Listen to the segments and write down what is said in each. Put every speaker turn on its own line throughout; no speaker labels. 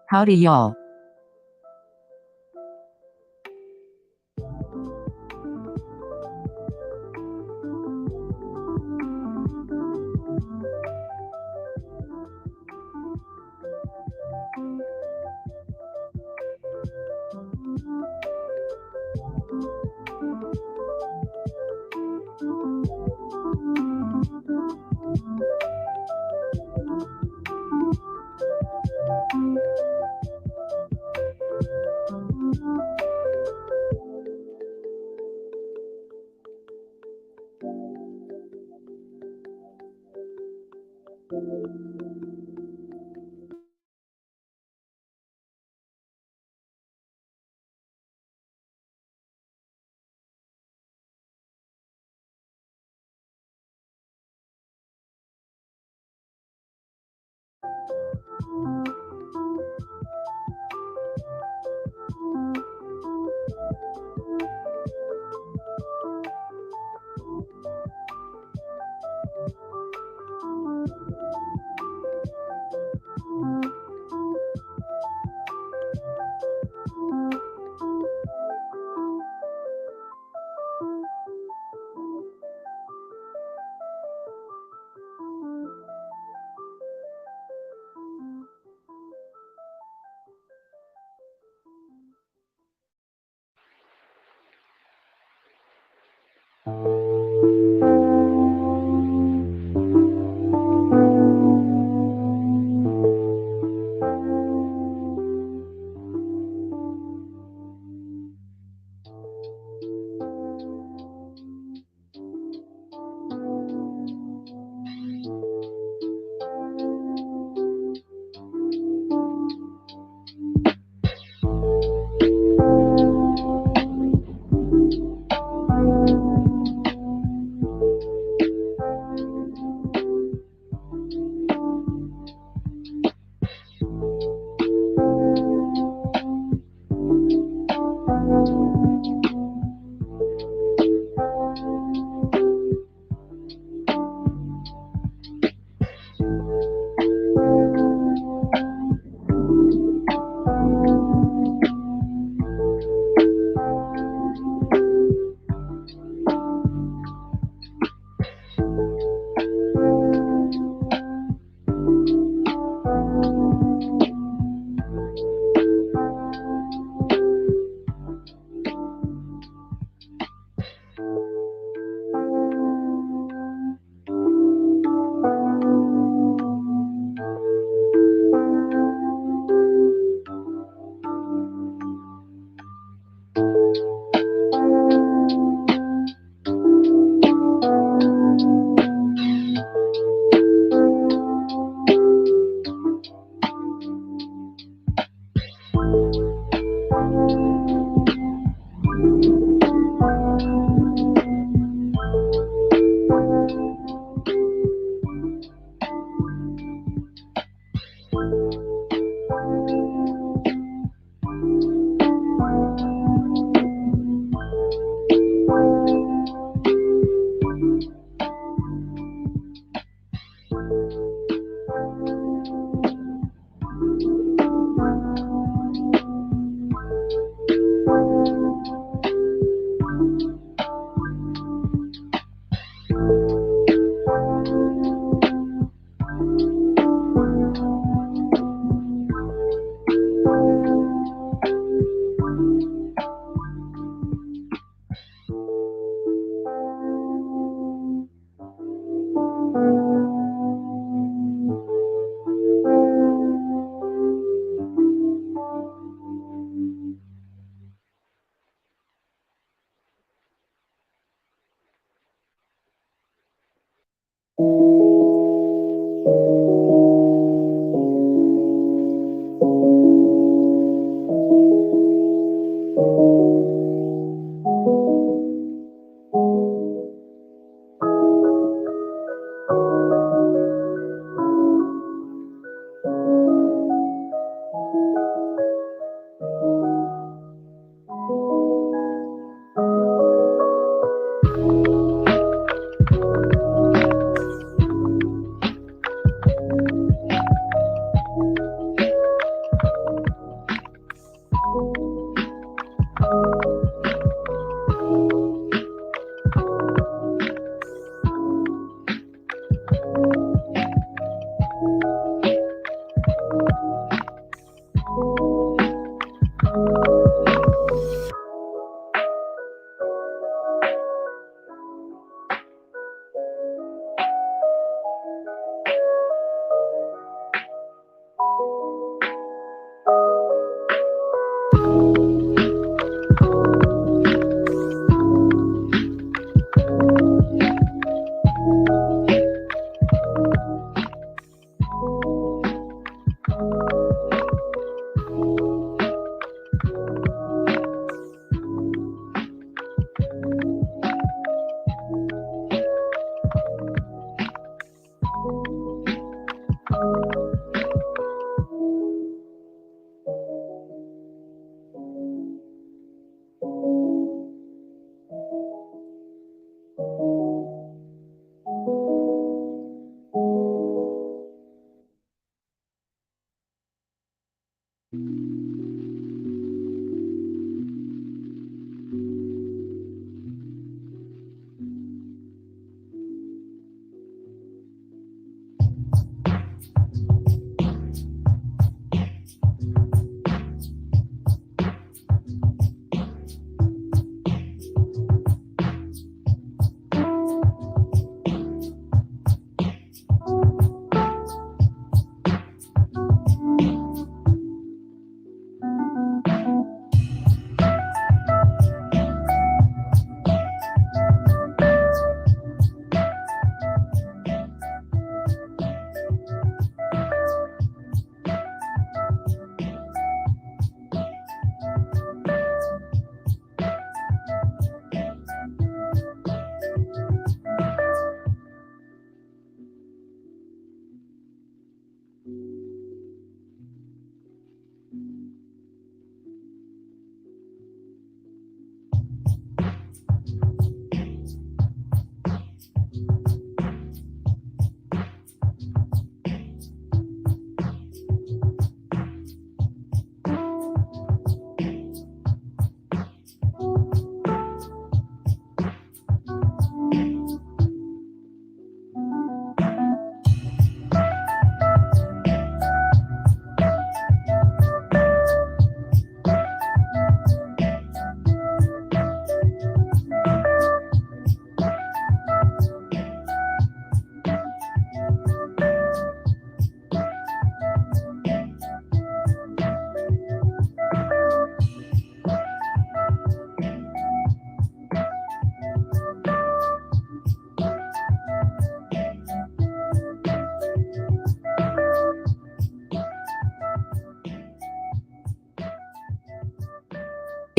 Howdy, y'all.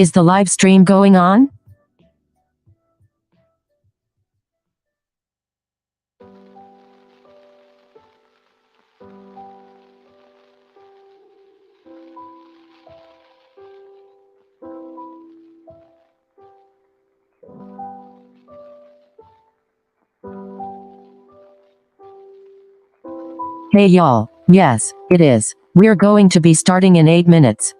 Is the live stream going on? Hey y'all, yes, it is. We're going to be starting in 8 minutes.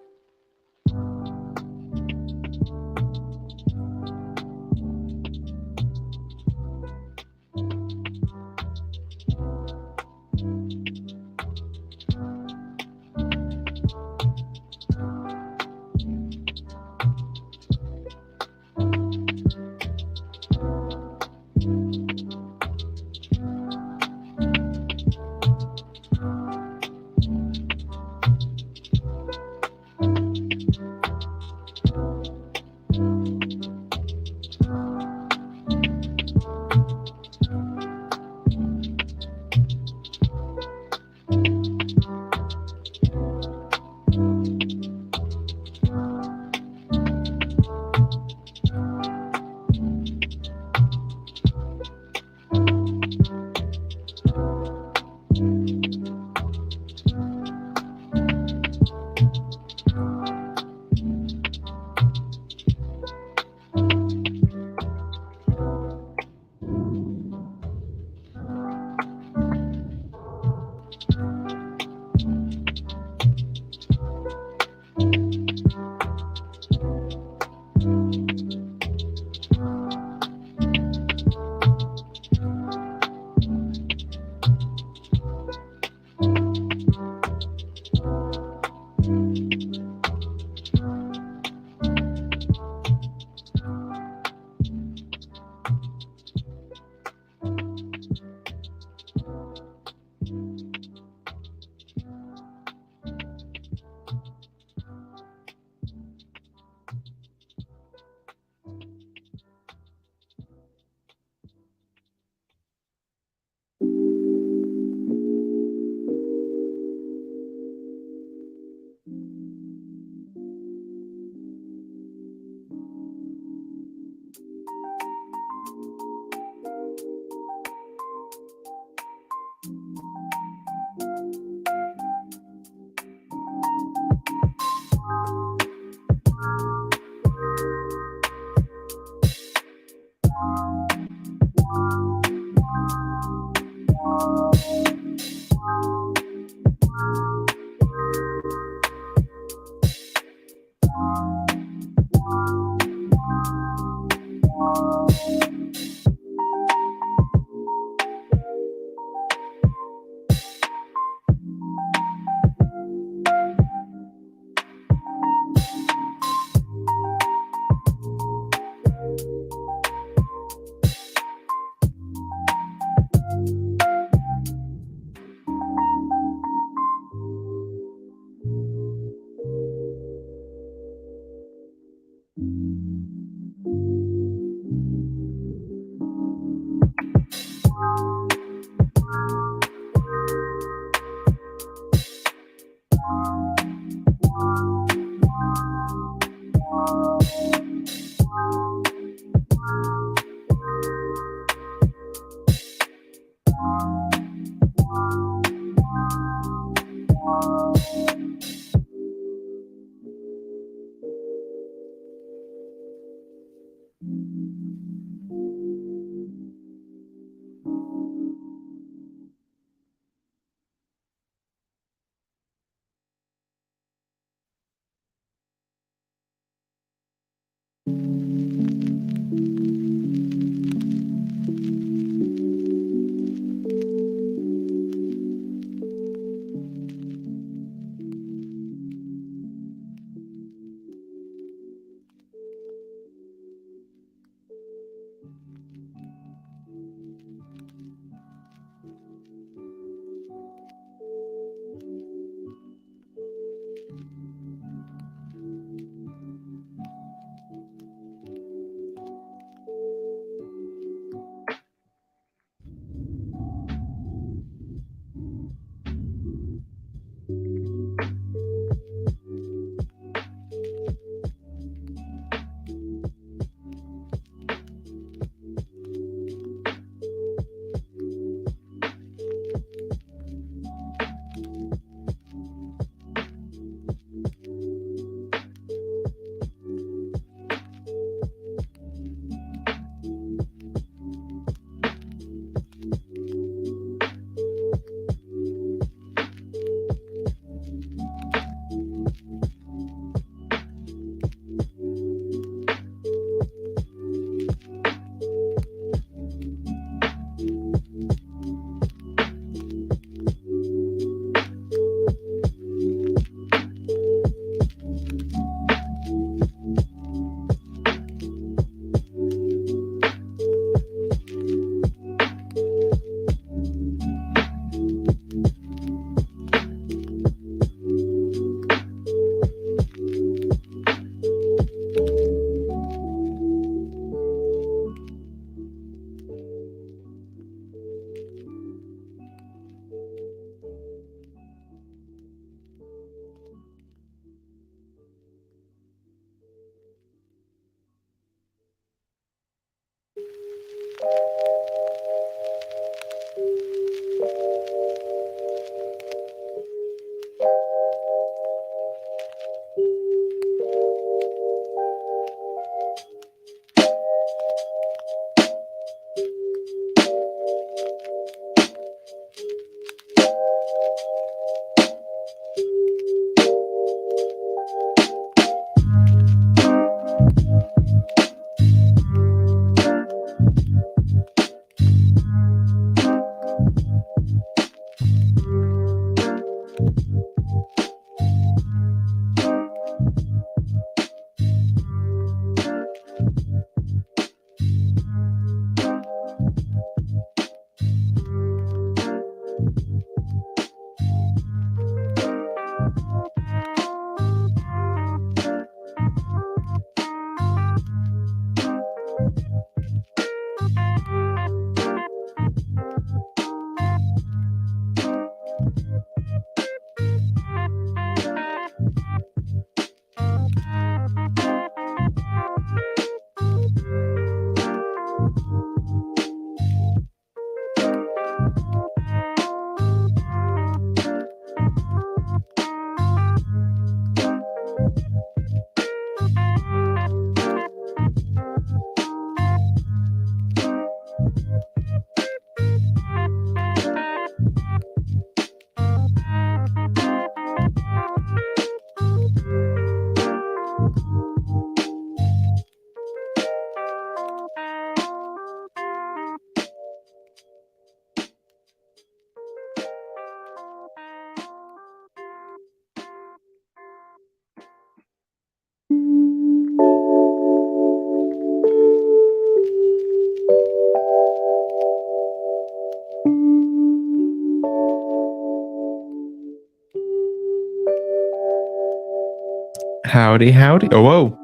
Howdy, howdy. Oh, whoa.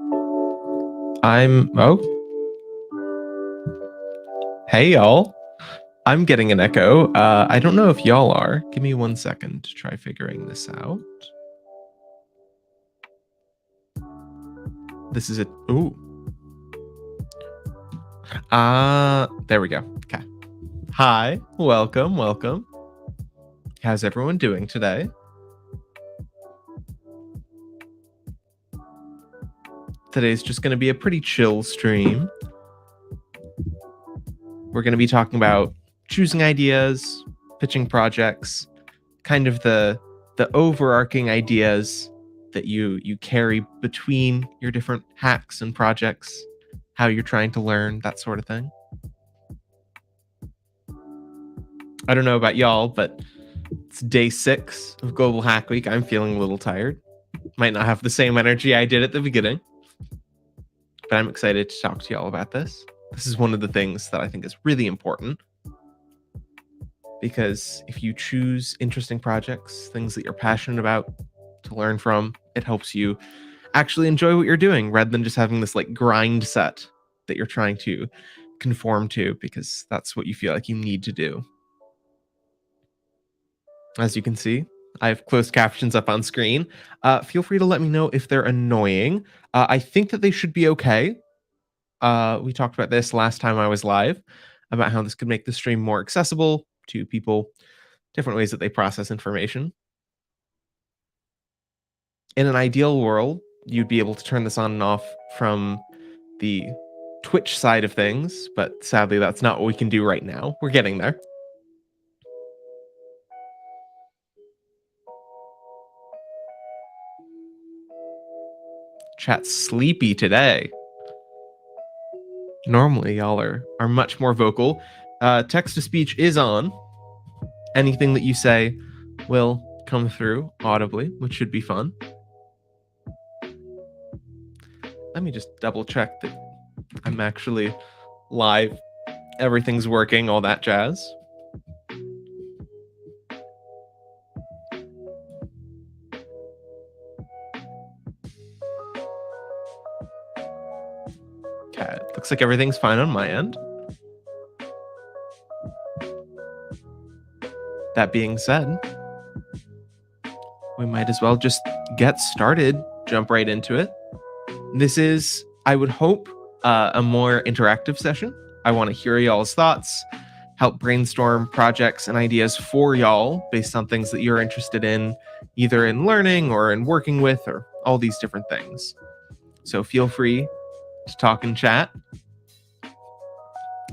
Oh. Hey, y'all. I'm getting an echo. I don't know if y'all are. Give me 1 second to try figuring this out. This is it. Ooh. There we go. Okay. Hi. Welcome. Welcome. How's everyone doing today? Today's just going to be a pretty chill stream. We're going to be talking about choosing ideas, pitching projects, kind of the overarching ideas that you carry between your different hacks and projects, how you're trying to learn, that sort of thing. I don't know about y'all, but it's day 6 of Global Hack Week. I'm feeling a little tired. Might not have the same energy I did at the beginning, but I'm excited to talk to y'all about this. This is one of the things that I think is really important, because if you choose interesting projects, things that you're passionate about to learn from, it helps you actually enjoy what you're doing rather than just having this like grind set that you're trying to conform to because that's what you feel like you need to do. As you can see, I have closed captions up on screen. Feel free to let me know if they're annoying. I think that they should be okay. We talked about this last time I was live, about how this could make the stream more accessible to people, different ways that they process information. In an ideal world, you'd be able to turn this on and off from the Twitch side of things, but sadly that's not what we can do right now. We're getting there. Chat's sleepy today. Normally y'all are much more vocal. Text to speech is on. Anything that you say will come through audibly, which should be fun. Let me just double check that I'm actually live. Everything's working, all that jazz. Okay, looks like everything's fine on my end. That being said, we might as well just get started, jump right into it. This is, I would hope, a more interactive session. I want to hear y'all's thoughts, help brainstorm projects and ideas for y'all based on things that you're interested in, either in learning or in working with, or all these different things. So feel free to talk and chat.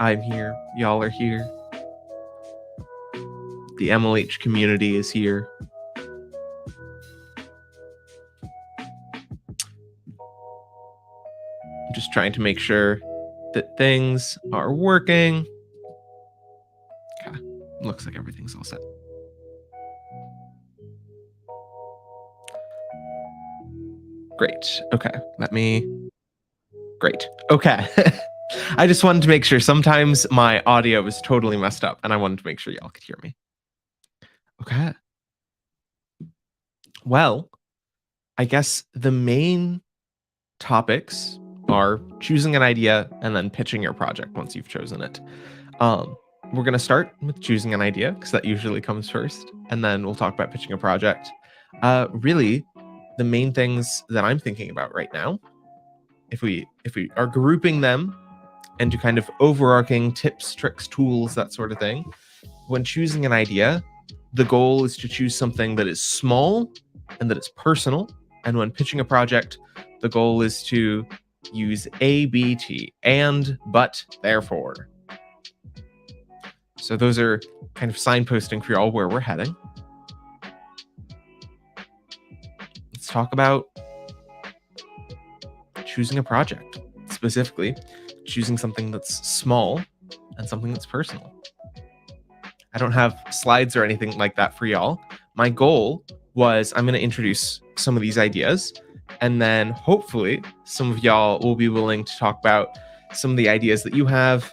I'm here. Y'all are here. The MLH community is here. I'm just trying to make sure that things are working. Okay, looks like everything's all set. Great. Okay, great. Okay. I just wanted to make sure. Sometimes my audio was totally messed up, and I wanted to make sure y'all could hear me. Okay. Well, I guess the main topics are choosing an idea and then pitching your project once you've chosen it. We're going to start with choosing an idea because that usually comes first, and then we'll talk about pitching a project. Really, the main things that I'm thinking about right now, if we are grouping them into kind of overarching tips, tricks, tools, that sort of thing, when choosing an idea, the goal is to choose something that is small and that is personal. And when pitching a project, the goal is to use ABT, and, but, therefore. So those are kind of signposting for y'all where we're heading. Let's talk about choosing a project, specifically choosing something that's small and something that's personal. I don't have slides or anything like that for y'all. My goal was I'm going to introduce some of these ideas, and then hopefully some of y'all will be willing to talk about some of the ideas that you have,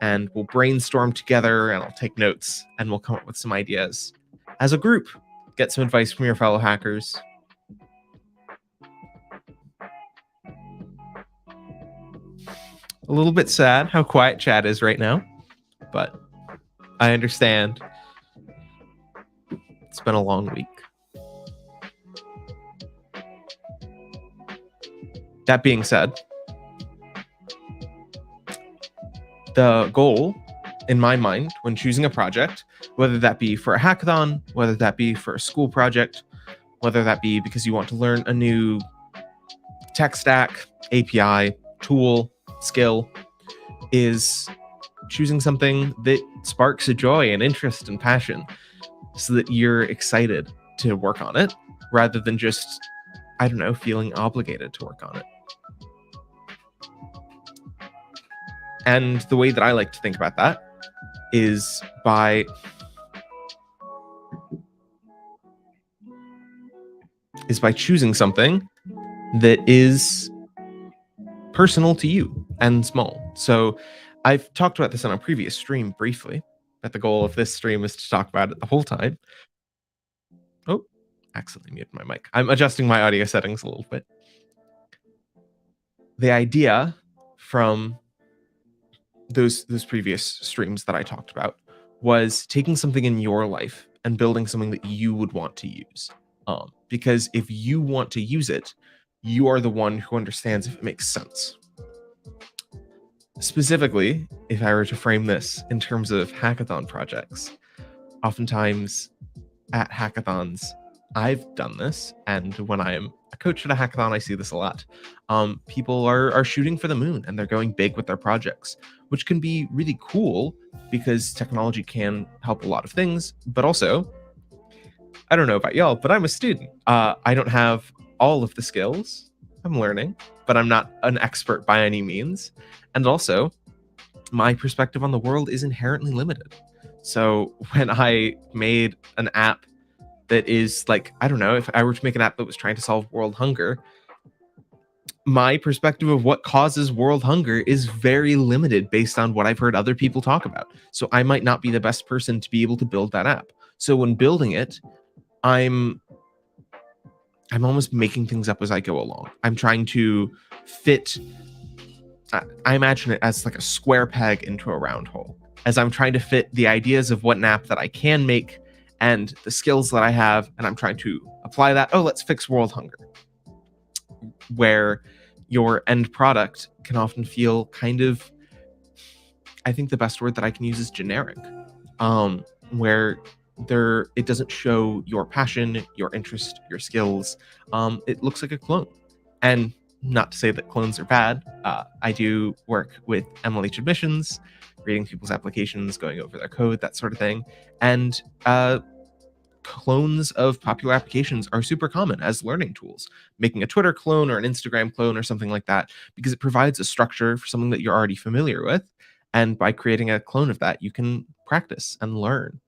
and we'll brainstorm together, and I'll take notes, and we'll come up with some ideas as a group. Get some advice from your fellow hackers. A little bit sad how quiet chat is right now, but I understand. It's been a long week. That being said, the goal in my mind when choosing a project, whether that be for a hackathon, whether that be for a school project, whether that be because you want to learn a new tech stack, API, tool, skill, is choosing something that sparks a joy and interest and passion so that you're excited to work on it rather than just, I don't know, feeling obligated to work on it. And the way that I like to think about that is by choosing something that is personal to you and small. So I've talked about this on a previous stream briefly, but the goal of this stream is to talk about it the whole time. Oh, accidentally muted my mic. I'm adjusting my audio settings a little bit. The idea from those previous streams that I talked about was taking something in your life and building something that you would want to use. Because if you want to use it, you are the one who understands if it makes sense. Specifically, if I were to frame this in terms of hackathon projects, oftentimes at hackathons, I've done this, and when I am a coach at a hackathon, I see this a lot. People are shooting for the moon and they're going big with their projects, which can be really cool because technology can help a lot of things. But also, I don't know about y'all, but I'm a student. I don't have all of the skills. I'm learning, but I'm not an expert by any means. And also, my perspective on the world is inherently limited. So when I made an app that is like, I don't know, if I were to make an app that was trying to solve world hunger, my perspective of what causes world hunger is very limited based on what I've heard other people talk about. So I might not be the best person to be able to build that app. So when building it, I'm almost making things up as I go along. I'm trying to fit, I imagine it as like a square peg into a round hole, as I'm trying to fit the ideas of what an app that I can make and the skills that I have, and I'm trying to apply that. Oh, let's fix world hunger. Where your end product can often feel kind of, I think the best word that I can use is generic, where it doesn't show your passion, your interest, your skills. It looks like a clone. And not to say that clones are bad. I do work with MLH admissions, reading people's applications, going over their code, that sort of thing. And clones of popular applications are super common as learning tools. Making a Twitter clone or an Instagram clone or something like that, because it provides a structure for something that you're already familiar with. And by creating a clone of that, you can practice and learn.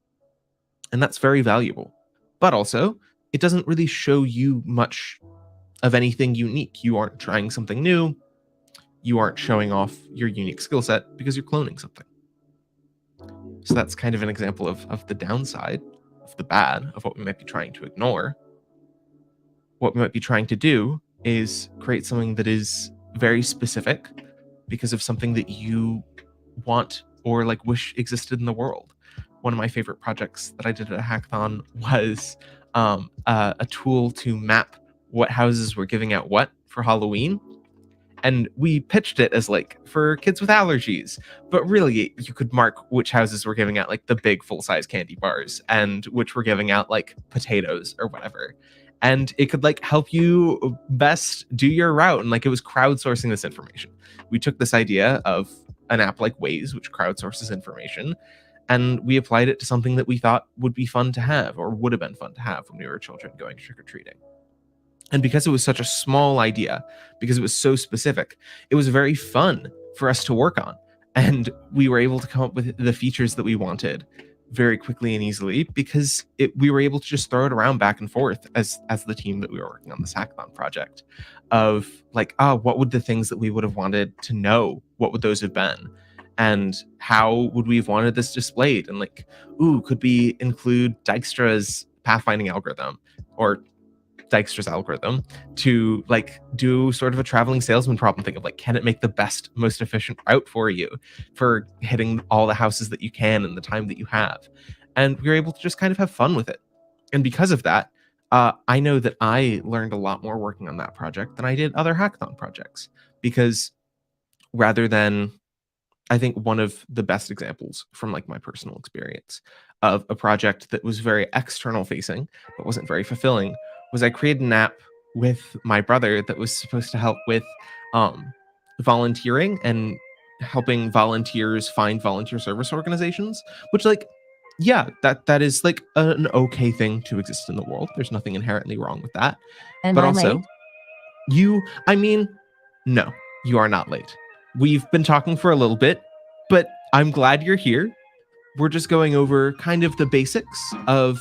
And that's very valuable. But also, it doesn't really show you much of anything unique. You aren't trying something new. You aren't showing off your unique skill set because you're cloning something. So that's kind of an example of the downside, of the bad, of what we might be trying to ignore. What we might be trying to do is create something that is very specific because of something that you want or like wish existed in the world. One of my favorite projects that I did at a hackathon was a tool to map what houses were giving out what for Halloween. And we pitched it as like for kids with allergies, but really you could mark which houses were giving out like the big full-size candy bars and which were giving out like potatoes or whatever. And it could like help you best do your route. And like it was crowdsourcing this information. We took this idea of an app like Waze, which crowdsources information, and we applied it to something that we thought would be fun to have or would have been fun to have when we were children going trick-or-treating. And because it was such a small idea, because it was so specific, it was very fun for us to work on. And we were able to come up with the features that we wanted very quickly and easily because we were able to just throw it around back and forth as the team that we were working on this hackathon project of like, what would the things that we would have wanted to know? What would those have been? And how would we have wanted this displayed? And like, could we include Dijkstra's pathfinding algorithm or Dijkstra's algorithm to like do sort of a traveling salesman problem thing of like, can it make the best, most efficient route for you for hitting all the houses that you can in the time that you have? And we were able to just kind of have fun with it. And because of that, I know that I learned a lot more working on that project than I did other hackathon projects, because rather than, I think one of the best examples from like my personal experience of a project that was very external facing but wasn't very fulfilling was I created an app with my brother that was supposed to help with volunteering and helping volunteers find volunteer service organizations, which like, yeah, that is like an okay thing to exist in the world. There's nothing inherently wrong with that.
Am
But
I
also,
late?
no, you are not late. We've been talking for a little bit, but I'm glad you're here. We're just going over kind of the basics of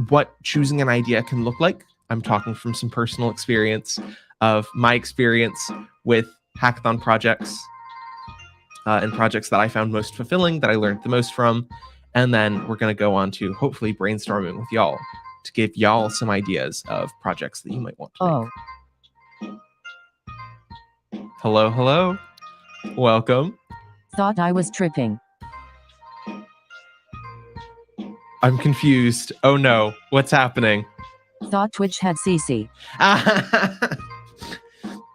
what choosing an idea can look like. I'm talking from some personal experience of my experience with hackathon projects and projects that I found most fulfilling, that I learned the most from. And then we're going to go on to hopefully brainstorming with y'all to give y'all some ideas of projects that you might want to make. Hello. Welcome.
Thought I was tripping.
I'm confused. Oh no, what's happening?
Thought Twitch had CC.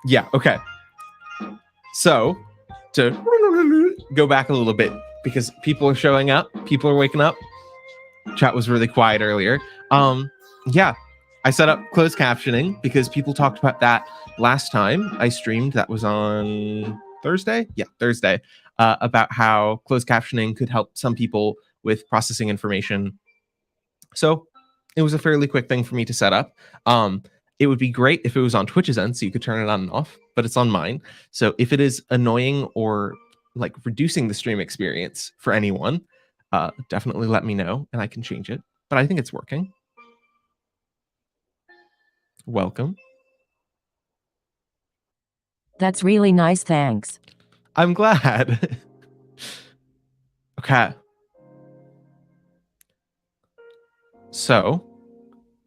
Yeah, okay. So, to go back a little bit, because people are showing up, people are waking up. Chat was really quiet earlier. Yeah, I set up closed captioning because people talked about that last time I streamed. That was on Thursday? Yeah, Thursday. About how closed captioning could help some people with processing information. So it was a fairly quick thing for me to set up. It would be great if it was on Twitch's end so you could turn it on and off, but it's on mine. So if it is annoying or like reducing the stream experience for anyone, definitely let me know and I can change it. But I think it's working. Welcome.
That's really nice, thanks.
I'm glad. Okay. So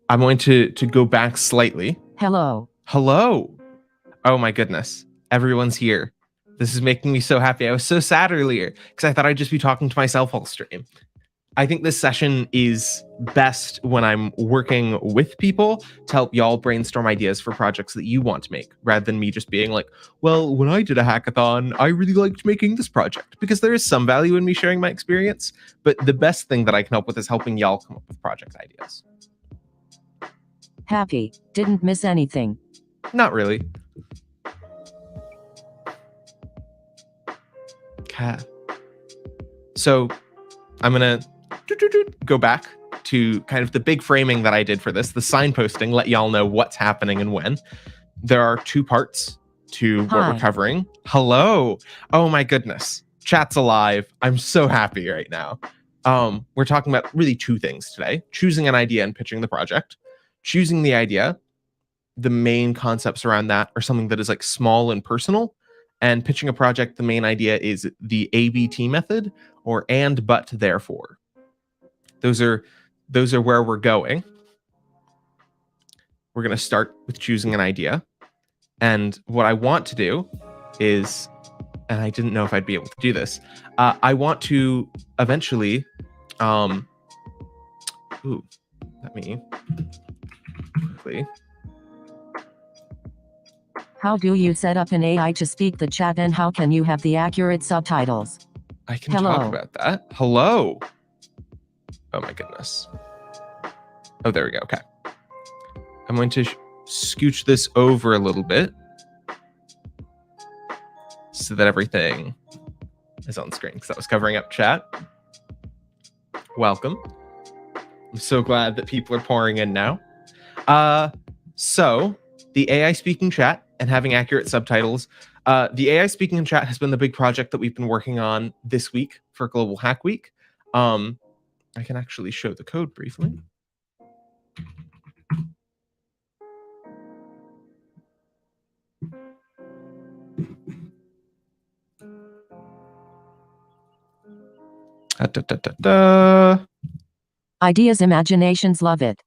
I'm going to go back slightly.
Hello.
Oh my goodness. Everyone's here. This is making me so happy. I was so sad earlier because I thought I'd just be talking to myself all stream. I think this session is best when I'm working with people to help y'all brainstorm ideas for projects that you want to make, rather than me just being like, well, when I did a hackathon, I really liked making this project, because there is some value in me sharing my experience. But the best thing that I can help with is helping y'all come up with project ideas.
Happy. Didn't miss anything.
Not really. Okay. So I'm going to go back to kind of the big framing that I did for this, the signposting, let y'all know what's happening and when. There are two parts to what we're covering. Hello. Oh my goodness. Chat's alive. I'm so happy right now. We're talking about really two things today: choosing an idea and pitching the project. Choosing the idea, the main concepts around that are something that is like small and personal. And pitching a project, the main idea is the ABT method, or and, but, therefore. Those are where we're going. We're going to start with choosing an idea. And what I want to do is, and I didn't know if I'd be able to do this, I want to eventually, let me quickly.
How do you set up an AI to speak the chat, and how can you have the accurate subtitles?
I can
Hello.
talk about that. Hello. Oh my goodness. Oh, there we go. Okay. I'm going to scooch this over a little bit so that everything is on screen, because that was covering up chat. Welcome. I'm so glad that people are pouring in now. So the AI speaking chat and having accurate subtitles. The AI speaking chat has been the big project that we've been working on this week for Global Hack Week. I can actually show the code briefly.
Ideas, imaginations, love it.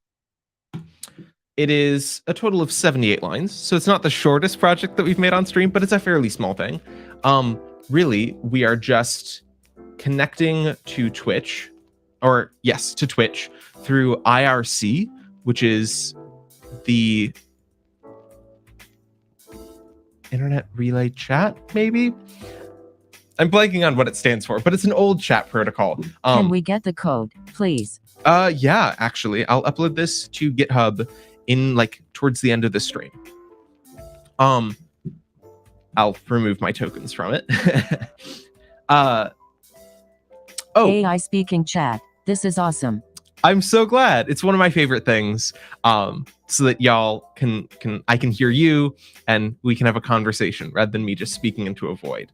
It is a total of 78 lines, so it's not the shortest project that we've made on stream, but it's a fairly small thing. Really, we are just connecting to Twitch, to Twitch through IRC, which is the Internet Relay Chat, maybe? I'm blanking on what it stands for, but it's an old chat protocol.
Can we get the code, please?
Yeah, actually, I'll upload this to GitHub in towards the end of the stream. I'll remove my tokens from it.
AI speaking chat. This is awesome.
I'm so glad. It's one of my favorite things. So that y'all I can hear you and we can have a conversation rather than me just speaking into a void.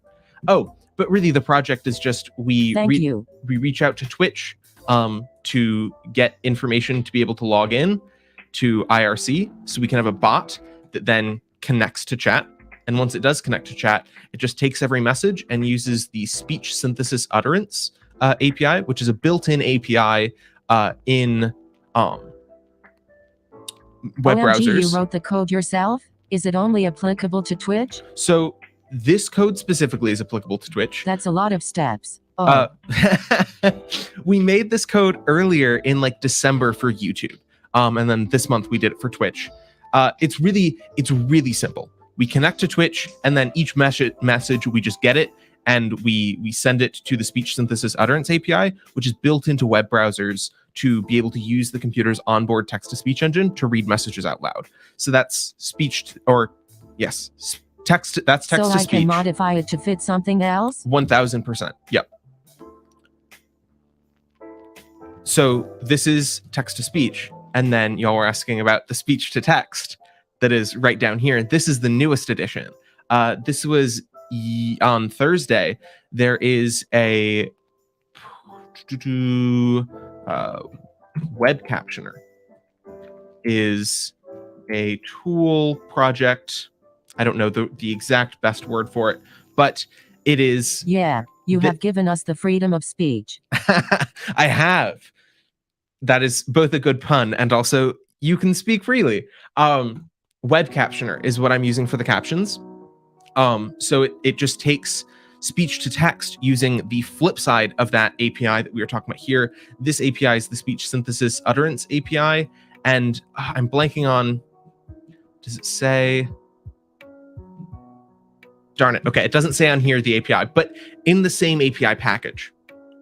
Oh, but really the project is just we reach out to Twitch to get information to be able to log in to IRC, so we can have a bot that then connects to chat. And once it does connect to chat, it just takes every message and uses the speech synthesis utterance API, which is a built-in API in web browsers.
You wrote the code yourself? Is it only applicable to Twitch?
So this code specifically is applicable to Twitch.
That's a lot of steps. Oh.
We made this code earlier in December for YouTube. And then this month we did it for Twitch. It's really simple. We connect to Twitch, and then each message, we just get it, and we send it to the speech synthesis utterance API, which is built into web browsers to be able to use the computer's onboard text-to-speech engine to read messages out loud. So that's text. That's text-to-speech.
So I can modify it to fit something else?
1000%. Yep. So this is text-to-speech. And then y'all were asking about the speech to text that is right down here. This is the newest edition. This was on Thursday. There is a web captioner is a tool project. I don't know the exact best word for it, but it is.
Yeah, you have given us the freedom of speech.
I have. That is both a good pun and also you can speak freely. Web captioner is what I'm using for the captions. So it just takes speech to text using the flip side of that API that we were talking about here. This API is the speech synthesis utterance API. And I'm blanking on, does it say? Darn it. Okay, it doesn't say on here the API, but in the same API package,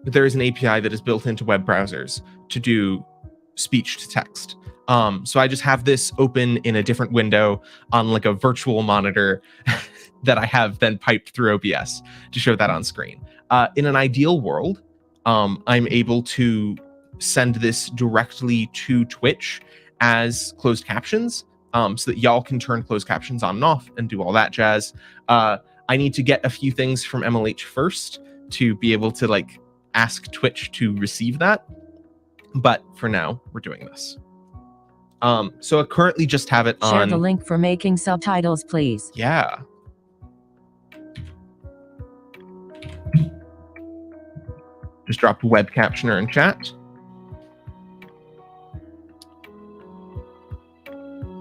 there is an API that is built into web browsers to do speech to text. So I just have this open in a different window on a virtual monitor that I have then piped through OBS to show that on screen. In an ideal world, I'm able to send this directly to Twitch as closed captions, so that y'all can turn closed captions on and off and do all that jazz. I need to get a few things from MLH first to be able to ask Twitch to receive that. But for now, we're doing this. So I currently just have it on.
Share the link for making subtitles, please.
Yeah. Just dropped web captioner in chat.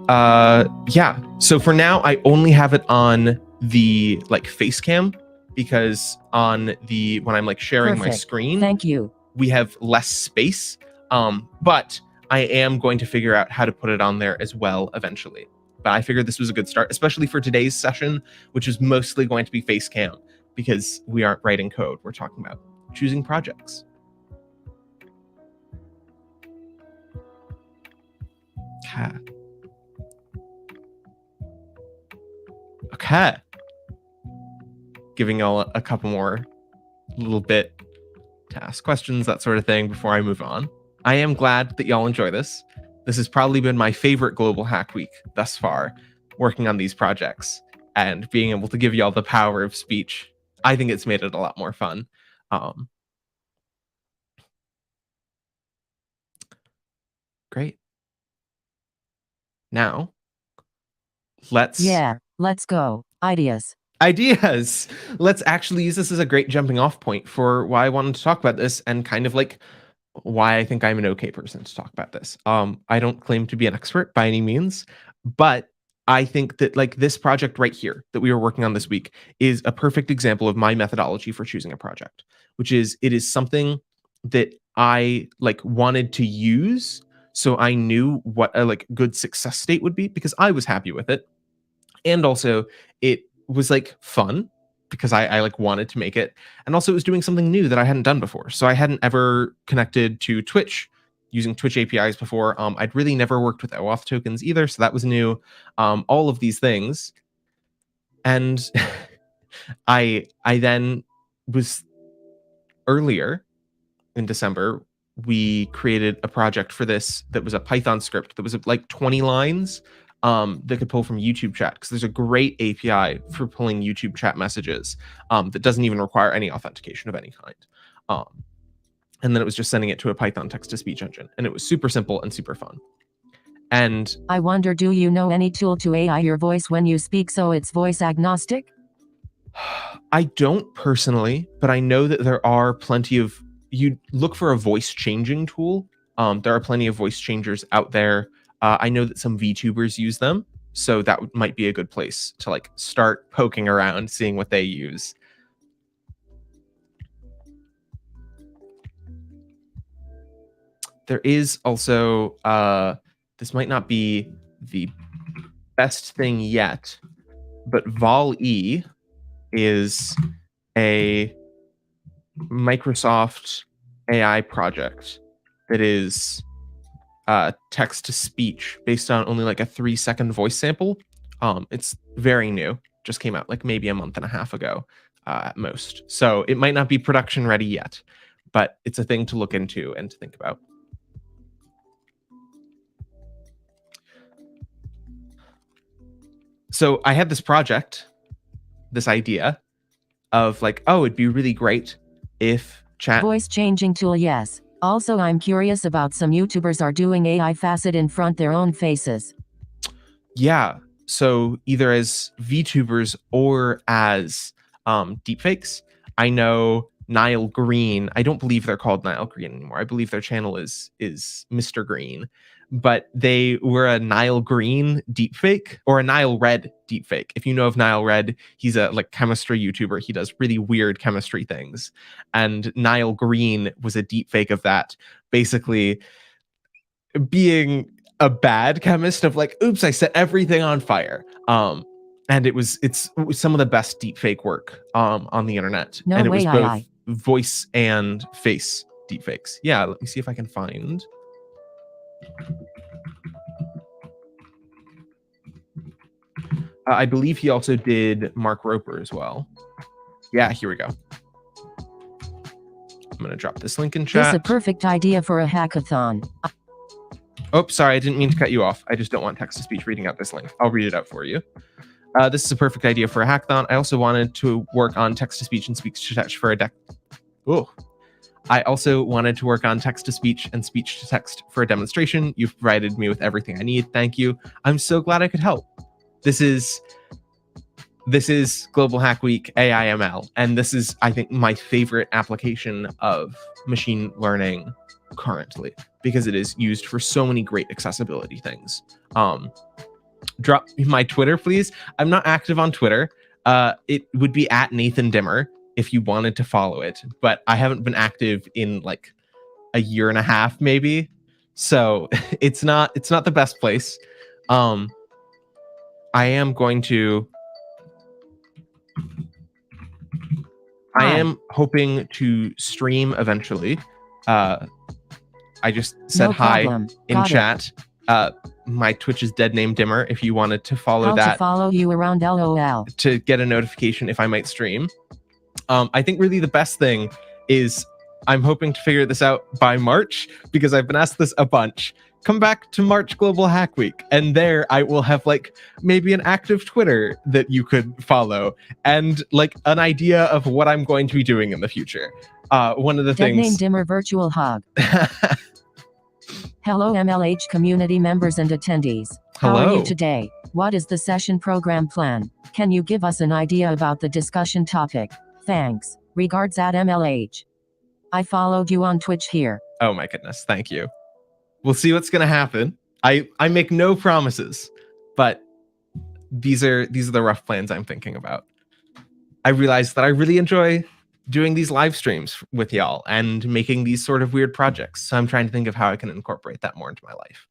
Yeah. So for now, I only have it on the like face cam because on the when I'm like sharing my
Perfect.
screen,
Thank you.
we have less space. But I am going to figure out how to put it on there as well eventually. But I figured this was a good start, especially for today's session, which is mostly going to be face cam because we aren't writing code. We're talking about choosing projects. Okay. Giving y'all a couple more little bit to ask questions, that sort of thing before I move on. I am glad that y'all enjoy this. This has probably been my favorite Global Hack Week thus far, working on these projects and being able to give y'all the power of speech. I think it's made it a lot more fun. Great. Now, let's
go. Ideas.
Let's actually use this as a great jumping off point for why I wanted to talk about this and kind of like why I think I'm an okay person to talk about this. I don't claim to be an expert by any means, but I think that like this project right here that we were working on this week is a perfect example of my methodology for choosing a project, which is it is something that I like wanted to use so I knew what a like good success state would be because I was happy with it. And also it was like fun because I like wanted to make it. And also it was doing something new that I hadn't done before. So I hadn't ever connected to Twitch using Twitch APIs before. I'd really never worked with OAuth tokens either. So that was new. All of these things. And I then was earlier in December, we created a project for this that was a Python script that was like 20 lines that could pull from YouTube chat because there's a great API for pulling YouTube chat messages that doesn't even require any authentication of any kind. And then it was just sending it to a Python text-to-speech engine. And it was super simple and super fun. And
I wonder, do you know any tool to AI your voice when you speak so it's voice agnostic?
I don't personally, but I know that there are plenty of, you look for a voice changing tool. There are plenty of voice changers out there. I know that some VTubers use them, so that might be a good place to like start poking around, seeing what they use. There is also, this might not be the best thing yet, but Vol-E is a Microsoft AI project that is text to speech based on only like a 3-second voice sample. It's very new, just came out like maybe a month and a half ago at most. So it might not be production ready yet, but it's a thing to look into and to think about. So I had this project, this idea of like, oh, it'd be really great if chat
voice changing tool, yes. Also, I'm curious about some YouTubers are doing AI facet in front their own faces.
Yeah. So either as VTubers or as deepfakes. I know Nile Green. I don't believe they're called Nile Green anymore. I believe their channel is Mr. Green. But they were a Nile Green deepfake or a Nile Red deepfake. If you know of Nile Red, he's a like chemistry YouTuber. He does really weird chemistry things. And Nile Green was a deepfake of that, basically being a bad chemist of like, oops, I set everything on fire. And it was some of the best deepfake work on the internet.
No
and it
way,
was both voice and face deepfakes. Yeah, let me see if I can find. I believe he also did Mark Roper as well. Yeah, here we go. I'm going to drop this link in chat.
This is a perfect idea for a hackathon.
Oh, sorry, I didn't mean to cut you off. I just don't want text-to-speech reading out this link. I'll read it out for you. This is a perfect idea for a hackathon. I also wanted to work on text-to-speech and speech-to-text for a deck. Oh. I also wanted to work on text-to-speech and speech-to-text for a demonstration. You've provided me with everything I need. Thank you. I'm so glad I could help. This is Global Hack Week AIML, and this is, I think, my favorite application of machine learning currently because it is used for so many great accessibility things. drop my Twitter, please. I'm not active on Twitter. It would be at Nathan Dimmer if you wanted to follow it, but I haven't been active in like a year and a half, maybe. So it's not the best place. I am going to. I am hoping to stream eventually. I just said hi in chat. My Twitch is Dead Name Dimmer if you wanted to follow that.
To follow you around LOL.
To get a notification if I might stream. I think really the best thing is I'm hoping to figure this out by March because I've been asked this a bunch. Come back to March Global Hack Week, and there I will have like maybe an active Twitter that you could follow and like an idea of what I'm going to be doing in the future. One of the
Dead
things.
Name Dimmer Virtual Hug. Hello MLH community members and attendees. How are you today? What is the session program plan? Can you give us an idea about the discussion topic? Thanks. Regards at MLH. I followed you on Twitch here.
Oh my goodness, thank you. We'll see what's gonna happen. I make no promises, but these are the rough plans I'm thinking about. I realize that I really enjoy doing these live streams with y'all and making these sort of weird projects. So I'm trying to think of how I can incorporate that more into my life.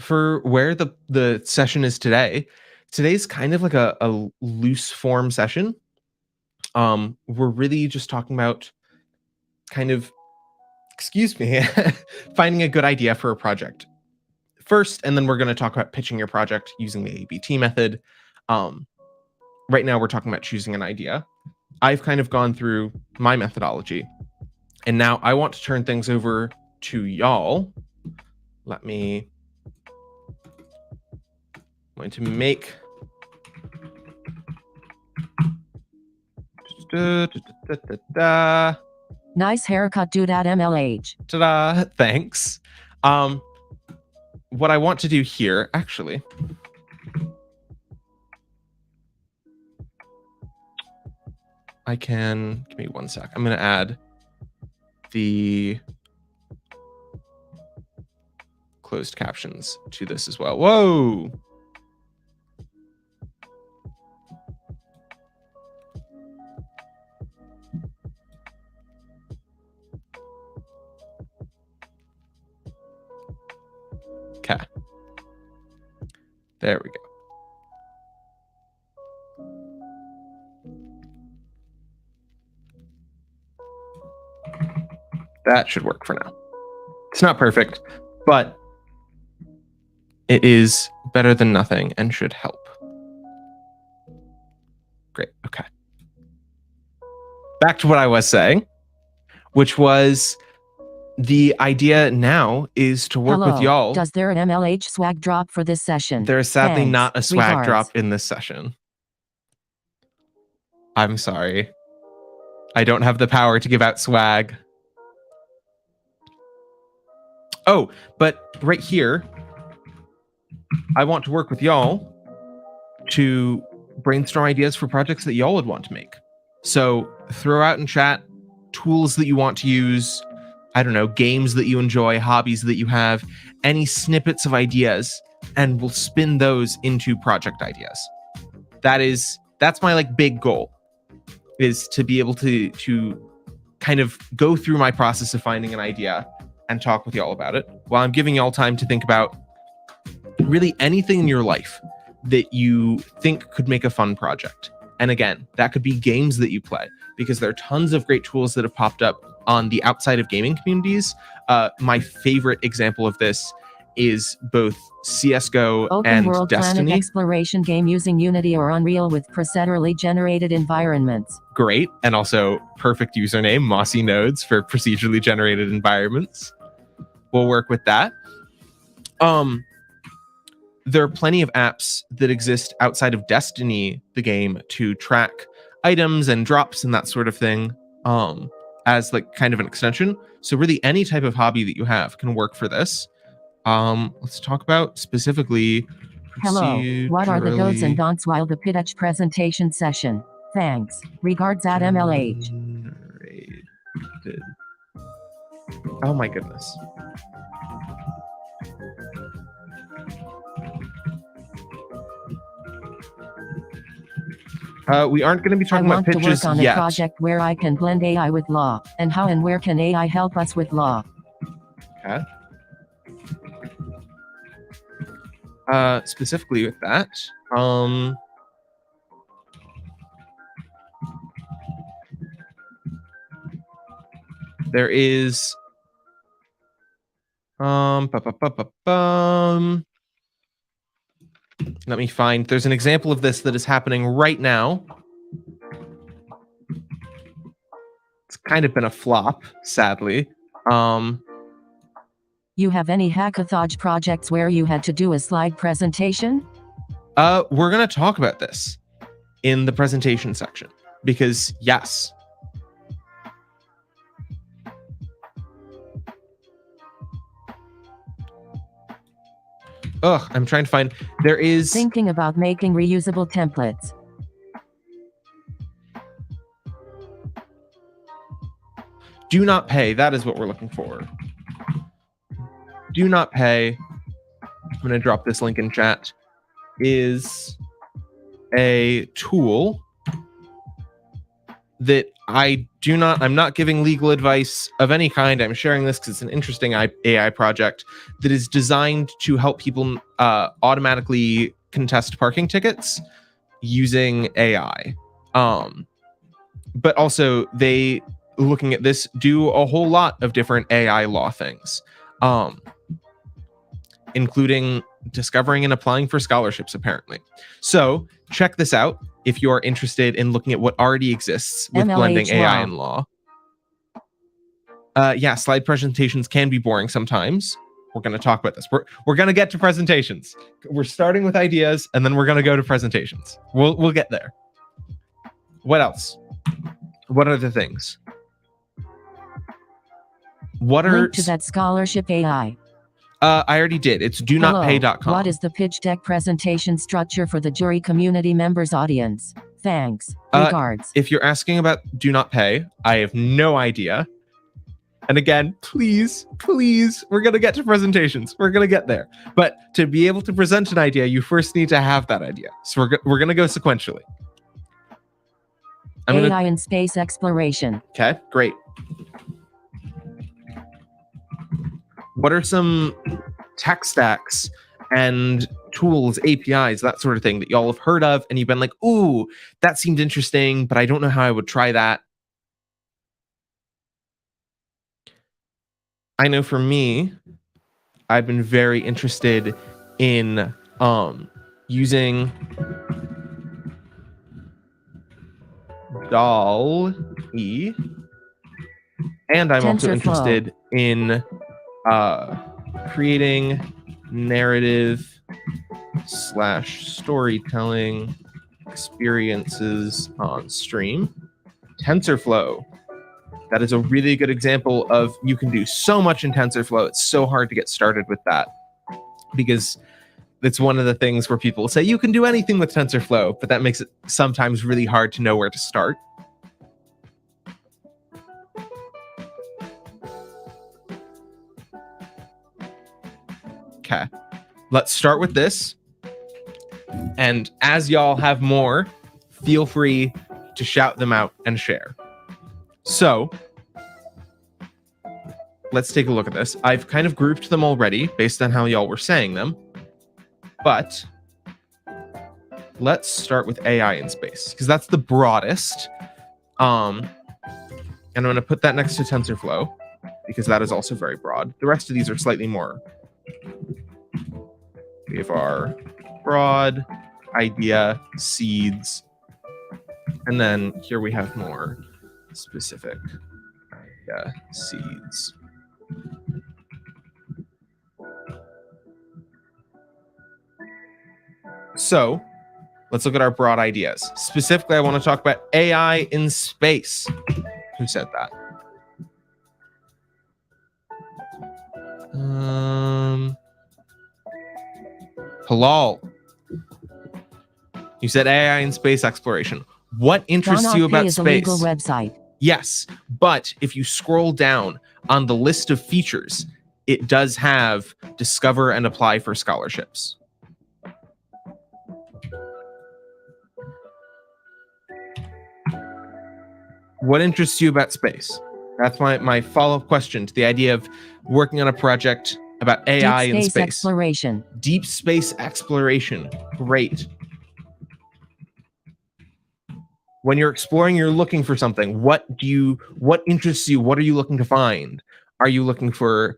For where the session is today's kind of like a loose form session. We're really just talking about kind of, excuse me, finding a good idea for a project first, and then we're going to talk about pitching your project using the ABT method. Right now we're talking about choosing an idea. I've kind of gone through my methodology, and now I want to turn things over to y'all. I'm going to make
Nice haircut, dude at MLH.
Ta-da, thanks. What I want to do here, actually, give me one sec. I'm going to add the closed captions to this as well. Whoa. Okay. There we go. That should work for now. It's not perfect, but it is better than nothing and should help. Great. Okay. Back to what I was saying, which was the idea now is to work with y'all.
Does there an MLH swag drop for this session?
There is sadly not a swag drop in this session. I'm sorry. I don't have the power to give out swag. Oh, but right here, I want to work with y'all to brainstorm ideas for projects that y'all would want to make. So throw out in chat tools that you want to use, I don't know, games that you enjoy, hobbies that you have, any snippets of ideas, and we'll spin those into project ideas. That's my like big goal, is to be able to kind of go through my process of finding an idea and talk with y'all about it while I'm giving y'all time to think about really anything in your life that you think could make a fun project. And again, that could be games that you play, because there are tons of great tools that have popped up on the outside of gaming communities. My favorite example of this is both CSGO and
Open-world
Destiny.
Planet exploration game using Unity or Unreal with procedurally generated environments.
Great, and also perfect username, Mossy Nodes, for procedurally generated environments. We'll work with that. There are plenty of apps that exist outside of Destiny, the game, to track items and drops and that sort of thing, as like kind of an extension. So really any type of hobby that you have can work for this. Let's talk about specifically.
Hello, what are the do's and don'ts while the pitch presentation session? Thanks. Regards at MLH.
Oh my goodness. We aren't going to be
I
talking about
want to
pitches
work on a
yet.
project where I can blend AI with law. And how and where can AI help us with law?
Okay. Specifically with that, there is let me find. There's an example of this that is happening right now. It's kind of been a flop, sadly.
You have any hackathon projects where you had to do a slide presentation?
We're going to talk about this in the presentation section because yes. I'm trying to find. There is
thinking about making reusable templates.
Do not pay. That is what we're looking for. Do not pay. I'm going to drop this link in chat. Is a tool that I'm not giving legal advice of any kind. I'm sharing this because it's an interesting AI project that is designed to help people automatically contest parking tickets using AI. But also they, looking at this, do a whole lot of different AI law things, including discovering and applying for scholarships, apparently. So check this out if you're interested in looking at what already exists with blending AI and law. Yeah, slide presentations can be boring sometimes. We're going to talk about this. We're going to get to presentations. We're starting with ideas, and then we're going to go to presentations. We'll get there. What else? What are the things? What are
link to that scholarship AI?
I already did. It's donotpay.com.
What is the pitch deck presentation structure for the jury community members audience? Thanks. Regards.
If you're asking about Do Not Pay, I have no idea. And again, please, we're going to get to presentations. We're going to get there. But to be able to present an idea, you first need to have that idea. So we're going to go sequentially.
AI in space exploration.
Okay, great. What are some tech stacks and tools, APIs, that sort of thing that y'all have heard of and you've been like, ooh, that seemed interesting, but I don't know how I would try that? I know for me, I've been very interested in using DALL-E, and I'm also interested in creating narrative / storytelling experiences on stream. TensorFlow. That is a really good example of you can do so much in TensorFlow. It's so hard to get started with that because it's one of the things where people say you can do anything with TensorFlow, but that makes it sometimes really hard to know where to start. Okay, let's start with this. And as y'all have more, feel free to shout them out and share. So let's take a look at this. I've kind of grouped them already based on how y'all were saying them, but let's start with AI in space because that's the broadest. And I'm going to put that next to TensorFlow because that is also very broad. The rest of these are slightly more. We have our broad idea seeds, and then here we have more specific idea seeds. So let's look at our broad ideas. Specifically, I want to talk about AI in space. Who said that? Halal. You said AI in space exploration. What interests you about space?
Is a legal website.
Yes, but if you scroll down on the list of features, it does have discover and apply for scholarships. What interests you about space? That's my follow-up question to the idea of working on a project about AI in space.
Exploration.
Deep space exploration. Great. When you're exploring, you're looking for something. What interests you? What are you looking to find? Are you looking for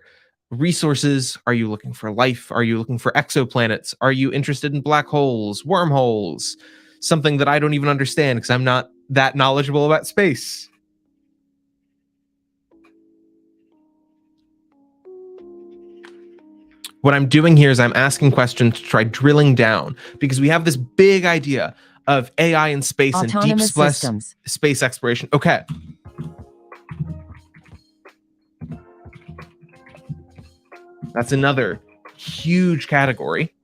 resources? Are you looking for life? Are you looking for exoplanets? Are you interested in black holes, wormholes? Something that I don't even understand because I'm not that knowledgeable about space. What I'm doing here is I'm asking questions to try drilling down because we have this big idea of AI in space and deep space exploration. Okay. That's another huge category.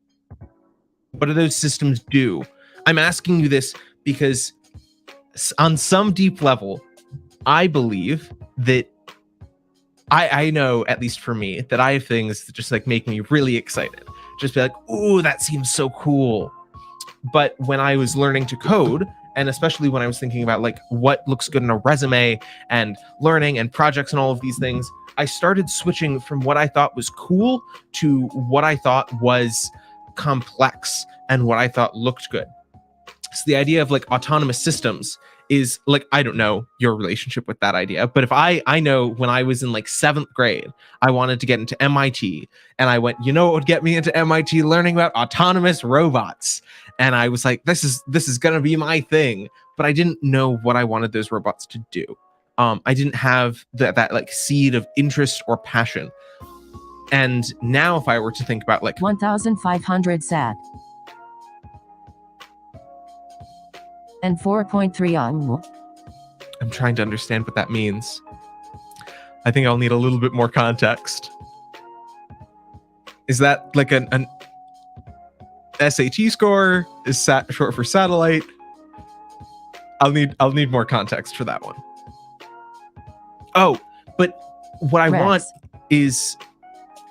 What do those systems do? I'm asking you this because on some deep level, I believe that I know, at least for me, that I have things that just like make me really excited. Just be like, ooh, that seems so cool. But when I was learning to code, and especially when I was thinking about like what looks good in a resume and learning and projects and all of these things, I started switching from what I thought was cool to what I thought was complex and what I thought looked good. So the idea of like autonomous systems is like, I don't know your relationship with that idea, but if I know when I was in like 7th grade, I wanted to get into MIT, and I went, you know what would get me into MIT? Learning about autonomous robots. And I was like, this is gonna be my thing, but I didn't know what I wanted those robots to do. I didn't have that like seed of interest or passion. And now if I were to think about like
1,500 sat and 4.3
I'm trying to understand what that means. I think I'll need a little bit more context. Is that like an SAT score? Is SAT short for satellite? I'll need more context for that one. Oh, but what I want is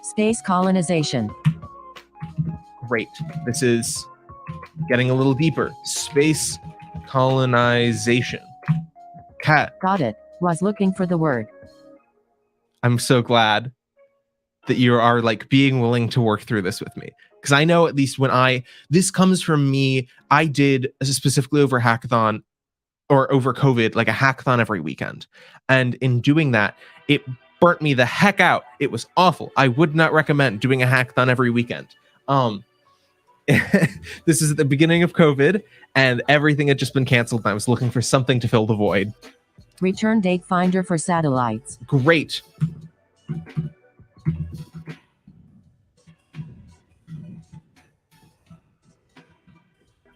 space colonization.
Great. This is getting a little deeper. Space colonization. Cat.
Got it. Was looking for the word.
I'm so glad that you are like being willing to work through this with me. Because I know at least when this comes from me, I did specifically over hackathon or over COVID, like a hackathon every weekend. And in doing that, it burnt me the heck out. It was awful. I would not recommend doing a hackathon every weekend. This is at the beginning of COVID and everything had just been canceled. And I was looking for something to fill the void.
Return date finder for satellites.
Great.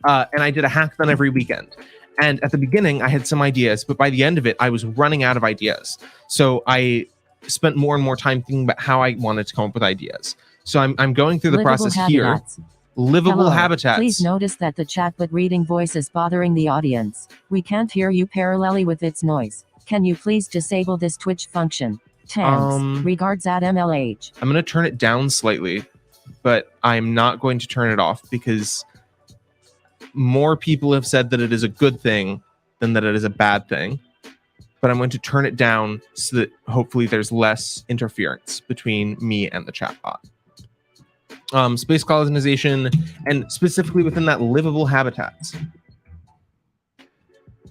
And I did a hackathon every weekend. And at the beginning, I had some ideas, but by the end of it, I was running out of ideas. So I spent more and more time thinking about how I wanted to come up with ideas. So I'm going through the process here. Livable habitats.
Please notice that the chatbot reading voice is bothering the audience. We can't hear you parallelly with its noise. Can you please disable this Twitch function? Thanks. Regards at MLH.
I'm going to turn it down slightly, but I'm not going to turn it off because more people have said that it is a good thing than that it is a bad thing. But I'm going to turn it down so that hopefully there's less interference between me and the chatbot. Space colonization, and specifically within that livable habitats.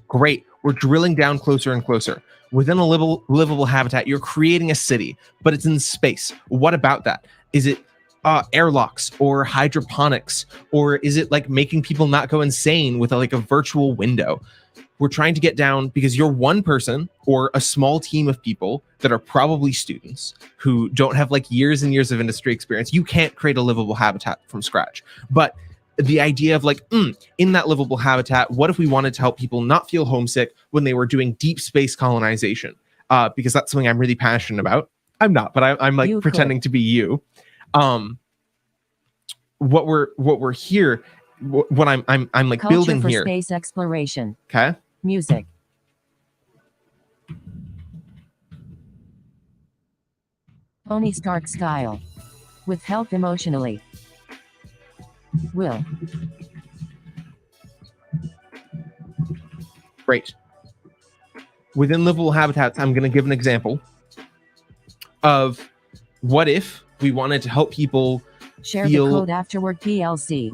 Great. We're drilling down closer and closer. Within a livable habitat, you're creating a city, but it's in space. What about that? Is it airlocks or hydroponics, or is it like making people not go insane with like a virtual window? We're trying to get down because you're one person or a small team of people that are probably students who don't have like years and years of industry experience. You can't create a livable habitat from scratch. But the idea of like, in that livable habitat, what if we wanted to help people not feel homesick when they were doing deep space colonization? Because that's something I'm really passionate about. I'm not, but I'm like pretending to be you. What we're here, what I'm like
Culture
building
for
here.
Space exploration.
Okay.
Music. Tony Stark style. With help emotionally. Will.
Great. within livable habitats, I'm going to give an example of what if we wanted to help people
Share
feel...
the code afterward, PLC.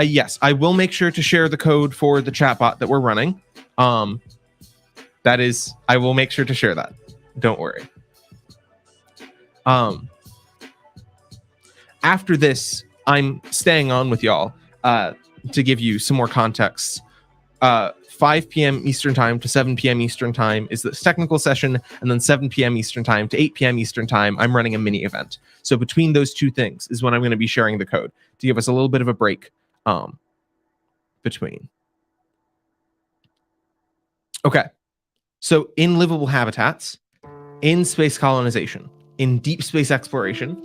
Yes, I will make sure to share the code for the chatbot that we're running. That is, I will make sure to share that. Don't worry. After this, I'm staying on with y'all to give you some more context. 5 p.m. Eastern time to 7 p.m. Eastern time is this technical session, and then 7 p.m. Eastern time to 8 p.m. Eastern time, I'm running a mini event. So between those two things is when I'm going to be sharing the code to give us a little bit of a break between. Okay, so in livable habitats, in space colonization, in deep space exploration,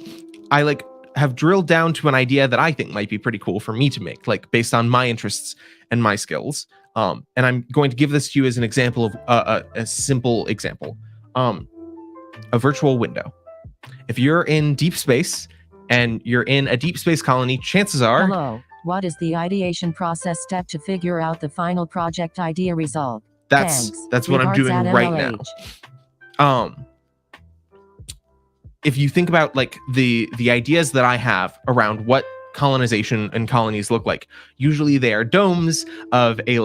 I have drilled down to an idea that I think might be pretty cool for me to make, based on my interests and my skills. And I'm going to give this to you as an example of a simple example. A virtual window. If you're in deep space and you're in a deep space colony, chances are...
Hello, what is the ideation process step to figure out the final project idea result?
That's what I'm doing right now. If you think about the ideas that I have around what colonization and colonies look like, usually they are domes of a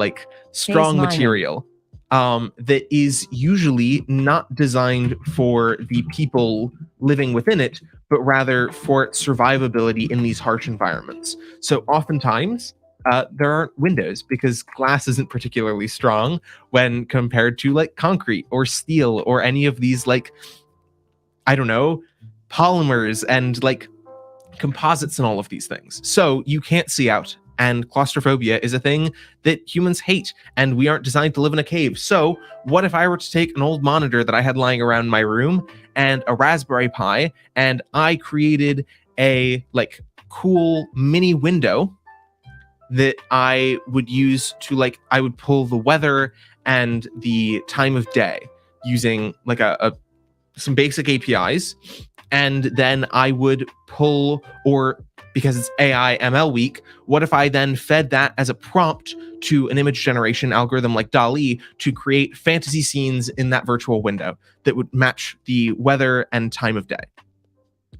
strong material that is usually not designed for the people living within it, but rather for its survivability in these harsh environments. So oftentimes there aren't windows because glass isn't particularly strong when compared to concrete or steel or any of these I don't know, polymers and composites and all of these things. So you can't see out, and claustrophobia is a thing that humans hate, and we aren't designed to live in a cave. So what if I were to take an old monitor that I had lying around my room and a Raspberry Pi, and I created a cool mini window that I would use to I would pull the weather and the time of day using some basic APIs, and then I would pull, or because it's AI ML week, what if I then fed that as a prompt to an image generation algorithm like DALL-E to create fantasy scenes in that virtual window that would match the weather and time of day?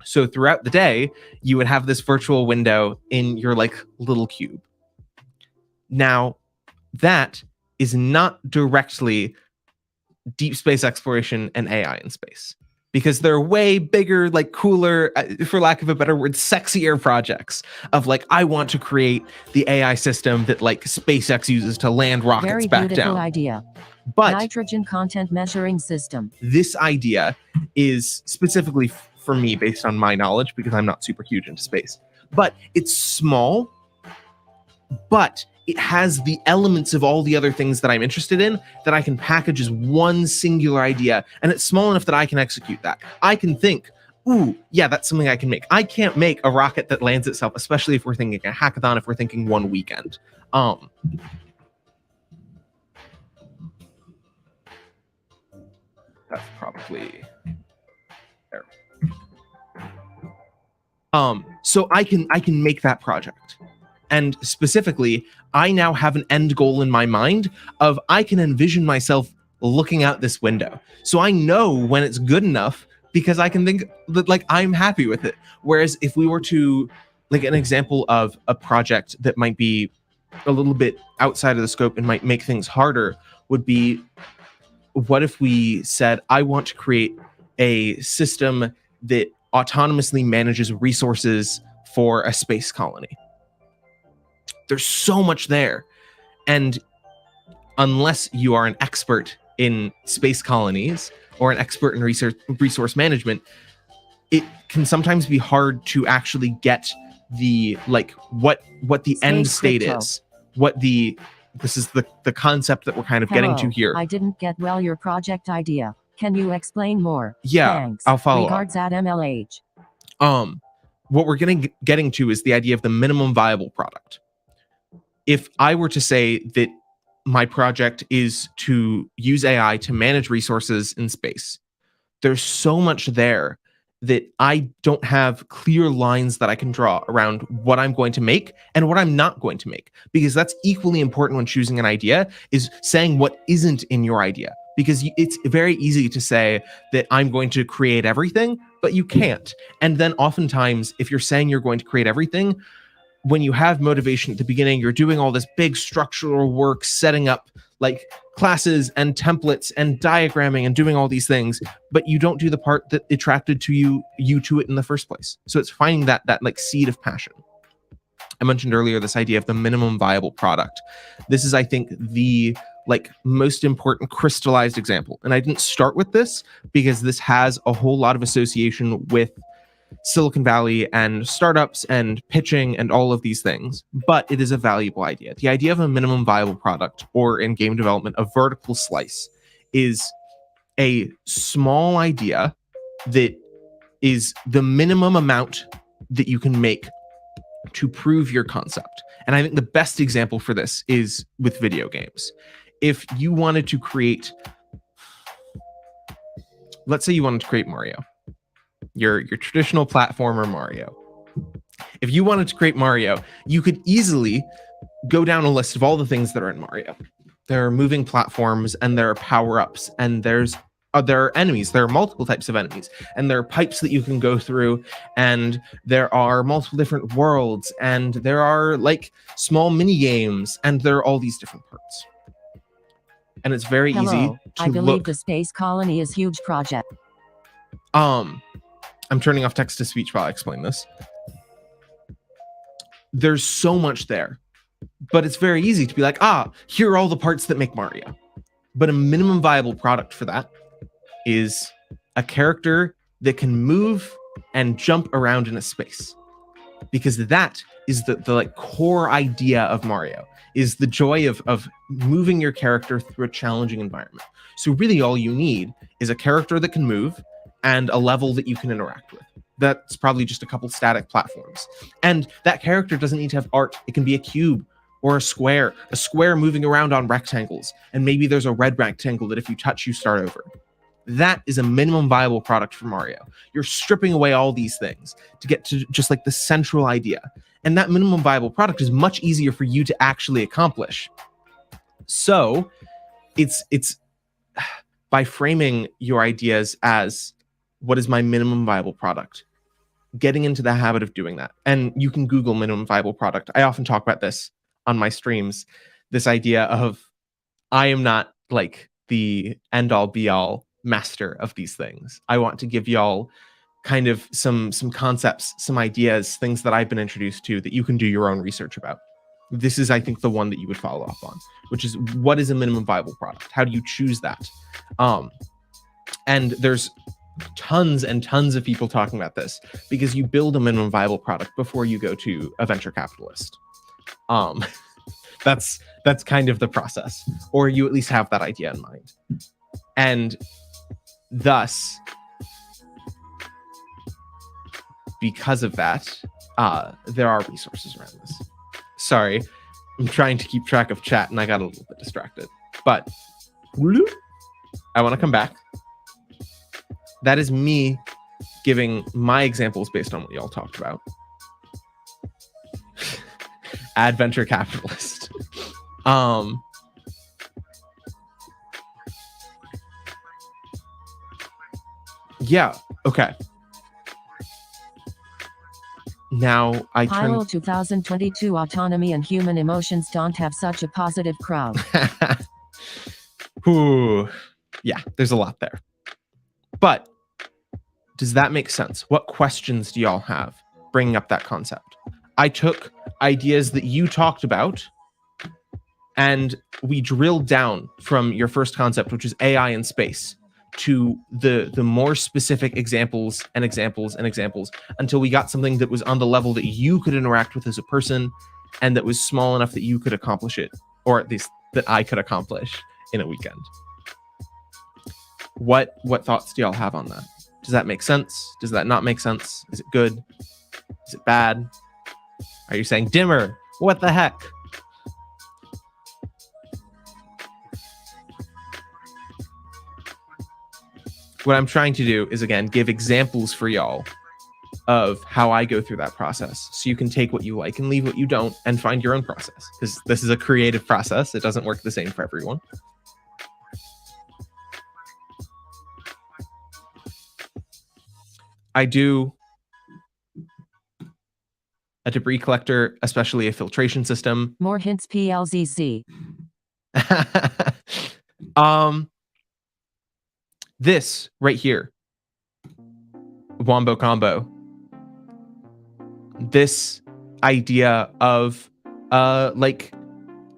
So throughout the day, you would have this virtual window in your little cube. Now, that is not directly deep space exploration and AI in space, because they're way bigger, cooler, for lack of a better word, sexier projects of I want to create the AI system that SpaceX uses to land rockets
Very
back
beautiful
down.
Idea.
But
nitrogen content measuring system.
This idea is specifically for me based on my knowledge, because I'm not super huge into space. But it's small, but it has the elements of all the other things that I'm interested in that I can package as one singular idea, and it's small enough that I can execute that. I can think, ooh, yeah, that's something I can make. I can't make a rocket that lands itself, especially if we're thinking a hackathon, if we're thinking one weekend. That's probably there. So I can make that project. And specifically, I now have an end goal in my mind of I can envision myself looking out this window. So I know when it's good enough because I can think that I'm happy with it. Whereas if we were to an example of a project that might be a little bit outside of the scope and might make things harder would be, what if we said, I want to create a system that autonomously manages resources for a space colony? There's so much there. And unless you are an expert in space colonies or an expert in resource management, it can sometimes be hard to actually get the what the end state is. This is the concept that we're kind of getting to here.
I didn't get your project idea. Can you explain more?
Yeah,
thanks.
I'll follow
Regards
up.
At MLH.
What we're getting to is the idea of the minimum viable product. If I were to say that my project is to use AI to manage resources in space, there's so much there that I don't have clear lines that I can draw around what I'm going to make and what I'm not going to make, because that's equally important when choosing an idea, is saying what isn't in your idea, because it's very easy to say that I'm going to create everything, but you can't. And then oftentimes, if you're saying you're going to create everything, when you have motivation at the beginning, you're doing all this big structural work, setting up like classes and templates and diagramming and doing all these things, but you don't do the part that attracted to you to it in the first place. So it's finding that like seed of passion. I mentioned earlier this idea of the minimum viable product. This is, I think, the like most important crystallized example. And I didn't start with this because this has a whole lot of association with Silicon Valley and startups and pitching and all of these things, but it is a valuable idea. The idea of a minimum viable product, or in game development, a vertical slice, is a small idea that is the minimum amount that you can make to prove your concept. And I think the best example for this is with video games. If you wanted to create, let's say you wanted to create Mario, your traditional platformer Mario. If you wanted to create Mario, you could easily go down a list of all the things that are in Mario. There are moving platforms, and there are power-ups, and there are enemies. There are multiple types of enemies, and there are pipes that you can go through, and there are multiple different worlds, and there are like small mini games, and there are all these different parts. And it's very easy to
I believe the space colony is a huge project.
I'm turning off text to speech while I explain this. There's so much there, but it's very easy to be like, here are all the parts that make Mario. But a minimum viable product for that is a character that can move and jump around in a space, because that is the like core idea of Mario, is the joy of moving your character through a challenging environment. So really all you need is a character that can move and a level that you can interact with. That's probably just a couple static platforms. And that character doesn't need to have art. It can be a cube or a square moving around on rectangles. And maybe there's a red rectangle that if you touch, you start over. That is a minimum viable product for Mario. You're stripping away all these things to get to just like the central idea. And that minimum viable product is much easier for you to actually accomplish. So it's by framing your ideas as, what is my minimum viable product? Getting into the habit of doing that. And you can Google minimum viable product. I often talk about this on my streams, this idea of, I am not like the end all be all master of these things. I want to give y'all kind of some concepts, some ideas, things that I've been introduced to that you can do your own research about. This is, I think, the one that you would follow up on, which is, what is a minimum viable product? How do you choose that? And there's tons and tons of people talking about this, because you build a minimum viable product before you go to a venture capitalist. That's kind of the process, or you at least have that idea in mind. And thus, because of that, there are resources around this. Sorry, I'm trying to keep track of chat and I got a little bit distracted, but I want to come back. That is me giving my examples based on what y'all talked about. Add venture capitalist. Yeah, okay. Now I turn...
Pyro 2022 autonomy and human emotions don't have such a positive crowd.
Ooh, yeah, there's a lot there. But does that make sense? What questions do y'all have bringing up that concept? I took ideas that you talked about and we drilled down from your first concept, which is AI in space, to the more specific examples and examples and examples, until we got something that was on the level that you could interact with as a person, and that was small enough that you could accomplish it, or at least that I could accomplish in a weekend. What thoughts do y'all have on that? Does that make sense? Does that not make sense? Is it good? Is it bad? Are you saying, Dimmer, what the heck? what I'm trying to do is, again, give examples for y'all of how I go through that process. So you can take what you like and leave what you don't and find your own process. Because this is a creative process. It doesn't work the same for everyone. I do a debris collector, especially a filtration system.
More hints PLZC.
This right here, Wombo Combo. This idea of like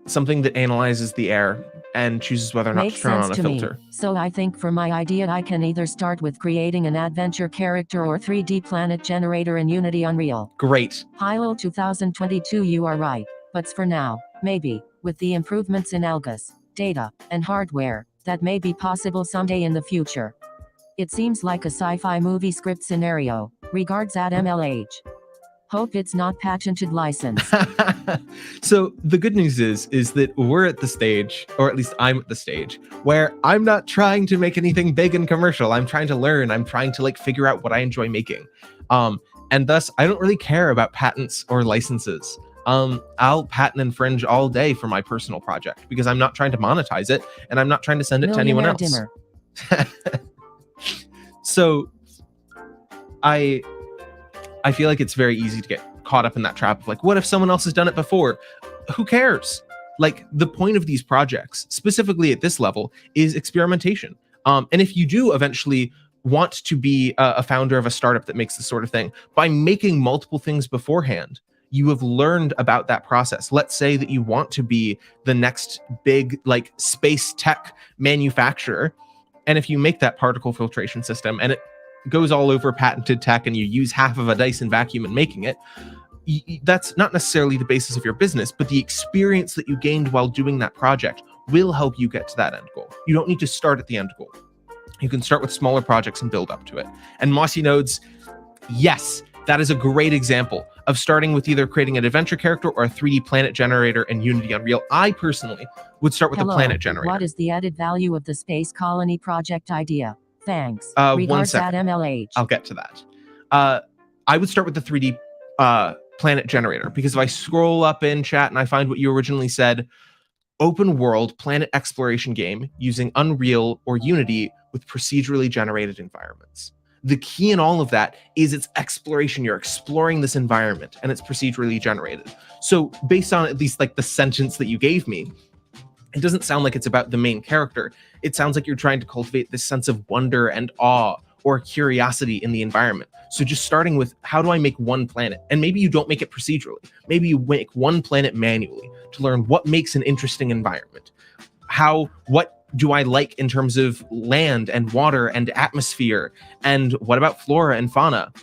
something that analyzes the air and chooses whether or not to turn on a filter.
So I think for my idea, I can either start with creating an adventure character or 3D planet generator in Unity Unreal.
Great.
Hilo 2022, you are right. But for now, maybe, with the improvements in algos, data, and hardware, that may be possible someday in the future. It seems like a sci-fi movie script scenario. Regards at MLH. Hope it's not patented license.
So the good news is that we're at the stage, or at least I'm at the stage, where I'm not trying to make anything big and commercial. I'm trying to learn. I'm trying to like figure out what I enjoy making. And thus I don't really care about patents or licenses. I'll patent infringe all day for my personal project because I'm not trying to monetize it and I'm not trying to send it to anyone else.
Dimmer.
So I feel like it's very easy to get caught up in that trap of like, what if someone else has done it before? Who cares? Like the point of these projects, specifically at this level, is experimentation. And if you do eventually want to be a founder of a startup that makes this sort of thing, by making multiple things beforehand, you have learned about that process. Let's say that you want to be the next big like space tech manufacturer. And if you make that particle filtration system and it goes all over patented tech and you use half of a Dyson vacuum in making it, that's not necessarily the basis of your business, but the experience that you gained while doing that project will help you get to that end goal. You don't need to start at the end goal. You can start with smaller projects and build up to it. And Mossy Nodes, yes, that is a great example of starting with either creating an adventure character or a 3D planet generator in Unity Unreal. I personally would start with a planet generator.
What is the added value of the space colony project idea? Thanks.
1 second.
At MLH.
I'll get to that. I would start with the 3D planet generator because if I scroll up in chat and I find what you originally said, open world planet exploration game using Unreal or Unity with procedurally generated environments. The key in all of that is its exploration. You're exploring this environment and it's procedurally generated. So based on at least like the sentence that you gave me, it doesn't sound like it's about the main character. It sounds like you're trying to cultivate this sense of wonder and awe or curiosity in the environment. So just starting with how do I make one planet? And maybe you don't make it procedurally. Maybe you make one planet manually to learn what makes an interesting environment. What do I like in terms of land and water and atmosphere? And what about flora and fauna?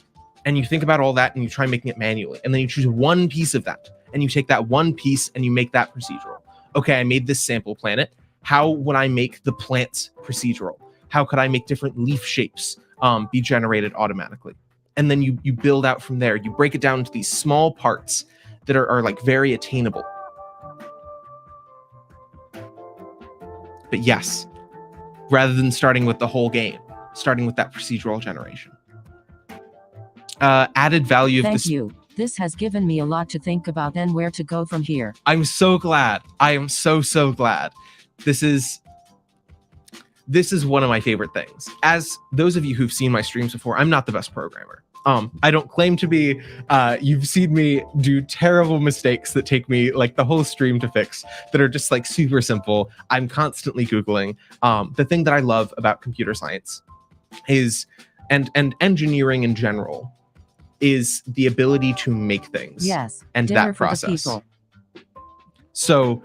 And you think about all that and you try making it manually. And then you choose one piece of that and you take that one piece and you make that procedural. Okay, I made this sample planet. How would I make the plants procedural? How could I make different leaf shapes be generated automatically? And then you build out from there. You break it down into these small parts that are like very attainable. But yes, rather than starting with the whole game, starting with that procedural generation. Added value of this.
Thank you. This has given me a lot to think about and where to go from here.
I'm so glad. I am so glad. This is one of my favorite things. As those of you who've seen my streams before, I'm not the best programmer. I don't claim to be. You've seen me do terrible mistakes that take me like the whole stream to fix that are just like super simple. I'm constantly Googling. The thing that I love about computer science is, and engineering in general, is the ability to make things.
Yes.
And that process. So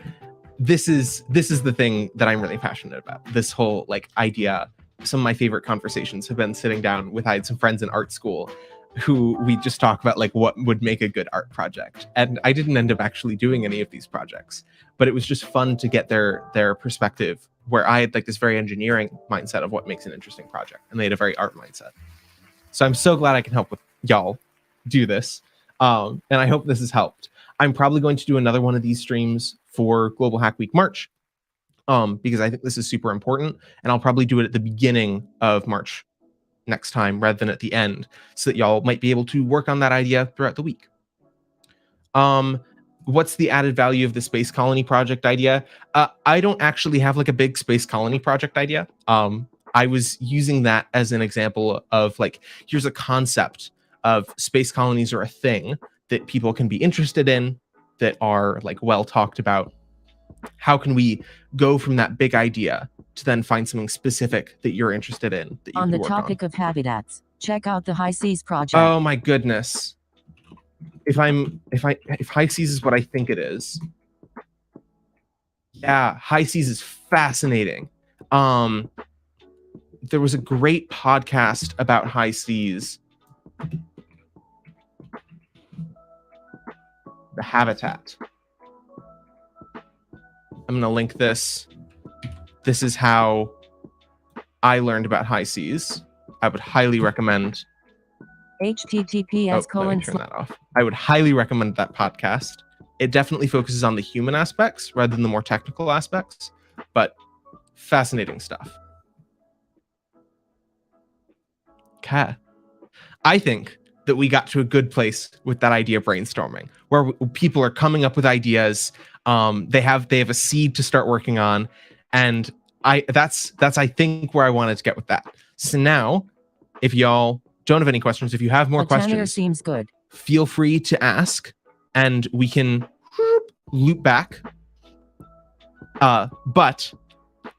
this is the thing that I'm really passionate about. This whole like idea. Some of my favorite conversations have been sitting down with, I had some friends in art school who we just talk about like what would make a good art project. And I didn't end up actually doing any of these projects, but it was just fun to get their perspective, where I had like this very engineering mindset of what makes an interesting project, and they had a very art mindset. So I'm so glad I can help with y'all do this. And I hope this has helped. I'm probably going to do another one of these streams for Global Hack Week March. Because I think this is super important, and I'll probably do it at the beginning of March next time rather than at the end, so that y'all might be able to work on that idea throughout the week. What's the added value of the space colony project idea? I don't actually have like a big space colony project idea. I was using that as an example of like, here's a concept of space colonies are a thing that people can be interested in, that are like well talked about. How can we go from that big idea to then find something specific that you're interested in that you
On
can
the
work
topic of habitats, check out the High Seas project.
Oh my goodness. If High Seas is what I think it is. Yeah, High Seas is fascinating. There was a great podcast about High Seas. The Habitat. I'm going to link this. This is how I learned about High Seas. I would highly recommend.
https
Let me turn that off. I would highly recommend that podcast. It definitely focuses on the human aspects rather than the more technical aspects, but fascinating stuff. Okay. I think that we got to a good place with that idea brainstorming, where people are coming up with ideas. They have a seed to start working on, and that's I think where I wanted to get with that. So now, if y'all don't have any questions, if you have more questions,
seems good.
Feel free to ask, and we can loop back. But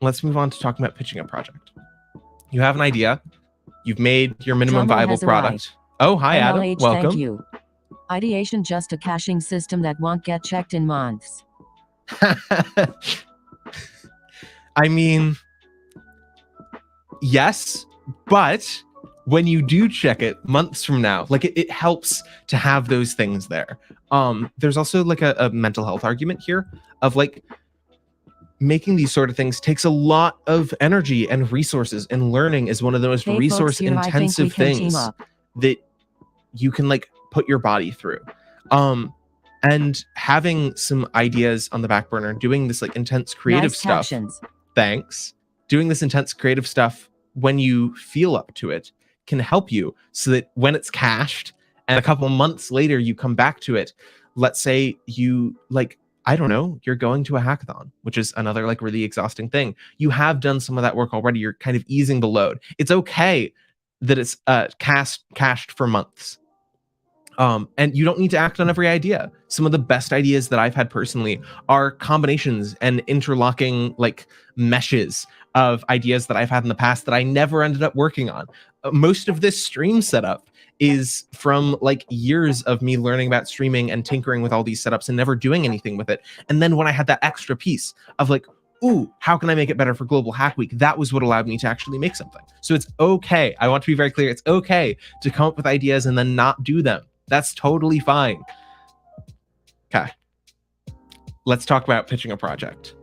let's move on to talking about pitching a project. You have an idea. You've made your minimum viable product. Oh, hi, Adam.
MLH,
Welcome.
Thank you. Ideation just a caching system that won't get checked in months.
I mean, yes, but when you do check it months from now, like it helps to have those things there. There's also like a mental health argument here of like making these sort of things takes a lot of energy and resources, and learning is one of the most resource intensive things that you can like put your body through. And having some ideas on the back burner, doing this like intense creative stuff.
Captions.
Thanks. Doing this intense creative stuff when you feel up to it can help you, so that when it's cached and a couple months later you come back to it, let's say you like, I don't know, you're going to a hackathon, which is another like really exhausting thing. You have done some of that work already. You're kind of easing the load. It's okay that it's cached for months. And you don't need to act on every idea. Some of the best ideas that I've had personally are combinations and interlocking like meshes of ideas that I've had in the past that I never ended up working on. Most of this stream setup is from like years of me learning about streaming and tinkering with all these setups and never doing anything with it. And then when I had that extra piece of like, ooh, how can I make it better for Global Hack Week? That was what allowed me to actually make something. So it's okay. I want to be very clear. It's okay to come up with ideas and then not do them. That's totally fine. Okay. Let's talk about pitching a project.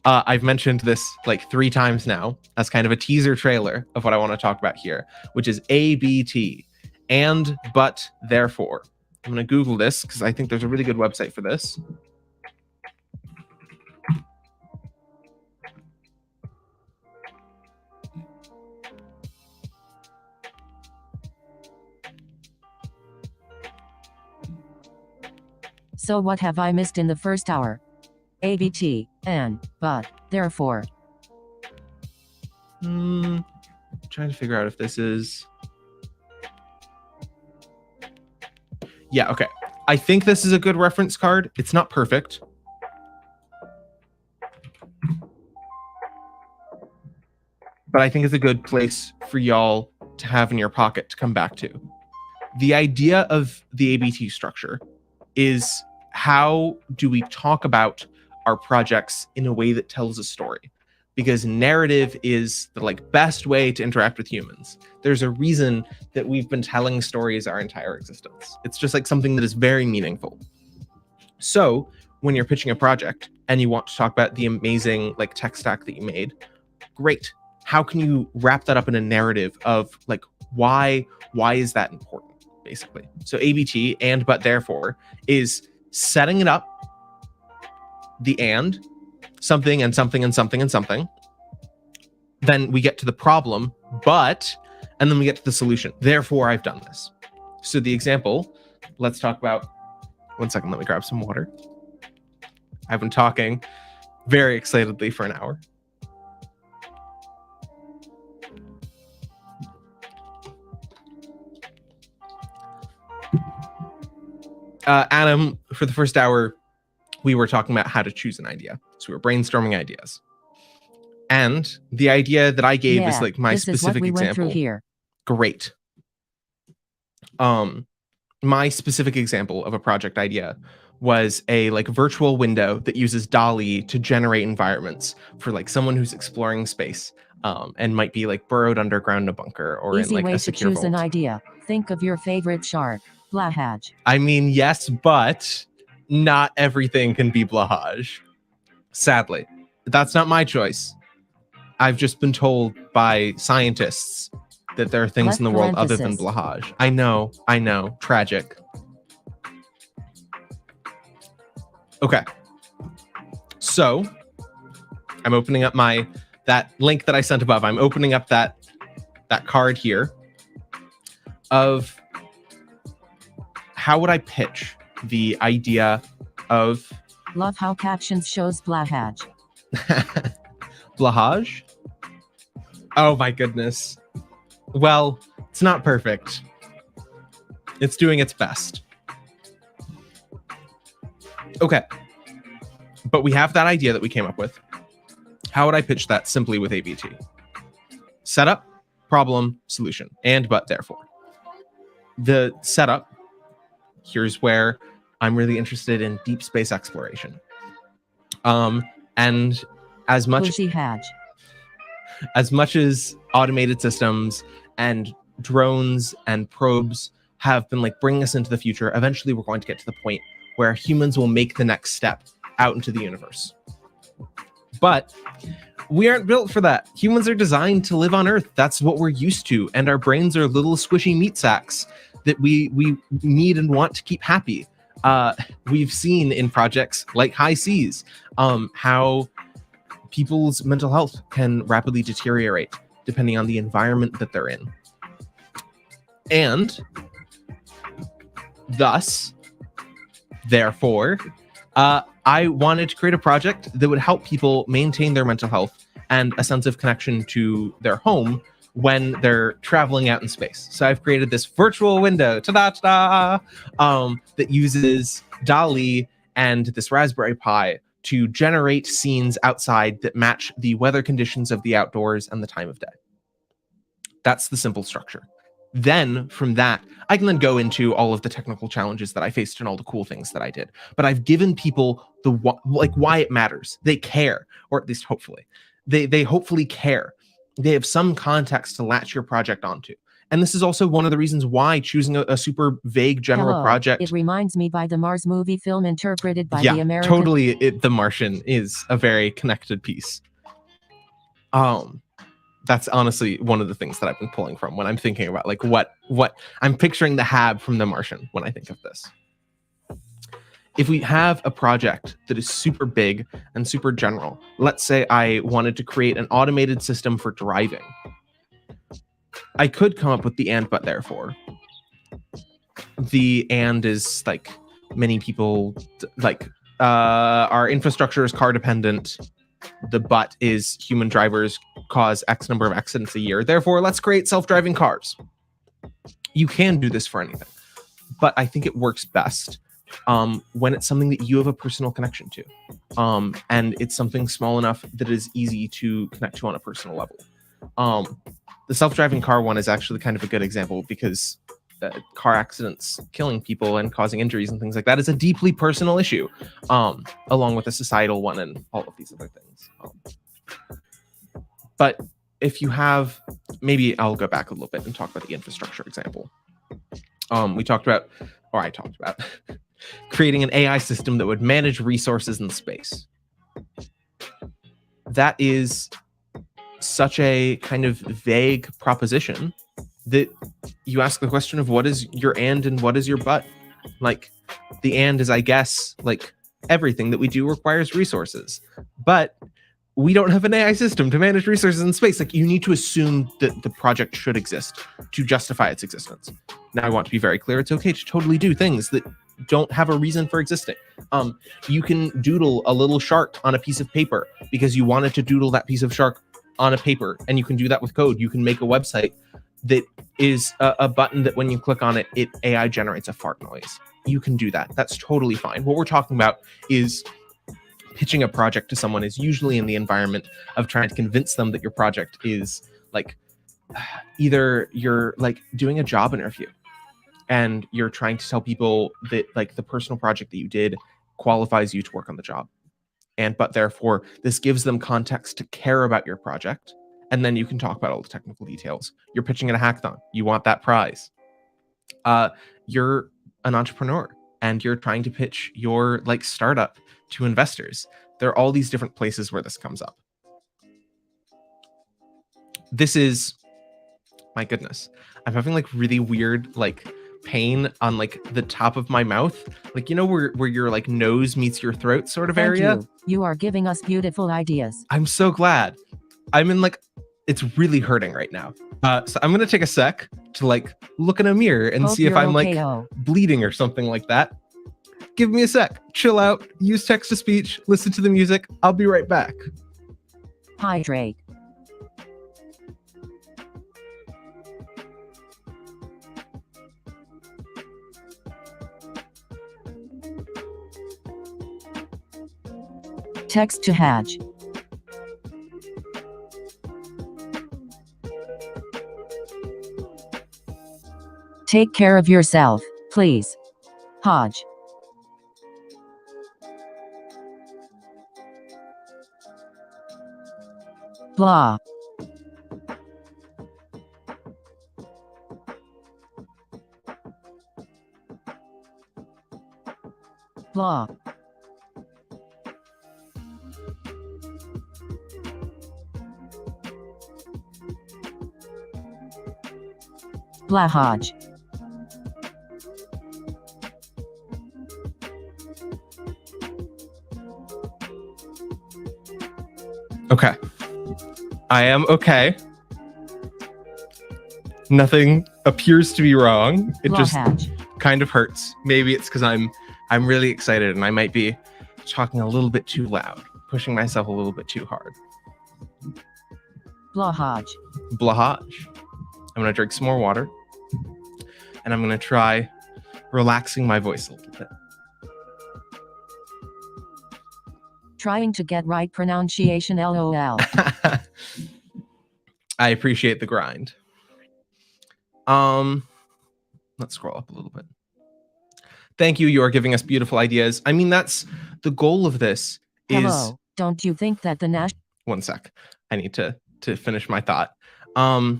I've mentioned this like 3 times now as kind of a teaser trailer of what I want to talk about here, which is ABT, and, but, therefore. I'm going to Google this because I think there's a really good website for this.
So what have I missed in the first hour? ABT, and, but, therefore.
Trying to figure out if this is... Yeah, okay. I think this is a good reference card. It's not perfect. But I think it's a good place for y'all to have in your pocket to come back to. The idea of the ABT structure is, how do we talk about our projects in a way that tells a story? Because narrative is the like best way to interact with humans. There's a reason that we've been telling stories our entire existence. It's just like something that is very meaningful. So when you're pitching a project and you want to talk about the amazing like tech stack that you made, great. How can you wrap that up in a narrative of like, why is that important, basically? So ABT, and, but, therefore, is setting it up, the and, something and something and something and something. Then we get to the problem, but and then we get to the solution. Therefore, I've done this. So the example, let's talk about, one second, let me grab some water. I've been talking very excitedly for an hour. Adam, for the first hour, we were talking about how to choose an idea. So we were brainstorming ideas. And the idea that I gave is like my specific example.
Went through here.
Great. My specific example of a project idea was a like virtual window that uses DALL-E to generate environments for like someone who's exploring space, and might be like burrowed underground in a bunker or
Easy
in like
way
a
to
secure
choose
vault.
an idea. Think of your favorite shark, Blahaj.
I mean, yes, but not everything can be Blahaj. Sadly, that's not my choice. I've just been told by scientists that there are things
Left
in the world other than
parenthesis.
Blahaj. I know. Tragic. Okay. So I'm opening up that link that I sent above. I'm opening up that card here of how would I pitch the idea of
Love how captions shows Blahaj.
Blahaj? Oh my goodness. Well, it's not perfect. It's doing its best. Okay. But we have that idea that we came up with. How would I pitch that simply with ABT? Setup, problem, solution, and but therefore. The setup, here's where I'm really interested in deep space exploration. And as much as automated systems and drones and probes have been like bringing us into the future, eventually we're going to get to the point where humans will make the next step out into the universe. But we aren't built for that. Humans are designed to live on Earth. That's what we're used to. And our brains are little squishy meat sacks that we need and want to keep happy. We've seen in projects like High Seas how people's mental health can rapidly deteriorate depending on the environment that they're in. And thus, therefore, I wanted to create a project that would help people maintain their mental health and a sense of connection to their home when they're traveling out in space. So I've created this virtual window, that uses DALL-E and this Raspberry Pi to generate scenes outside that match the weather conditions of the outdoors and the time of day. That's the simple structure. Then from that, I can then go into all of the technical challenges that I faced and all the cool things that I did. But I've given people the why it matters. They care, or at least hopefully. They hopefully care. They have some context to latch your project onto. And this is also one of the reasons why choosing a super vague general project.
It reminds me by the Mars movie film interpreted by the American.
Totally. The Martian is a very connected piece. That's honestly one of the things that I've been pulling from when I'm thinking about like what I'm picturing the Hab from The Martian when I think of this. If we have a project that is super big and super general, let's say I wanted to create an automated system for driving. I could come up with the and but therefore. The and is like many people like our infrastructure is car dependent. The but is human drivers cause X number of accidents a year. Therefore, let's create self-driving cars. You can do this for anything, but I think it works best when it's something that you have a personal connection to, and it's something small enough that it is easy to connect to on a personal level. The self-driving car one is actually kind of a good example because car accidents killing people and causing injuries and things like that is a deeply personal issue, along with a societal one and all of these other things. But if you have, maybe I'll go back a little bit and talk about the infrastructure example. I talked about creating an AI system that would manage resources in space. That is such a kind of vague proposition that you ask the question of what is your and what is your but? Like the and is, I guess, like everything that we do requires resources. But we don't have an AI system to manage resources in space. Like, you need to assume that the project should exist to justify its existence. Now, I want to be very clear. It's okay to totally do things that don't have a reason for existing. You can doodle a little shark on a piece of paper because you wanted to doodle that piece of shark on a paper, and you can do that with code. You can make a website that is a button that when you click on it, AI generates a fart noise. You can do that. That's totally fine. What we're talking about is pitching a project to someone is usually in the environment of trying to convince them that your project is like, either you're like doing a job interview and you're trying to tell people that like the personal project that you did qualifies you to work on the job. But therefore this gives them context to care about your project. And then you can talk about all the technical details. You're pitching at a hackathon. You want that prize. You're an entrepreneur and you're trying to pitch your like startup to investors. There are all these different places where this comes up. This is, my goodness, I'm having like really weird like pain on like the top of my mouth, like, you know, where your like nose meets your throat sort of area.
You are giving us beautiful ideas.
I'm so glad. I'm in like, it's really hurting right now. So I'm gonna take a sec to like look in a mirror and see if I'm like bleeding or something like that. Give me a sec, chill out, use text to speech, listen to the music. I'll be right back.
Hydrate. Text to Haj. Take care of yourself, please. Haj. Blah. Blah. Blah Haj.
Okay. I am okay. Nothing appears to be wrong. It just kind of hurts. Maybe it's because I'm really excited and I might be talking a little bit too loud, pushing myself a little bit too hard.
Blahaj.
Blahaj. I'm gonna drink some more water and I'm gonna try relaxing my voice a little bit.
Trying to get right pronunciation, LOL.
I appreciate the grind. Let's scroll up a little bit. Thank you. You are giving us beautiful ideas. I mean, that's the goal of this.
Hello. Don't you think that the national...
One sec. I need to finish my thought. The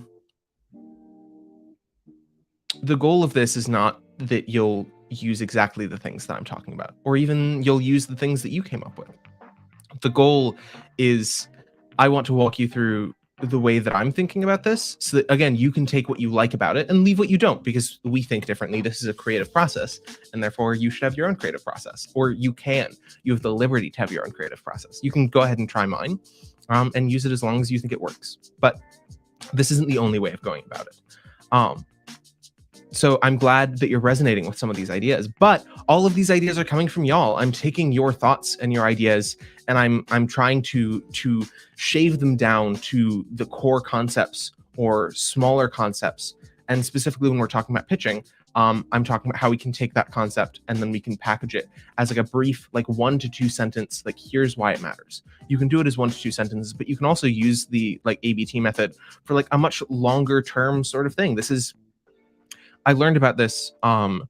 goal of this is not that you'll use exactly the things that I'm talking about, or even you'll use the things that you came up with. The goal is I want to walk you through the way that I'm thinking about this so that, again, you can take what you like about it and leave what you don't, because we think differently. This is a creative process, and therefore you should have your own creative process, or you have the liberty to have your own creative process. You can go ahead and try mine and use it as long as you think it works. But this isn't the only way of going about it. So I'm glad that you're resonating with some of these ideas, but all of these ideas are coming from y'all. I'm taking your thoughts and your ideas, and I'm trying to shave them down to the core concepts or smaller concepts. And specifically when we're talking about pitching, I'm talking about how we can take that concept and then we can package it as like a brief, like 1 to 2 sentence, like here's why it matters. You can do it as 1 to 2 sentences, but you can also use the like ABT method for like a much longer term sort of thing. I learned about this I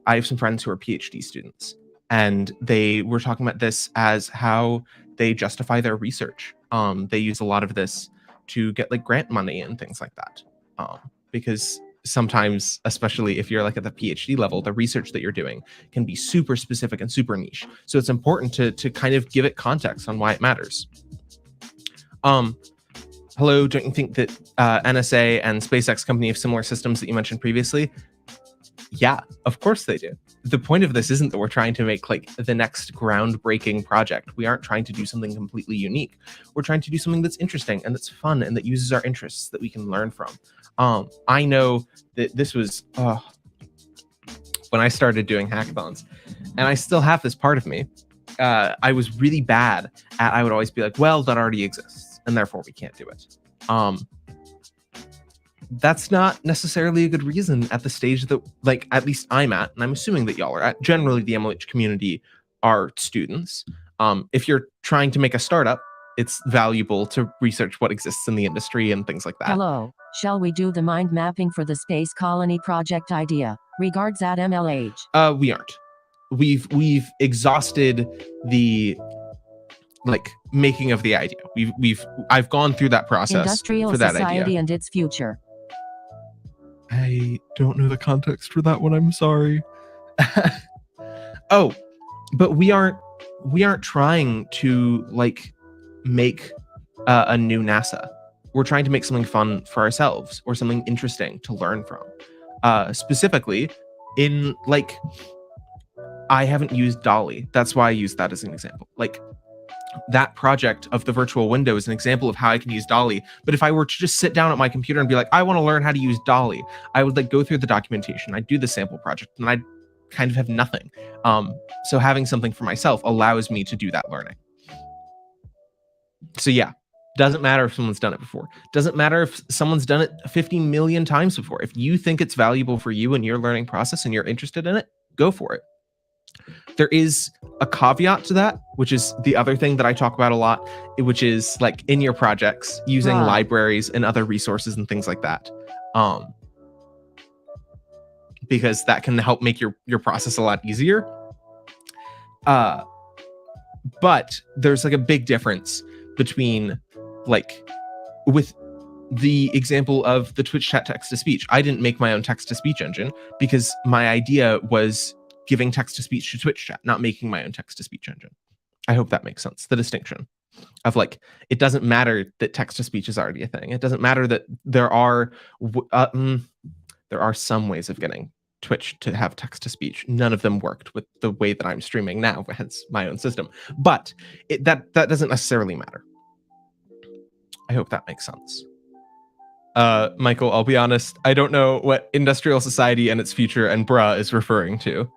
have some friends who are PhD students, and they were talking about this as how they justify their research. They use a lot of this to get like grant money and things like that. Because sometimes, especially if you're like at the PhD level, the research that you're doing can be super specific and super niche. So it's important to kind of give it context on why it matters. Hello, don't you think that NSA and SpaceX company have similar systems that you mentioned previously? Yeah, of course they do. the point of this isn't that we're trying to make like the next groundbreaking project. We aren't trying to do something completely unique. We're trying to do something that's interesting and that's fun and that uses our interests that we can learn from. I know that this was when I started doing hackathons, and I still have this part of me. I was really bad at, I would always be like, well, that already exists and therefore we can't do it. That's not necessarily a good reason at the stage that, like, at least I'm at, and I'm assuming that y'all are at. Generally, the MLH community are students. If you're trying to make a startup, it's valuable to research what exists in the industry and things like that.
Hello, shall we do the mind mapping for the space colony project idea? Regards at MLH.
We aren't. We've exhausted the like making of the idea. I've gone through that process
Industrial
for that
society
idea.
and its future.
I don't know the context for that one. I'm sorry. Oh, but we aren't trying to like make a new NASA. We're trying to make something fun for ourselves or something interesting to learn from. Specifically, in like, I haven't used DALL-E. That's why I use that as an example. Like, that project of the virtual window is an example of how I can use DALL-E. But if I were to just sit down at my computer and be like, I want to learn how to use DALL-E, I would like go through the documentation. I'd do the sample project and I'd kind of have nothing. So having something for myself allows me to do that learning. So yeah, doesn't matter if someone's done it before. Doesn't matter if someone's done it 50 million times before. If you think it's valuable for you and your learning process and you're interested in it, go for it. There is a caveat to that, which is the other thing that I talk about a lot, which is like in your projects, using libraries and other resources and things like that. Because that can help make your process a lot easier. But there's like a big difference between like with the example of the Twitch chat text-to-speech. I didn't make my own text-to-speech engine because my idea was giving text-to-speech to Twitch chat, not making my own text-to-speech engine. I hope that makes sense. The distinction of like, it doesn't matter that text-to-speech is already a thing. It doesn't matter that there are some ways of getting Twitch to have text-to-speech. None of them worked with the way that I'm streaming now, hence my own system. But that doesn't necessarily matter. I hope that makes sense. Michael, I'll be honest, I don't know what industrial society and its future and bruh is referring to,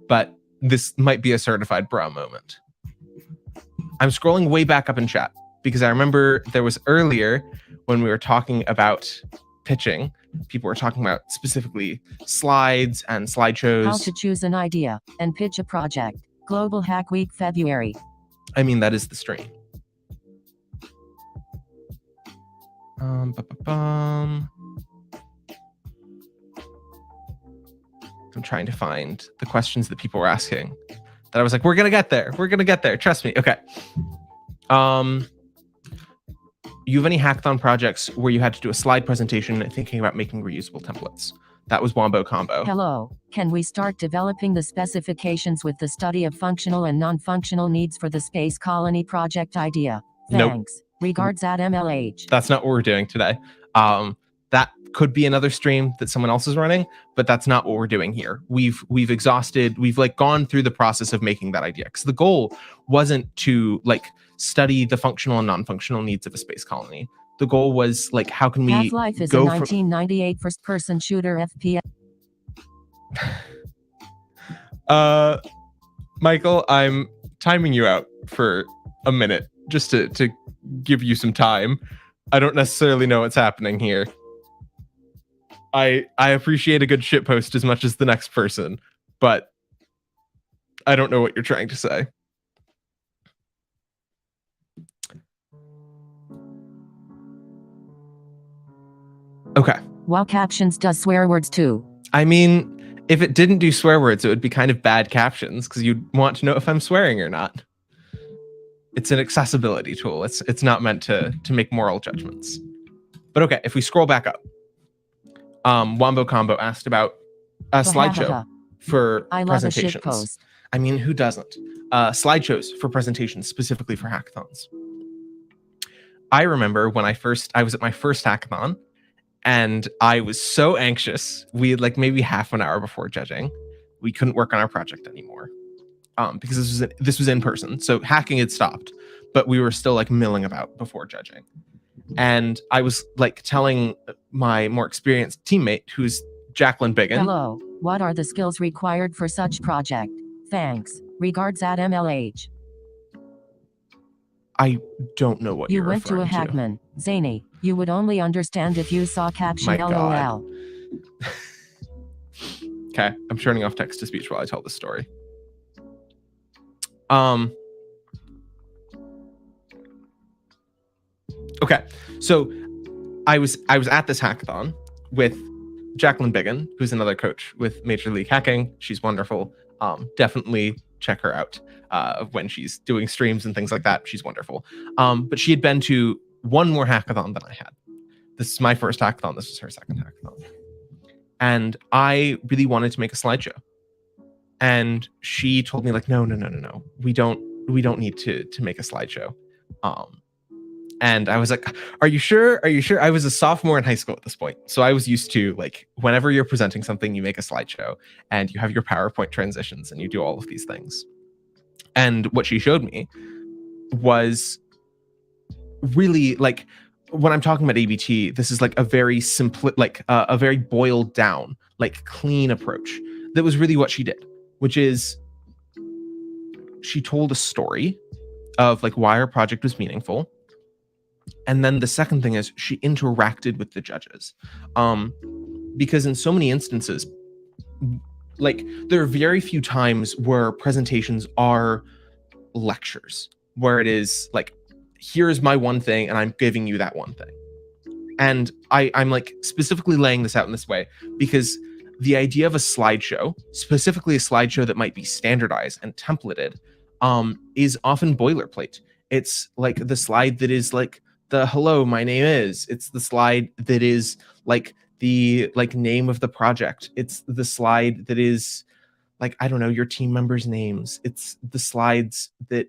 but this might be a certified bruh moment. I'm scrolling way back up in chat because I remember there was earlier when we were talking about pitching, people were talking about specifically slides and slideshows.
How to choose an idea and pitch a project. Global Hack Week, February.
I mean, that is the stream. I'm trying to find the questions that people were asking that I was like, we're going to get there. We're going to get there. Trust me. Okay. You have any hackathon projects where you had to do a slide presentation thinking about making reusable templates? That was Wombo Combo.
Hello. Can we start developing the specifications with the study of functional and non-functional needs for the Space Colony project idea? Thanks. Nope. Regards at MLH.
That's not what we're doing today. That could be another stream that someone else is running, but that's not what we're doing here. We've like gone through the process of making that idea. Because the goal wasn't to like study the functional and non-functional needs of a space colony. The goal was like, how can we
Half-Life is a 1998 first-person shooter FPS.
Michael, I'm timing you out for a minute just to give you some time. I don't necessarily know what's happening here. I appreciate a good shitpost as much as the next person, but I don't know what you're trying to say. Okay.
Wow, captions does swear words too.
I mean, if it didn't do swear words, it would be kind of bad captions because you'd want to know if I'm swearing or not. It's an accessibility tool. It's not meant to make moral judgments. But okay, if we scroll back up, Wombo Combo asked about a slideshow for presentations. I mean, who doesn't? Slideshows for presentations, specifically for hackathons. I remember when I was at my first hackathon, and I was so anxious. We had like maybe half an hour before judging. we couldn't work on our project anymore because this was in person. So hacking had stopped, but we were still like milling about before judging. And I was like telling my more experienced teammate, who's Jacqueline Biggin.
Hello, what are the skills required for such project? Thanks. Regards at MLH.
I don't know what
you
you're
went to a
referring
Hackman. Zany, you would only understand if you saw caption
My
LOL.
God. Okay, I'm turning off text to speech while I tell the story. Okay, so I was at this hackathon with Jacqueline Biggin, who's another coach with Major League Hacking. She's wonderful. Definitely check her out when she's doing streams and things like that. She's wonderful. But she had been to one more hackathon than I had. This is my first hackathon. This was her second hackathon. And I really wanted to make a slideshow. And she told me like, no. We don't need to make a slideshow. And I was like, are you sure? Are you sure? I was a sophomore in high school at this point. So I was used to like, whenever you're presenting something, you make a slideshow and you have your PowerPoint transitions and you do all of these things. And what she showed me was really like, when I'm talking about ABT, this is like a very simple, like a very boiled down, like clean approach. That was really what she did, which is she told a story of like why her project was meaningful. And then the second thing is she interacted with the judges. Because in so many instances, like there are very few times where presentations are lectures, where it is like, here's my one thing and I'm giving you that one thing. And I'm like specifically laying this out in this way because the idea of a slideshow, specifically a slideshow that might be standardized and templated, is often boilerplate. It's like the slide that is like the hello, my name is. It's the slide that is like the like name of the project. It's the slide that is like, I don't know, your team members' names. It's the slides that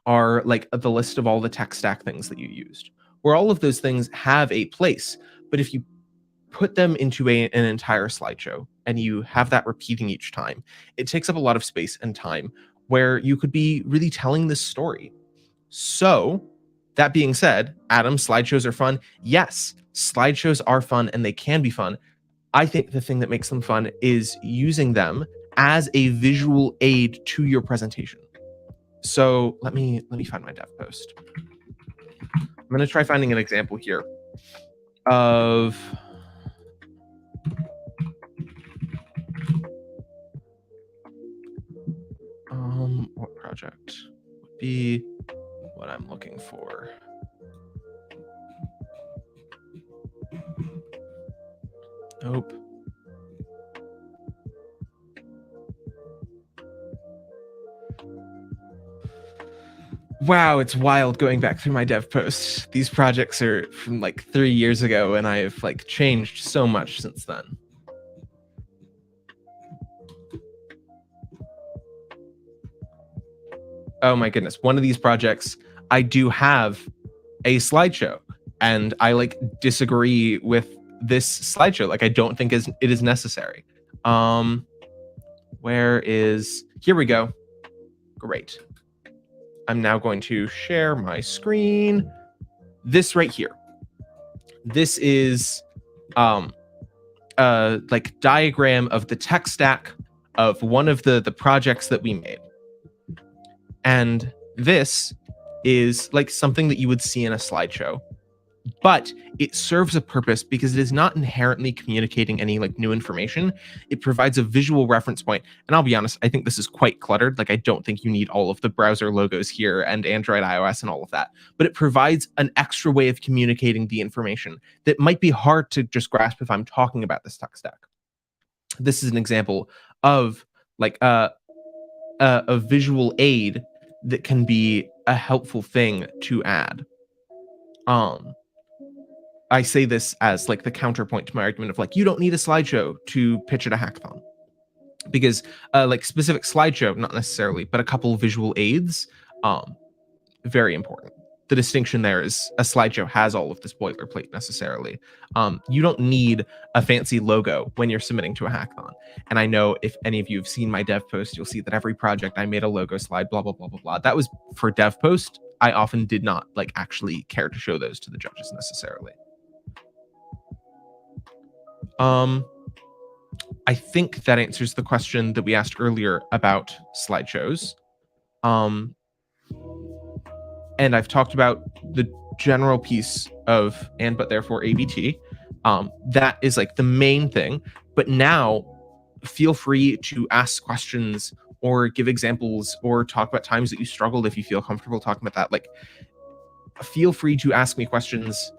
are like the list of all the tech stack things that you used, where all of those things have a place. But if you put them into an entire slideshow and you have that repeating each time, it takes up a lot of space and time where you could be really telling this story. So that being said, Adam, slideshows are fun. Yes, slideshows are fun and they can be fun. I think the thing that makes them fun is using them as a visual aid to your presentation. So let me find my dev post. I'm going to try finding an example here of what project would be what I'm looking for. Nope. Wow, it's wild going back through my dev posts. These projects are from like 3 years ago and I've like changed so much since then. Oh my goodness. One of these projects, I do have a slideshow and I like disagree with this slideshow. Like I don't think it is necessary. Where is, here we go. Great. I'm now going to share my screen. This right here. This is like diagram of the tech stack of one of the projects that we made. And this is like something that you would see in a slideshow, but it serves a purpose because it is not inherently communicating any like new information. It provides a visual reference point. And I'll be honest, I think this is quite cluttered. Like I don't think you need all of the browser logos here and Android, iOS and all of that, but it provides an extra way of communicating the information that might be hard to just grasp if I'm talking about this tech stack. This is an example of like a visual aid that can be a helpful thing to add. I say this as like the counterpoint to my argument of like, you don't need a slideshow to pitch at a hackathon, because like specific slideshow, not necessarily, but a couple visual aids, very important. the distinction there is a slideshow has all of this boilerplate necessarily. You don't need a fancy logo when you're submitting to a hackathon. And I know if any of you have seen my dev post, you'll see that every project I made a logo slide, blah, blah, blah, blah, blah. That was for dev post. I often did not like actually care to show those to the judges necessarily. I think that answers the question that we asked earlier about slideshows. And I've talked about the general piece of and but therefore ABT. That is like the main thing. But now feel free to ask questions or give examples or talk about times that you struggled if you feel comfortable talking about that. Like, feel free to ask me questions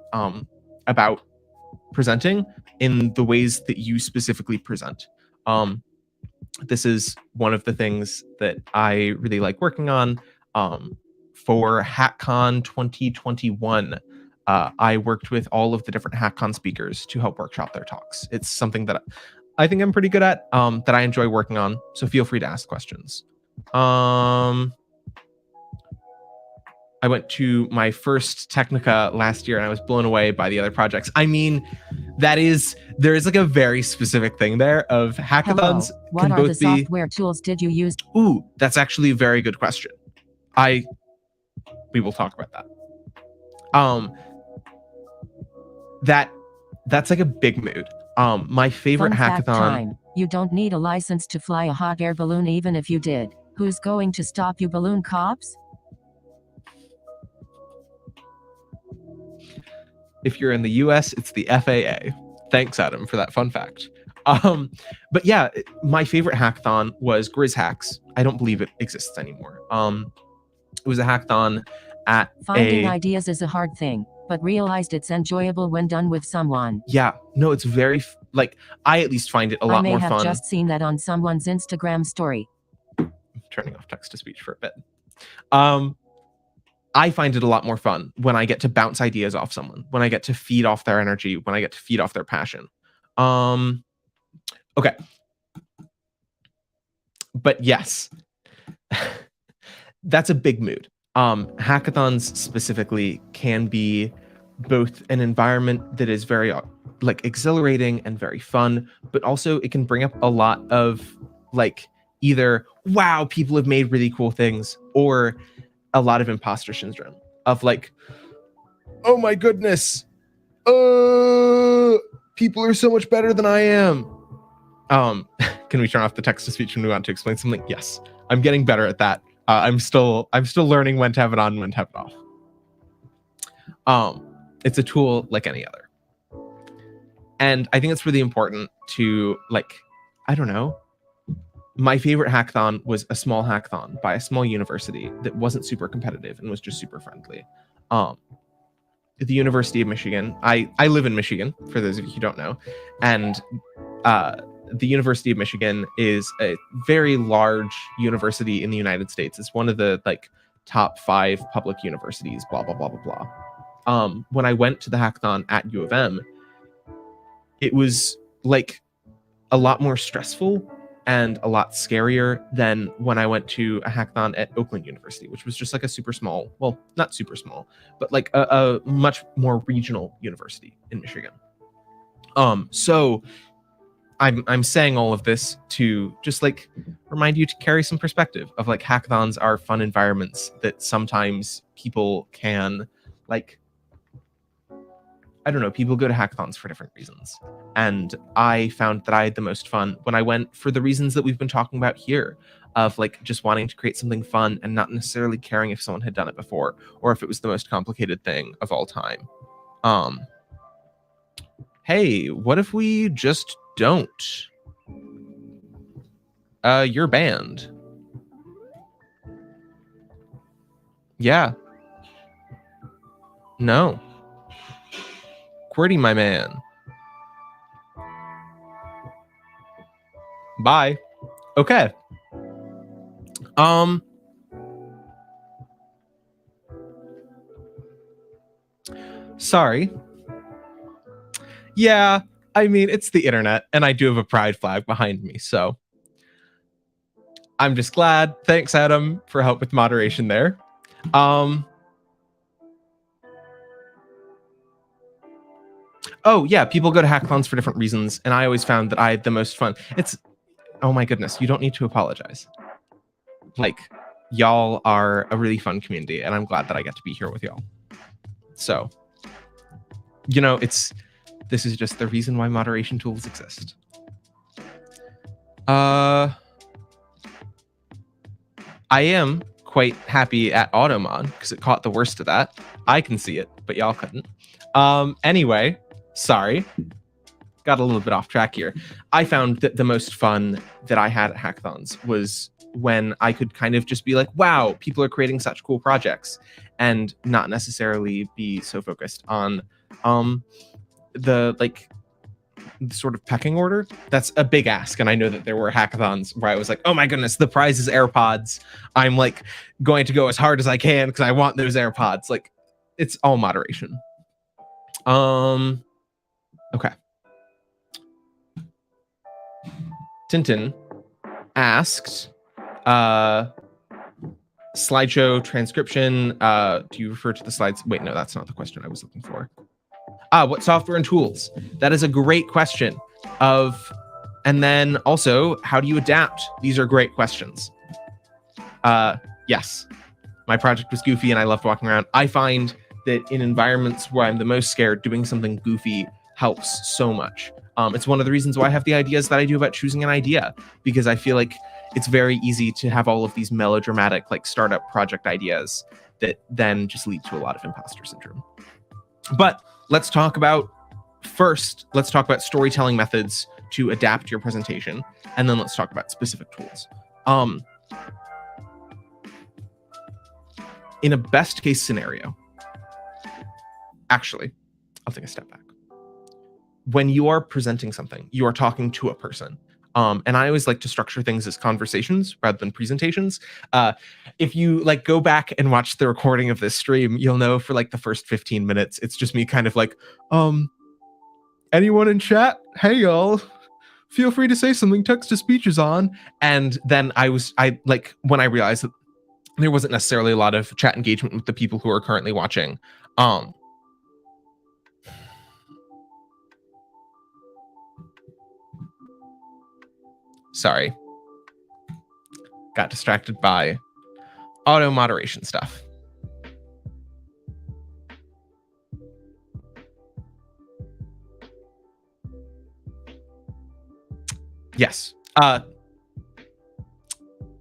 about presenting in the ways that you specifically present. This is one of the things that I really like working on. For HackCon 2021, I worked with all of the different HackCon speakers to help workshop their talks. It's something that I think I'm pretty good at, that I enjoy working on. So feel free to ask questions. I went to my first Technica last year and I was blown away by the other projects. I mean, there is like a very specific thing there of hackathons.
Hello. What are the software tools did you use?
Ooh, that's actually a very good question. We will talk about that. That's like a big mood. My favorite hackathon.
Time. You don't need a license to fly a hot air balloon even if you did. Who's going to stop you, balloon cops?
If you're in the US, it's the FAA. Thanks, Adam, for that fun fact. But yeah, my favorite hackathon was GrizzHacks. I don't believe it exists anymore. It was a hackathon at
Finding ideas is a hard thing, but realized it's enjoyable when done with someone.
Yeah, no, it's very, like, I at least find it a lot more fun.
I may have just seen that on someone's Instagram story.
I'm turning off text-to-speech for a bit. I find it a lot more fun when I get to bounce ideas off someone, when I get to feed off their energy, when I get to feed off their passion. Okay. But yes, that's a big mood. Hackathons specifically can be both an environment that is very like exhilarating and very fun, but also it can bring up a lot of like either, wow, people have made really cool things, or a lot of imposter syndrome of like, oh my goodness, people are so much better than I am. Can we turn off the text-to-speech when we want to explain something? Yes, I'm getting better at that. I'm still learning when to have it on and when to have it off. It's a tool like any other. And I think it's really important to, like, I don't know. My favorite hackathon was a small hackathon by a small university that wasn't super competitive and was just super friendly. The University of Michigan. I live in Michigan, for those of you who don't know. And the University of Michigan is a very large university in the United States. It's one of the like top 5 public universities, blah, blah, blah, blah, blah. When I went to the hackathon at U of M, it was like a lot more stressful and a lot scarier than when I went to a hackathon at Oakland University, which was just like a super small, well, not super small, but like a much more regional university in Michigan. So I'm saying all of this to just like remind you to carry some perspective of like hackathons are fun environments that sometimes people can like, I don't know, people go to hackathons for different reasons. And I found that I had the most fun when I went for the reasons that we've been talking about here, of like just wanting to create something fun and not necessarily caring if someone had done it before or if it was the most complicated thing of all time. Hey, what if we just don't? You're banned. Yeah. No. QWERTY, my man. Bye. Okay. Sorry. Yeah, I mean, it's the internet, and I do have a pride flag behind me, so I'm just glad. Thanks, Adam, for help with moderation there. Oh yeah, people go to hackathons for different reasons, and I always found that I had the most fun. It's, oh my goodness, you don't need to apologize. Like, y'all are a really fun community, and I'm glad that I get to be here with y'all. So, you know, this is just the reason why moderation tools exist. I am quite happy at Automon because it caught the worst of that. I can see it, but y'all couldn't. Anyway, sorry. Got a little bit off track here. I found that the most fun that I had at hackathons was when I could kind of just be like, wow, people are creating such cool projects, and not necessarily be so focused on the like sort of pecking order. That's a big ask, and I know that there were hackathons where I was like, oh my goodness, the prize is AirPods. I'm like going to go as hard as I can because I want those AirPods. Like, it's all moderation. Okay. Tintin asked, slideshow transcription. Do you refer to the slides? Wait, no, that's not the question I was looking for. What software and tools? That is a great question. And then also, how do you adapt? These are great questions. Yes, my project was goofy and I loved walking around. I find that in environments where I'm the most scared, doing something goofy helps so much. It's one of the reasons why I have the ideas that I do about choosing an idea, because I feel like it's very easy to have all of these melodramatic, like startup project ideas that then just lead to a lot of imposter syndrome. But let's talk about storytelling methods to adapt your presentation, and then let's talk about specific tools. In a best case scenario, actually, I'll take a step back. When you are presenting something, you are talking to a person. And I always like to structure things as conversations rather than presentations. If you like go back and watch the recording of this stream, you'll know for like the first 15 minutes, it's just me kind of like, anyone in chat? Hey, y'all. Feel free to say something. Text to speech is on. And then when I realized that there wasn't necessarily a lot of chat engagement with the people who are currently watching. Sorry. Got distracted by auto moderation stuff. Yes.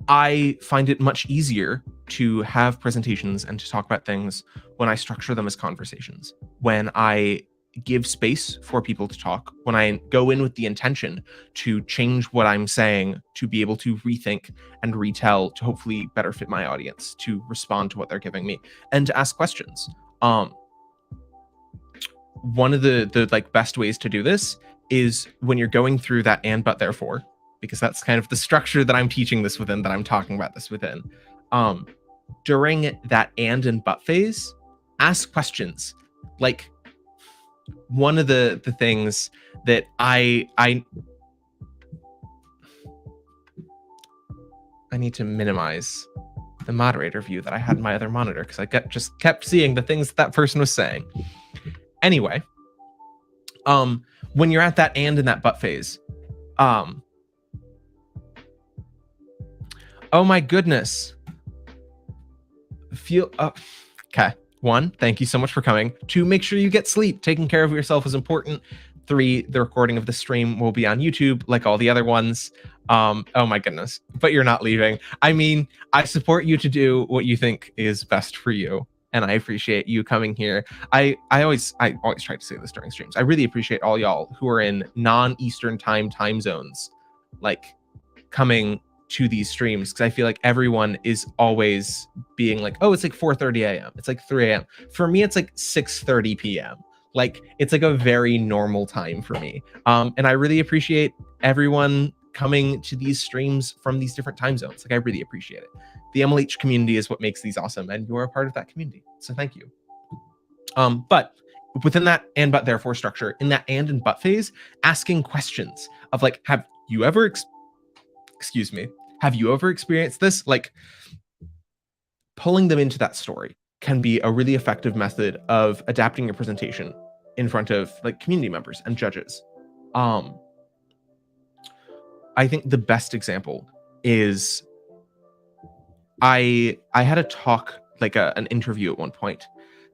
I find it much easier to have presentations and to talk about things when I structure them as conversations, when I give space for people to talk, when I go in with the intention to change what I'm saying, to be able to rethink and retell, to hopefully better fit my audience, to respond to what they're giving me, and to ask questions. One of the like best ways to do this is when you're going through that and but therefore, because that's kind of the structure that I'm teaching this within, that I'm talking about this within. During that and but phase, ask questions. Like, one of the things that I need to minimize the moderator view that I had in my other monitor, because I just kept seeing the things that person was saying. Anyway, when you're at that and in that but phase, oh my goodness, okay. 1, thank you so much for coming. 2, make sure you get sleep. Taking care of yourself is important. 3, the recording of the stream will be on YouTube like all the other ones. Oh my goodness, but you're not leaving. I mean, I support you to do what you think is best for you, and I appreciate you coming here. I always try to say this during streams. I really appreciate all y'all who are in non-Eastern time zones, like coming to these streams, because I feel like everyone is always being like, oh, it's like 4:30 a.m. It's like 3 a.m. For me, it's like 6:30 p.m. Like, it's like a very normal time for me. And I really appreciate everyone coming to these streams from these different time zones. Like, I really appreciate it. The MLH community is what makes these awesome, and you're a part of that community. So thank you. But within that and but therefore structure, in that and but phase, asking questions of like, have you ever experienced this? Like, pulling them into that story can be a really effective method of adapting your presentation in front of like community members and judges. I think the best example is I had a talk, like an interview at one point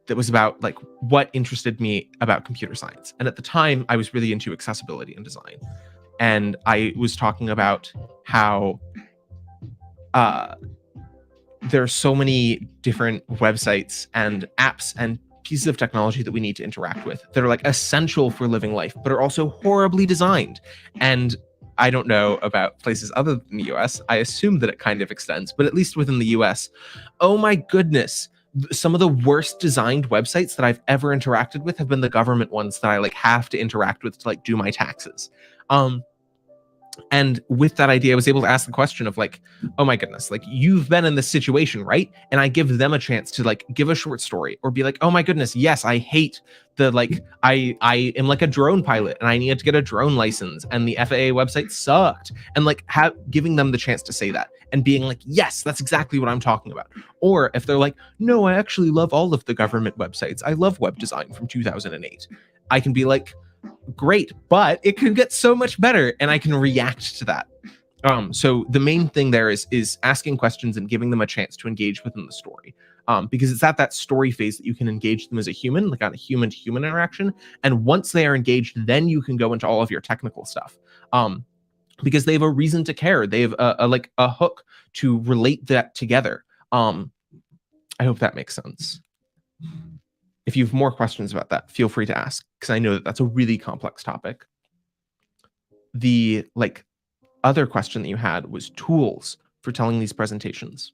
that was about like what interested me about computer science. And at the time I was really into accessibility and design. And I was talking about how there are so many different websites and apps and pieces of technology that we need to interact with that are like essential for living life, but are also horribly designed. And I don't know about places other than the US. I assume that it kind of extends, but at least within the US, oh my goodness, some of the worst designed websites that I've ever interacted with have been the government ones that I like have to interact with to like do my taxes. And with that idea, I was able to ask the question of like, oh my goodness, like you've been in this situation, right? And I give them a chance to like give a short story or be like, oh my goodness, yes, I hate the like, I am like a drone pilot and I needed to get a drone license and the FAA website sucked. And like giving them the chance to say that and being like, yes, that's exactly what I'm talking about. Or if they're like, no, I actually love all of the government websites. I love web design from 2008. I can be like, great, but it could get so much better, and I can react to that. So the main thing there is asking questions and giving them a chance to engage within the story, because it's at that story phase that you can engage them as a human, like on a human-to-human interaction. And once they are engaged, then you can go into all of your technical stuff, because they have a reason to care. They have a hook to relate that together. I hope that makes sense. If you have more questions about that, feel free to ask, because I know that that's a really complex topic. The like other question that you had was tools for telling these presentations.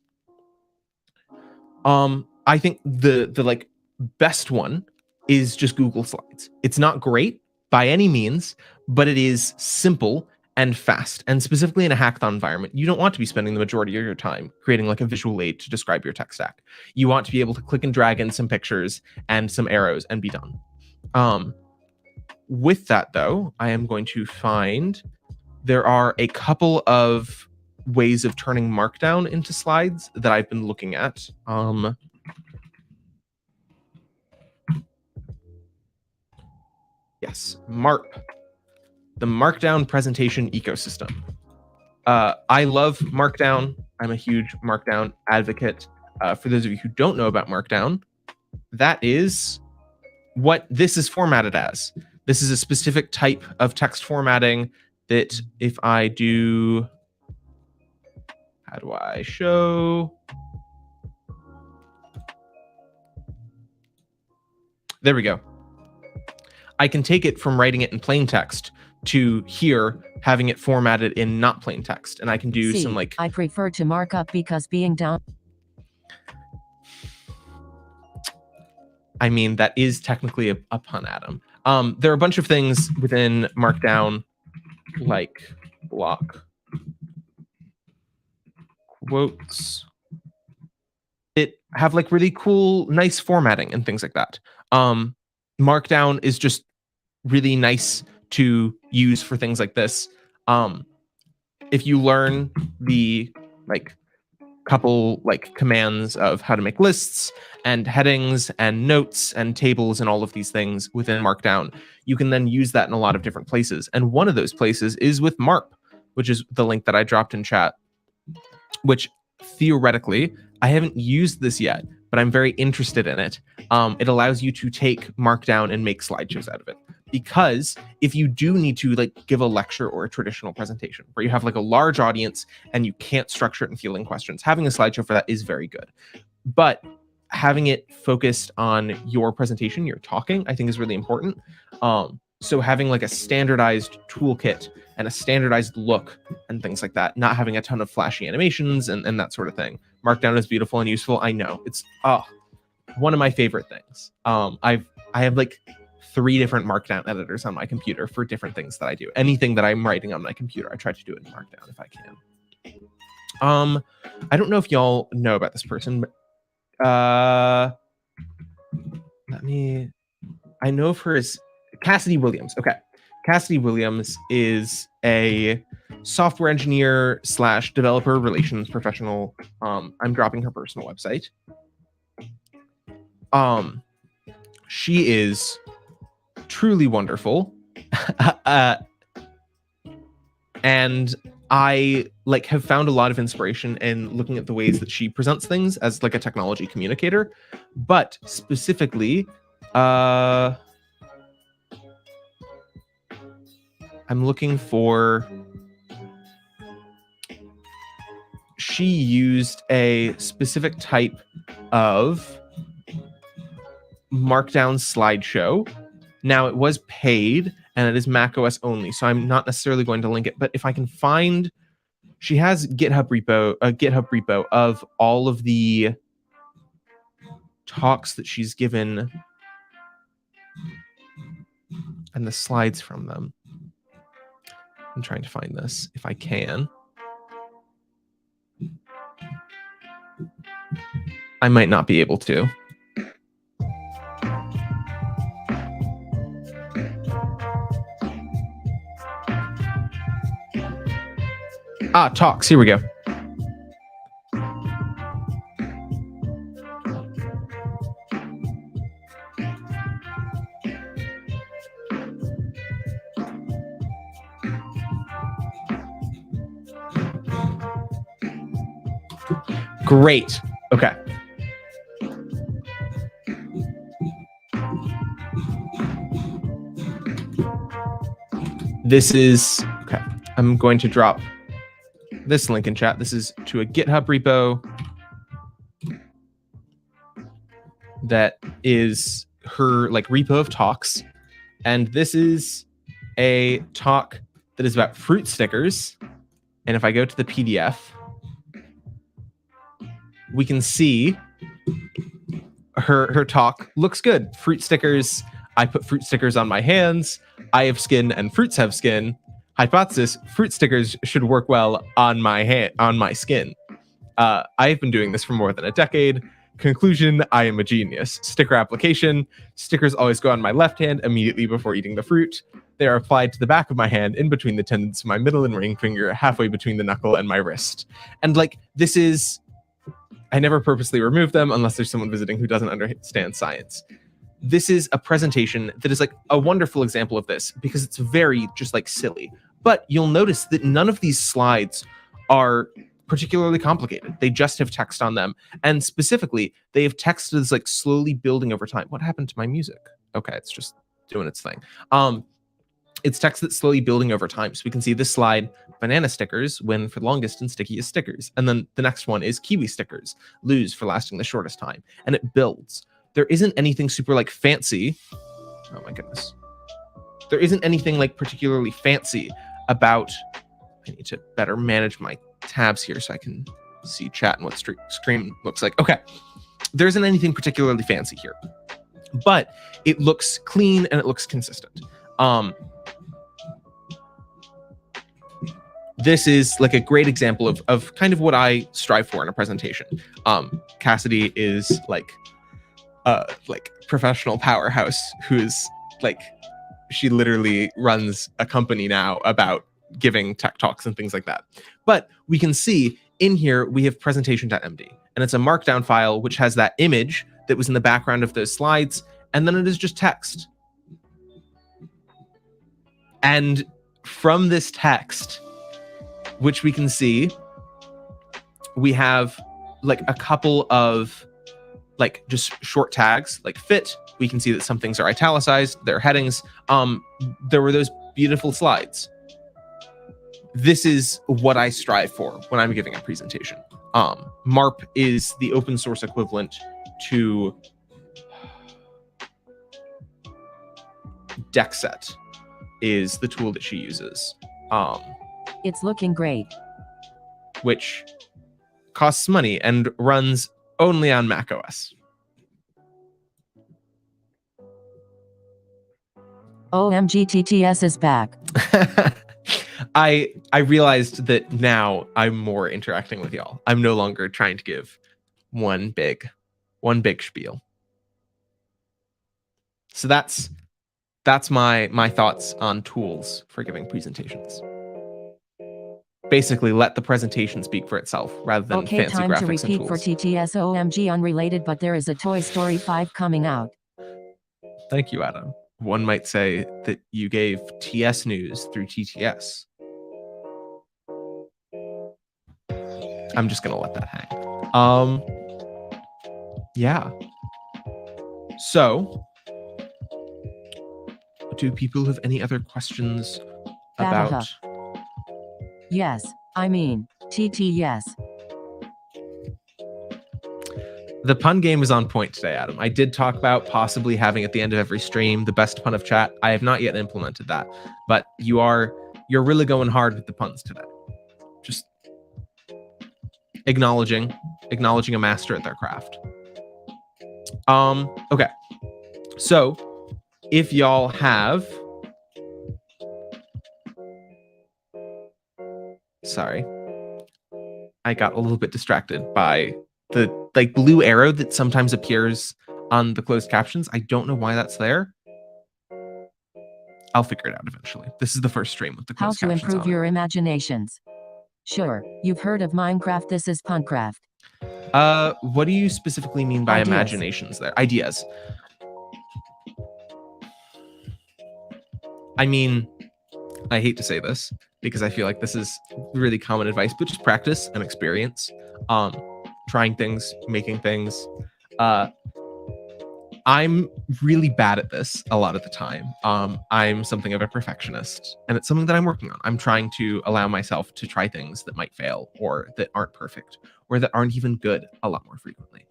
I think the like best one is just Google Slides. It's not great by any means, but it is simple and fast. And specifically in a hackathon environment, you don't want to be spending the majority of your time creating like a visual aid to describe your tech stack. You want to be able to click and drag in some pictures and some arrows and be done. With that though, I am going to find there are a couple of ways of turning Markdown into slides that I've been looking at. Yes, MARP. The Markdown presentation ecosystem. I love Markdown. I'm a huge Markdown advocate. For those of you who don't know about Markdown, that is what this is formatted as. This is a specific type of text formatting that if I do, how do I show? There we go. I can take it from writing it in plain text to here having it formatted in not plain text, and I can do some like
I prefer to mark up because being down.
I mean, that is technically a pun, Adam. There are a bunch of things within Markdown, like block quotes, that have like really cool, nice formatting and things like that. Markdown is just really nice to use for things like this. If you learn the like couple like commands of how to make lists and headings and notes and tables and all of these things within Markdown, you can then use that in a lot of different places. And one of those places is with MARP, which is the link that I dropped in chat, which theoretically, I haven't used this yet, but I'm very interested in it. It allows you to take Markdown and make slideshows out of it. Because if you do need to like give a lecture or a traditional presentation where you have like a large audience and you can't structure it in fielding questions, having a slideshow for that is very good. But having it focused on your presentation, your talking, I think is really important. So having like a standardized toolkit and a standardized look and things like that, not having a ton of flashy animations and that sort of thing. Markdown is beautiful and useful. I know it's one of my favorite things. I have like 3 different Markdown editors on my computer for different things that I do. Anything that I'm writing on my computer, I try to do it in Markdown if I can. I don't know if y'all know about this person, but I know of her as Cassidy Williams. Okay. Cassidy Williams is a software engineer / developer relations professional. I'm dropping her personal website. She is truly wonderful. And I have found a lot of inspiration in looking at the ways that she presents things as like a technology communicator, but specifically, I'm looking for. She used a specific type of Markdown slideshow. Now, it was paid and it is macOS only, so I'm not necessarily going to link it. But if I can find, she has a GitHub repo of all of the talks that she's given and the slides from them. I'm trying to find this if I can. I might not be able to. Talks. Here we go. Great. Okay. This is, okay. I'm going to drop this link in chat. This is to a GitHub repo that is her repo of talks. And this is a talk that is about fruit stickers. And if I go to the PDF, we can see her talk looks good. Fruit stickers. I put fruit stickers on my hands. I have skin and fruits have skin. Hypothesis: fruit stickers should work well on my skin. I have been doing this for more than a decade. Conclusion: I am a genius. Sticker application: stickers always go on my left hand immediately before eating the fruit. They are applied to the back of my hand, in between the tendons of my middle and ring finger, halfway between the knuckle and my wrist. And this is, I never purposely remove them unless there's someone visiting who doesn't understand science. This is a presentation that is a wonderful example of this because it's very just silly. But you'll notice that none of these slides are particularly complicated. They just have text on them. And specifically, they have text that is slowly building over time. What happened to my music? Okay, it's just doing its thing. It's text that's slowly building over time. So we can see this slide, banana stickers win for the longest and stickiest stickers. And then the next one is kiwi stickers, lose for lasting the shortest time. And it builds. There isn't anything super fancy. Oh my goodness. There isn't anything particularly fancy about, I need to better manage my tabs here so I can see chat and what screen looks like. Okay. There isn't anything particularly fancy here, but it looks clean and it looks consistent. This is a great example of kind of what I strive for in a presentation. Cassidy is professional powerhouse who's she literally runs a company now about giving tech talks and things like that. But we can see in here we have presentation.md, and it's a markdown file which has that image that was in the background of those slides, and then it is just text. And from this text, which we can see, we have a couple of just short tags fit. We can see that some things are italicized, they're headings. There were those beautiful slides. This is what I strive for when I'm giving a presentation. MARP is the open source equivalent to DeckSet is the tool that she uses.
It's looking great.
Which costs money and runs only on macOS.
OMG, TTS is back.
I realized that now I'm more interacting with y'all. I'm no longer trying to give one big spiel. So that's my thoughts on tools for giving presentations. Basically, let the presentation speak for itself rather than fancy graphics and tools. Okay, time to repeat for
TTS. OMG, unrelated, but there is a Toy Story 5 coming out.
Thank you, Adam. one might say that you gave TS news through TTS. I'm just gonna let that hang. Yeah. So, do people have any other questions about?
Yes, I mean, yes.
The pun game is on point today, Adam. I did talk about possibly having at the end of every stream the best pun of chat. I have not yet implemented that, but you're really going hard with the puns today. Just acknowledging a master at their craft. Okay. So, if y'all have, sorry, I got a little bit distracted by the like blue arrow that sometimes appears on the closed captions. I don't know why that's there. I'll figure it out eventually. This is the first stream with the closed captions.
How to improve your imaginations. Sure, you've heard of Minecraft. This is Puncraft.
What do you specifically mean by
Ideas.
Imaginations there? Ideas. I mean, I hate to say this because I feel like this is really common advice, but just practice and experience. Trying things, making things. I'm really bad at this a lot of the time. I'm something of a perfectionist, and it's something that I'm working on. I'm trying to allow myself to try things that might fail or that aren't perfect or that aren't even good a lot more frequently.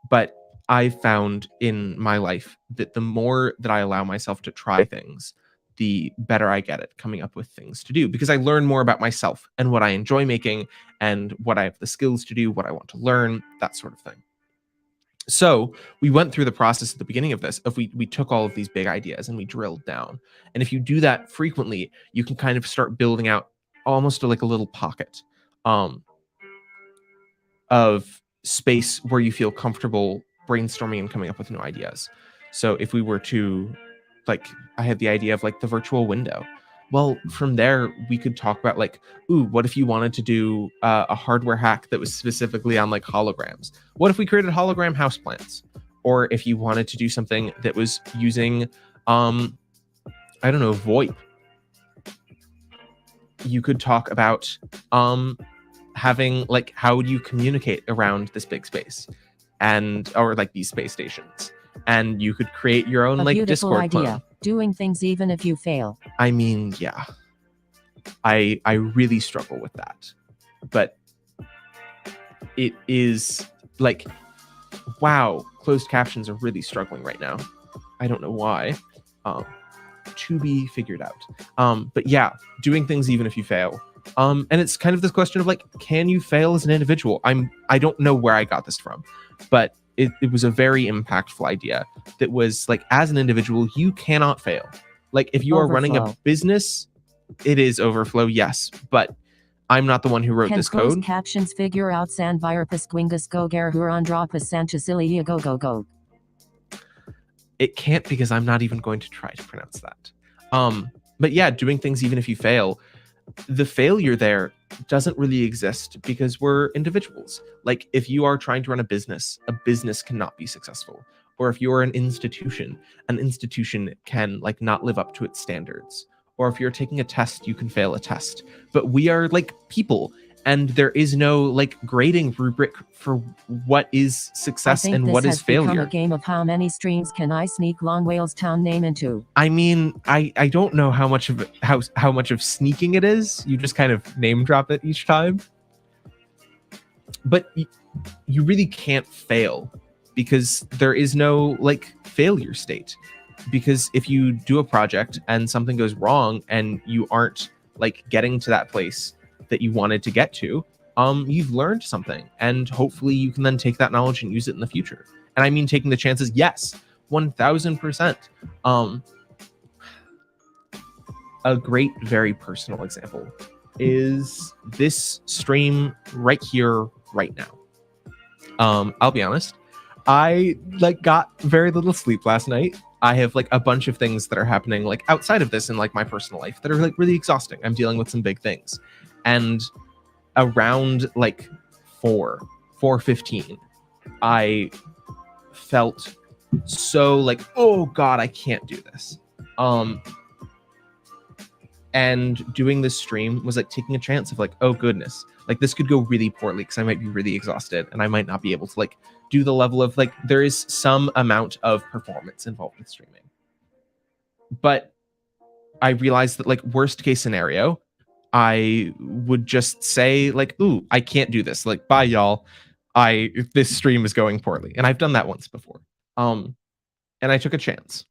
But I've found in my life that the more that I allow myself to try things, the better I get at coming up with things to do, because I learn more about myself and what I enjoy making and what I have the skills to do, what I want to learn, that sort of thing. So we went through the process at the beginning of this. If we took all of these big ideas and we drilled down. And if you do that frequently, you can kind of start building out almost like a little pocket of space where you feel comfortable brainstorming and coming up with new ideas. So if we were to, like, I had the idea of like the virtual window. Well, from there, we could talk about like, ooh, what if you wanted to do a hardware hack that was specifically on like holograms? What if we created hologram houseplants? Or if you wanted to do something that was using, I don't know, VoIP, you could talk about having like, how do you communicate around this big space or like these space stations? And you could create your own like Discord
idea.
clone.
Doing things even if you fail.
I mean, yeah, I really struggle with that, but it is like, wow, closed captions are really struggling right now. I don't know why. To be figured out. But yeah, doing things even if you fail. And it's kind of this question of like, can you fail as an individual? I don't know where I got this from, but it was a very impactful idea that was like, as an individual, you cannot fail. Like if you are running a business, it is overflow, yes, but I'm not the one who wrote this code.
Can captions figure out San Virapus Gwingus Gogar Hurandropus Sanchasilia go.
It can't, because I'm not even going to try to pronounce that. But yeah, doing things even if you fail, the failure there doesn't really exist because we're individuals. Like if you are trying to run a business cannot be successful. Or if you're an institution can like not live up to its standards. Or if you're taking a test, you can fail a test. But we are like people, and there is no like grading rubric for what is success and what is failure.
Become a game of how many streams can I sneak Long Whale's town name into.
I mean, I don't know how much of sneaking it is. You just kind of name drop it each time. But you really can't fail, because there is no like failure state. Because if you do a project and something goes wrong and you aren't like getting to that place that you wanted to get to, you've learned something, and hopefully you can then take that knowledge and use it in the future. And I mean, taking the chances, yes, 1000%. A great, very personal example is this stream right here, right now. I'll be honest, I like got very little sleep last night. I have like a bunch of things that are happening like outside of this in like my personal life that are like really exhausting. I'm dealing with some big things. And around like 4:15, I felt so like, oh God, I can't do this. And doing this stream was like taking a chance of like, oh goodness, like this could go really poorly because I might be really exhausted and I might not be able to like do the level of like, there is some amount of performance involved with streaming. But I realized that like worst case scenario, I would just say like, ooh, I can't do this. Like, bye y'all. This stream is going poorly. And I've done that once before. And I took a chance.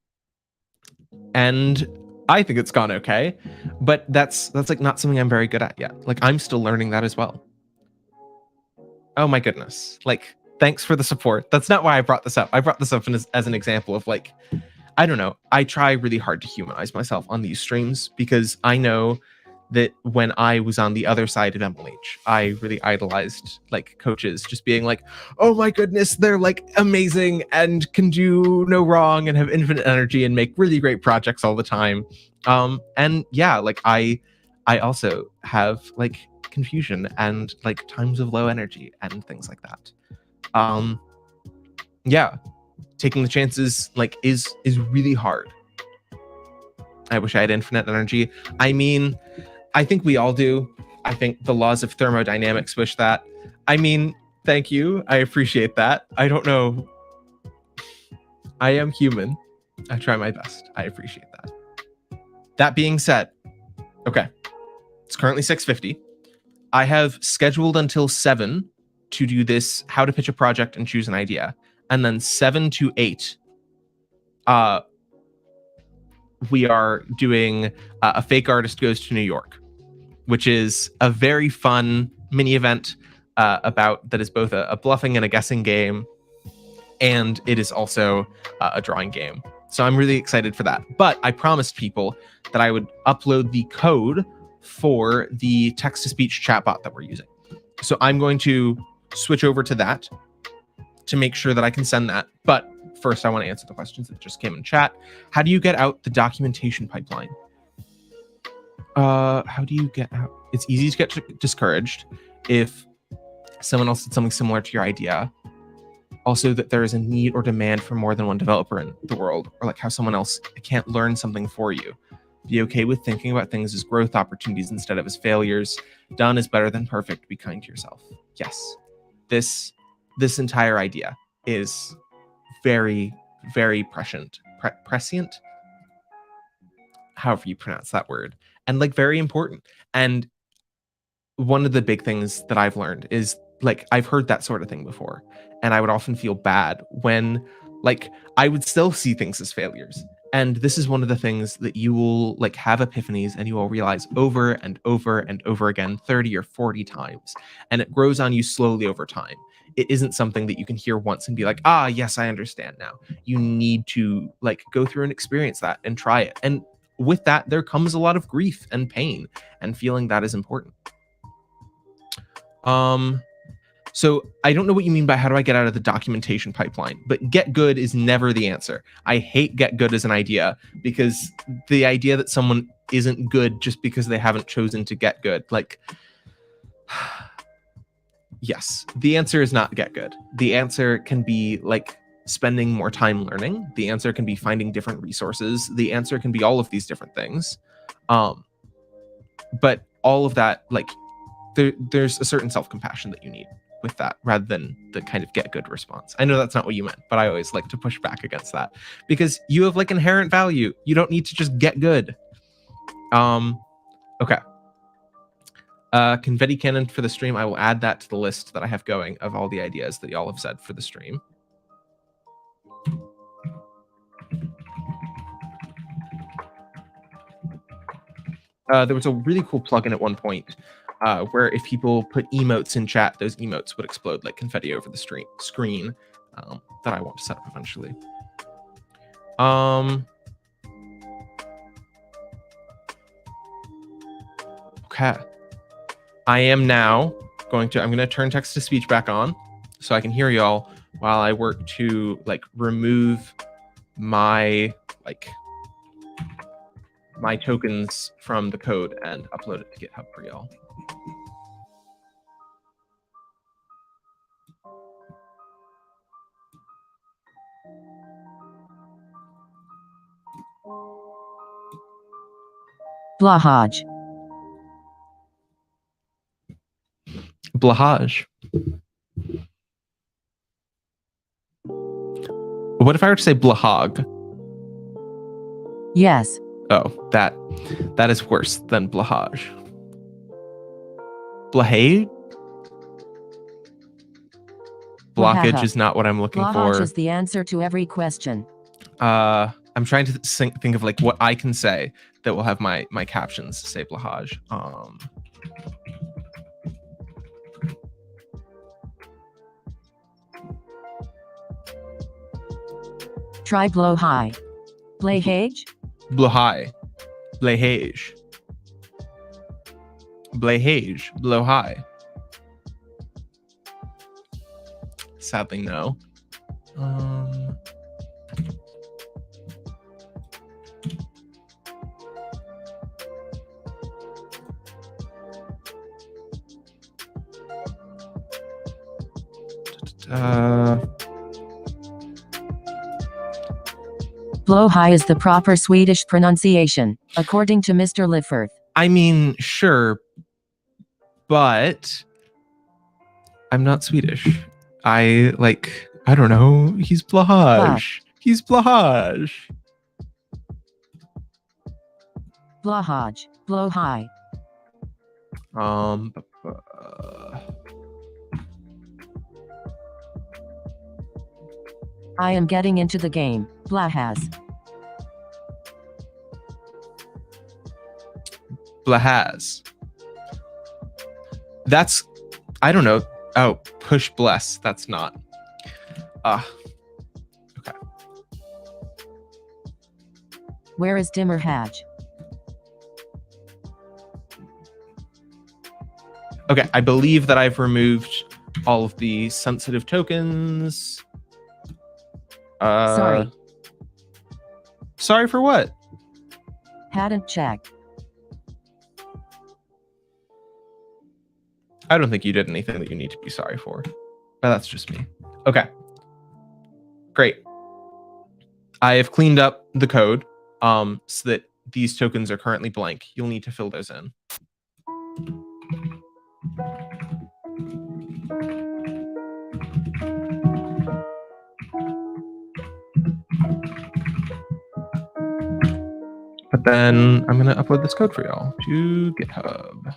And I think it's gone okay, but that's like not something I'm very good at yet. Like I'm still learning that as well. Oh my goodness. Like, thanks for the support. That's not why I brought this up. I brought this up as an example of like, I don't know. I try really hard to humanize myself on these streams because I know that when I was on the other side of MLH, I really idolized like coaches just being like, oh my goodness, they're like amazing and can do no wrong and have infinite energy and make really great projects all the time. And yeah, like I also have like confusion and like times of low energy and things like that. Yeah, taking the chances like is really hard. I wish I had infinite energy. I mean, I think we all do. I think the laws of thermodynamics wish that. I mean, thank you. I appreciate that. I don't know. I am human. I try my best. I appreciate that. That being said, okay, it's currently 6:50. I have scheduled until 7 to do this how to pitch a project and choose an idea. And then 7 to 8, we are doing a fake artist goes to New York, which is a very fun mini event about that is both a bluffing and a guessing game, and it is also a drawing game. So I'm really excited for that. But I promised people that I would upload the code for the text-to-speech chatbot that we're using. So I'm going to switch over to that to make sure that I can send that. But first, I want to answer the questions that just came in chat. How do you get out the documentation pipeline? How do you get out? It's easy to get discouraged if someone else did something similar to your idea. Also, that there is a need or demand for more than one developer in the world, or like how someone else can't learn something for you. Be okay with thinking about things as growth opportunities instead of as failures. Done is better than perfect. Be kind to yourself. Yes, this entire idea is very, very prescient. Prescient? However you pronounce that word. And like very important. And one of the big things that I've learned is like I've heard that sort of thing before, and I would often feel bad when like I would still see things as failures. And this is one of the things that you will like have epiphanies and you will realize over and over and over again 30 or 40 times, and it grows on you slowly over time. It isn't something that you can hear once and be like, ah, yes, I understand now. You need to like go through and experience that and try it. And with that, there comes a lot of grief and pain, and feeling that is important. So I don't know what you mean by how do I get out of the documentation pipeline, but get good is never the answer. I hate get good as an idea because the idea that someone isn't good just because they haven't chosen to get good, like, yes, the answer is not get good. The answer can be like spending more time learning. The answer can be finding different resources. The answer can be all of these different things. But all of that, like, there's a certain self-compassion that you need with that rather than the kind of get good response. I know that's not what you meant, but I always like to push back against that because you have like inherent value. You don't need to just get good. Okay. Confetti cannon for the stream. I will add that to the list that I have going of all the ideas that y'all have said for the stream. There was a really cool plugin at one point where if people put emotes in chat, those emotes would explode like confetti over the screen that I want to set up eventually. Okay. I am now I'm going to turn text to speech back on so I can hear y'all while I work to like remove my my tokens from the code and upload it to GitHub for y'all.
Blahaj.
Blahaj. What if I were to say Blahag?
Yes.
Oh, that is worse than Blahaj. Blahage? Blockage is not what I'm looking
Blahaj
for.
is the answer to every question.
I'm trying to think of like what I can say that will have my captions say Blahaj.
Try Blahaj. Blahage?
Blahaj. Blahage. Blahage. Blahaj. Sadly, no.
Blowhigh is the proper Swedish pronunciation, according to Mr. Lifford.
I mean, sure, but I'm not Swedish. I don't know. He's Blahaj. He's Blahaj.
Blahaj. Blowhigh. I am getting into the game. Blahaz.
Blahaz. That's, I don't know. Oh, push bless. That's not. Okay.
Where is Dimmerhaj?
Okay, I believe that I've removed all of the sensitive tokens.
Sorry.
Sorry for what?
Hadn't checked.
I don't think you did anything that you need to be sorry for. But that's just me. Okay. Great. I have cleaned up the code so that these tokens are currently blank. You'll need to fill those in. But then I'm going to upload this code for y'all to GitHub.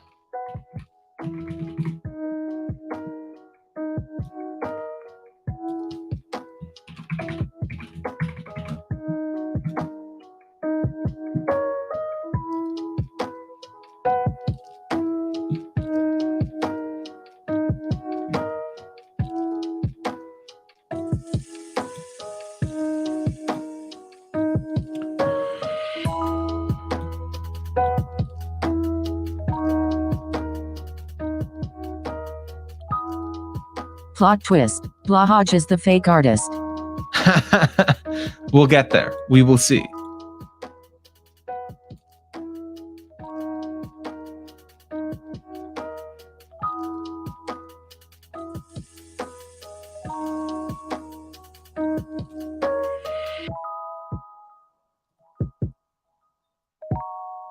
Plot twist. Blahaj is the fake artist.
We'll get there. We will see.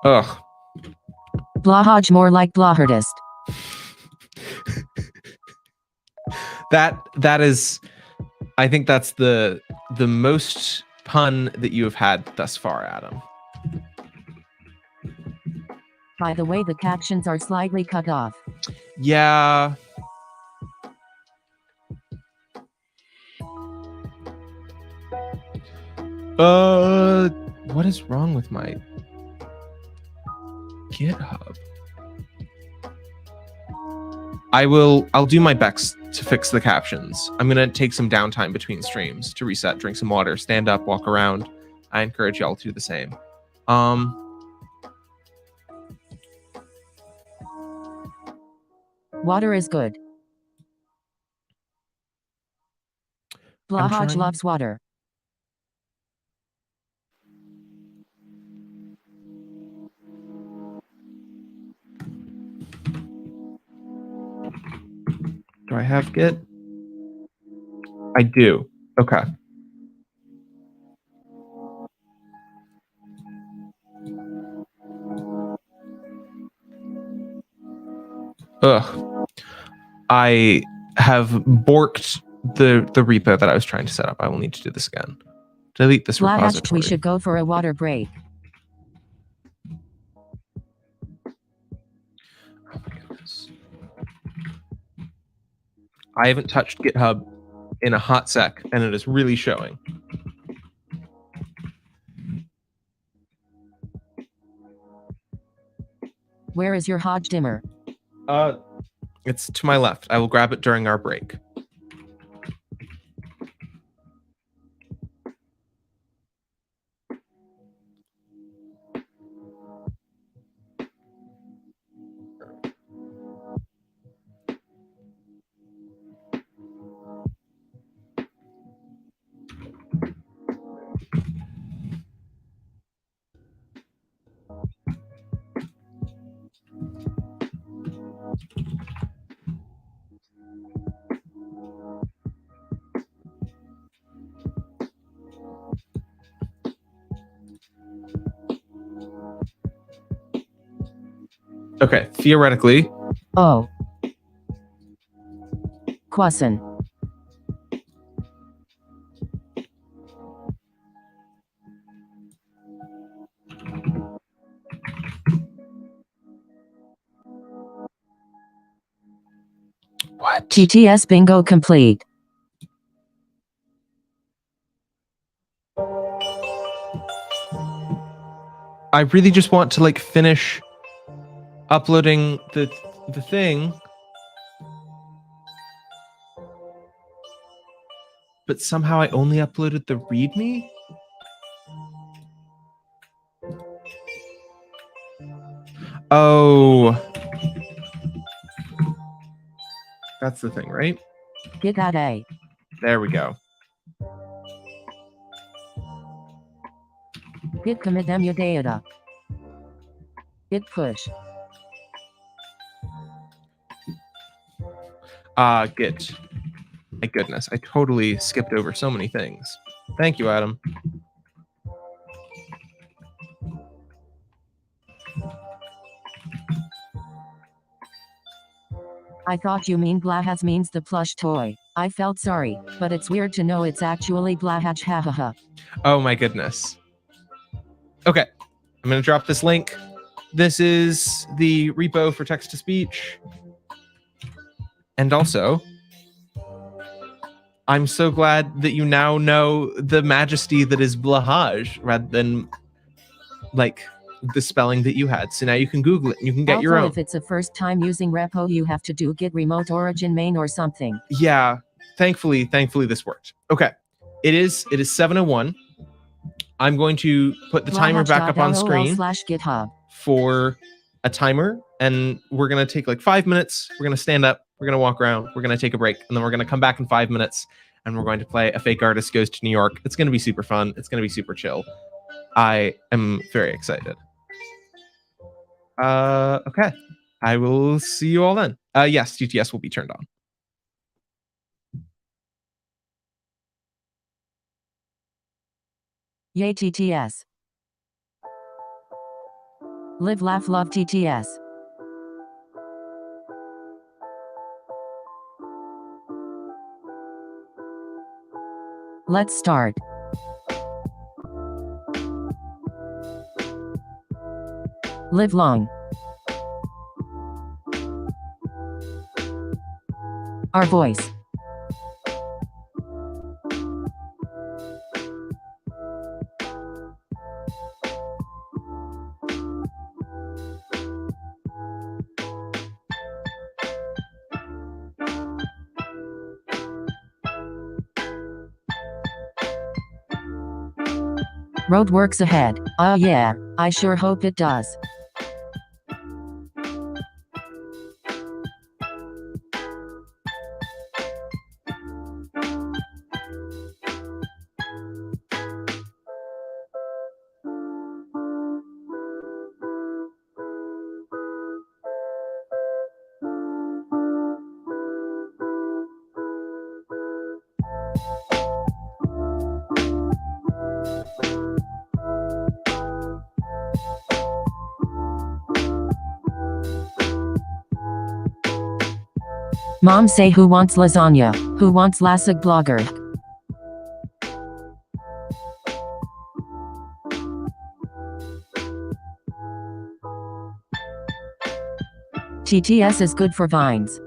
Ugh.
Blahaj more like Blahardist.
That is, I think that's the most pun that you have had thus far, Adam.
By the way, the captions are slightly cut off.
Yeah. What is wrong with my GitHub? I'll do my best to fix the captions. I'm gonna take some downtime between streams to reset, drink some water, stand up, walk around. I encourage y'all to do the same.
Water is good. Blahaj loves water.
Do I have Git? I do. Okay. Ugh. I have borked the repo that I was trying to set up. I will need to do this again. Delete this repository.
We should go for a water break.
Oh my goodness. I haven't touched GitHub in a hot sec, and it is really showing.
Where is your Hodge dimmer?
It's to my left. I will grab it during our break. Okay, theoretically.
Oh. Kwasan.
What?
TTS bingo complete.
I really just want to like finish uploading the thing. But somehow I only uploaded the README? Oh. That's the thing, right?
Git add A.
There we go.
Git commit data. Git push.
Git. My goodness, I totally skipped over so many things. Thank you, Adam.
I thought you mean Blahaz means the plush toy. I felt sorry, but it's weird to know it's actually Blahaj, hahaha.
Oh my goodness. Okay, I'm gonna drop this link. This is the repo for text-to-speech. And also, I'm so glad that you now know the majesty that is Blahaj rather than like the spelling that you had. So now you can Google it and you can get your own.
If it's a first time using repo, you have to do git remote origin main or something.
Yeah, thankfully this worked. Okay, it is 7:01. I'm going to put the timer back up on screen
/GitHub
for a timer, and we're gonna take like 5 minutes. We're gonna stand up, we're gonna walk around, we're gonna take a break, and then we're gonna come back in 5 minutes, and we're going to play A Fake Artist Goes to New York. It's gonna be super fun. It's gonna be super chill. I am very excited. Okay. I will see you all then. Yes, TTS will be turned on.
Yay TTS. Live, laugh, love TTS. Let's start. Live long. Our voice. Road works ahead. Yeah, I sure hope it does. Mom say who wants lasagna? Who wants lasag blogger? TTS is good for vines.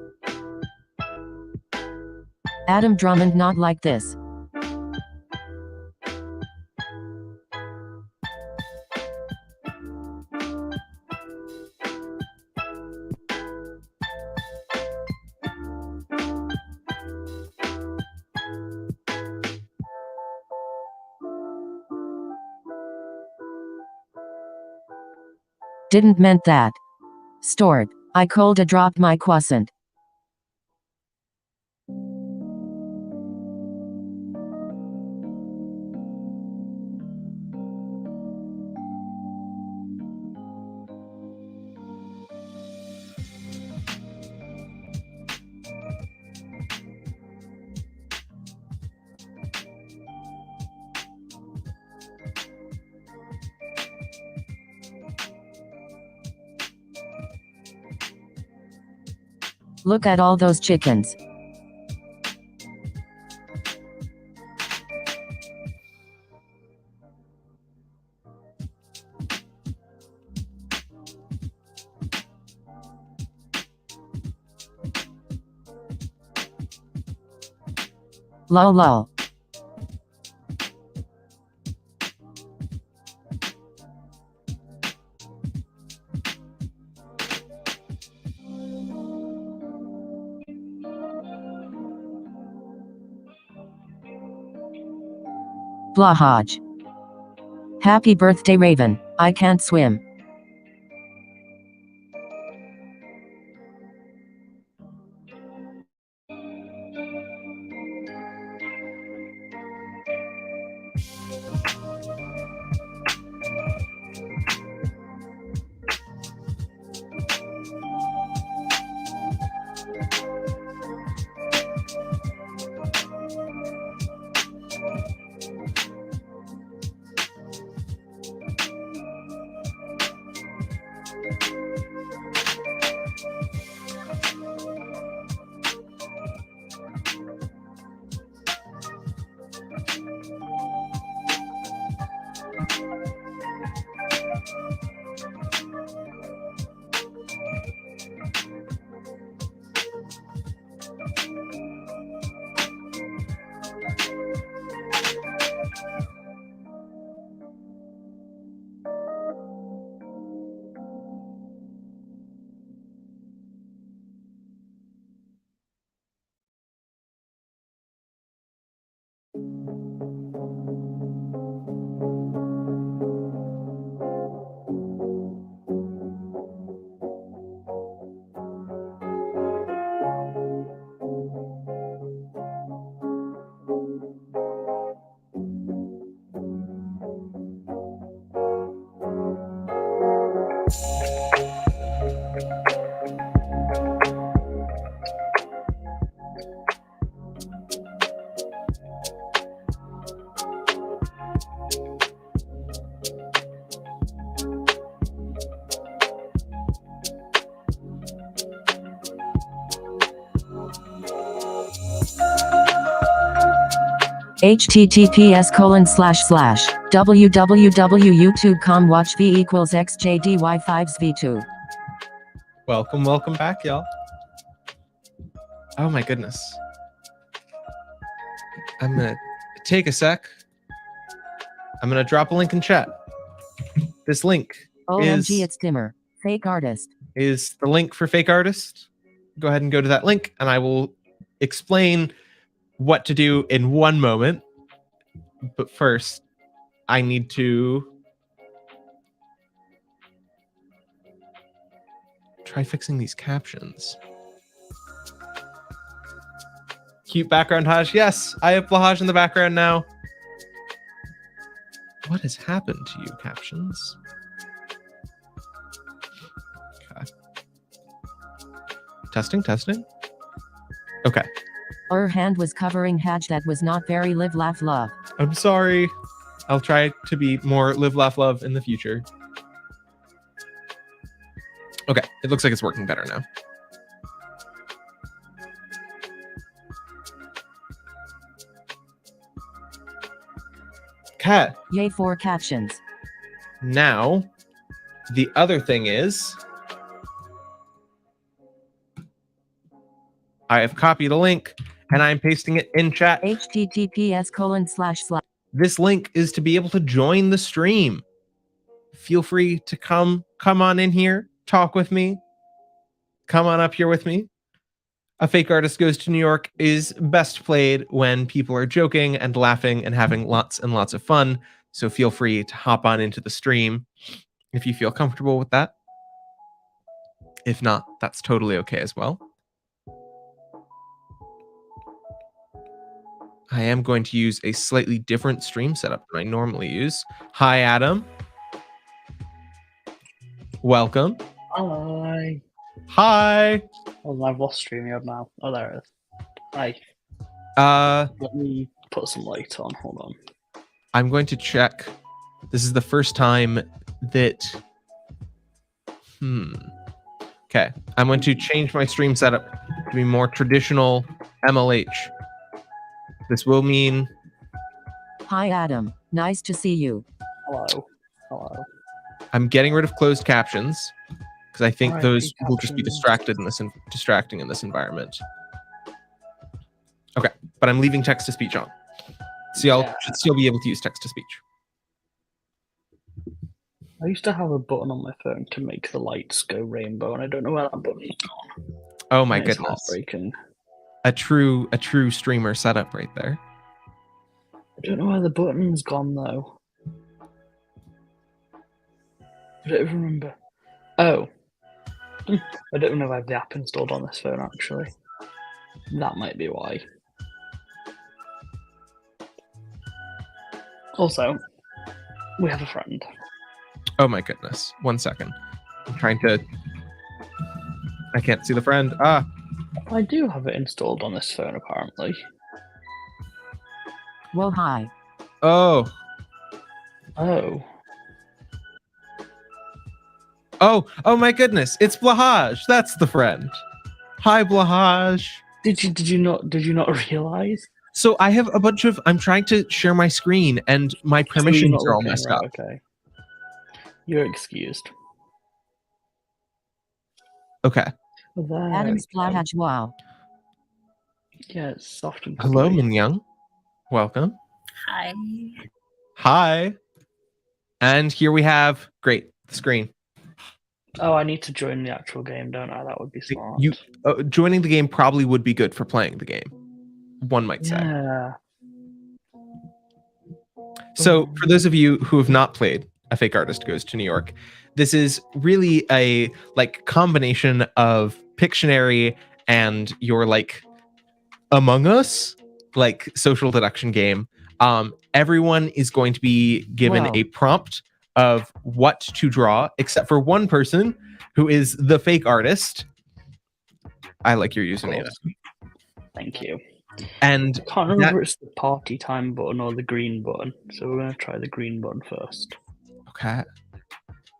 Adam Drummond not like this. Didn't meant that. Stored. I cold a dropped my croissant. Look at all those chickens. Lol lol. Blahaj. Happy birthday Raven, I can't swim. https://www.youtube.com watch v equals xjdy5s v2.
Welcome back, y'all. Oh my goodness. I'm gonna take a sec. I'm gonna drop a link in chat. This link
OMG, it's Dimmer. Fake artist.
Is the link for Fake Artist. Go ahead and go to that link, and I will explain what to do in one moment. But first, I need to try fixing these captions. Cute background, Haj. Yes, I have Blahaj in the background now. What has happened to you, captions? Okay. Testing. Okay.
Her hand was covering Haj, that was not very live, laugh, love.
I'm sorry. I'll try to be more live, laugh, love in the future. Okay, it looks like it's working better now. Okay.
Yay for captions.
Now, the other thing is, I have copied a link and I'm pasting it in chat.
https://
This link is to be able to join the stream. Feel free to come on in here, talk with me, come on up here with me. A Fake Artist Goes to New York is best played when people are joking and laughing and having lots and lots of fun. So feel free to hop on into the stream if you feel comfortable with that. If not, that's totally okay as well. I am going to use a slightly different stream setup than I normally use. Hi, Adam. Welcome.
Hi.
Hi.
Oh, I've lost StreamYard now. Oh, there it is. Hi. Let me put some light on. Hold on.
I'm going to check. This is the first time that... Okay. I'm going to change my stream setup to be more traditional MLH. This will mean...
Hi, Adam. Nice to see you.
Hello. Hello.
I'm getting rid of closed captions because I think
Alright,
those
big
will just be
captions.
distracting in this environment. Okay, but I'm leaving text to speech on. So y'all should still be able to use text to speech.
I used to have a button on my phone to make the lights go rainbow, and I don't know where that button is gone.
Oh my
And it's
goodness.
heartbreaking.
A true streamer setup right there.
I don't know where the button's gone though. I don't even remember. Oh. I don't know if I have the app installed on this phone actually. That might be why. Also, we have a friend.
Oh my goodness. 1 second. I'm trying to... I can't see the friend. Ah.
I do have it installed on this phone apparently.
Whoa, hi.
Oh.
Oh.
Oh my goodness. It's Blahaj. That's the friend. Hi, Blahaj.
Did you not realize?
So I have a bunch of... I'm trying to share my screen and my permissions are all messed up.
Okay. You're excused.
Okay.
There
Adam's
we go.
Blahaj. Wow.
Yeah, it's soft and
Hello,
cuddly.
Minyoung. Welcome.
Hi.
Hi. And here we have... Great. The screen.
Oh, I need to join the actual game, don't I? That would be smart.
Joining the game probably would be good for playing the game. One might say.
Yeah.
So, for those of you who have not played A Fake Artist Goes to New York, this is really a combination of Pictionary and your Among Us social deduction game. Everyone is going to be given a prompt of what to draw, except for one person who is the fake artist. I like your username.
Thank you.
And
I can't remember if it's the party time button or the green button, so we're going to try the green button first.
Okay.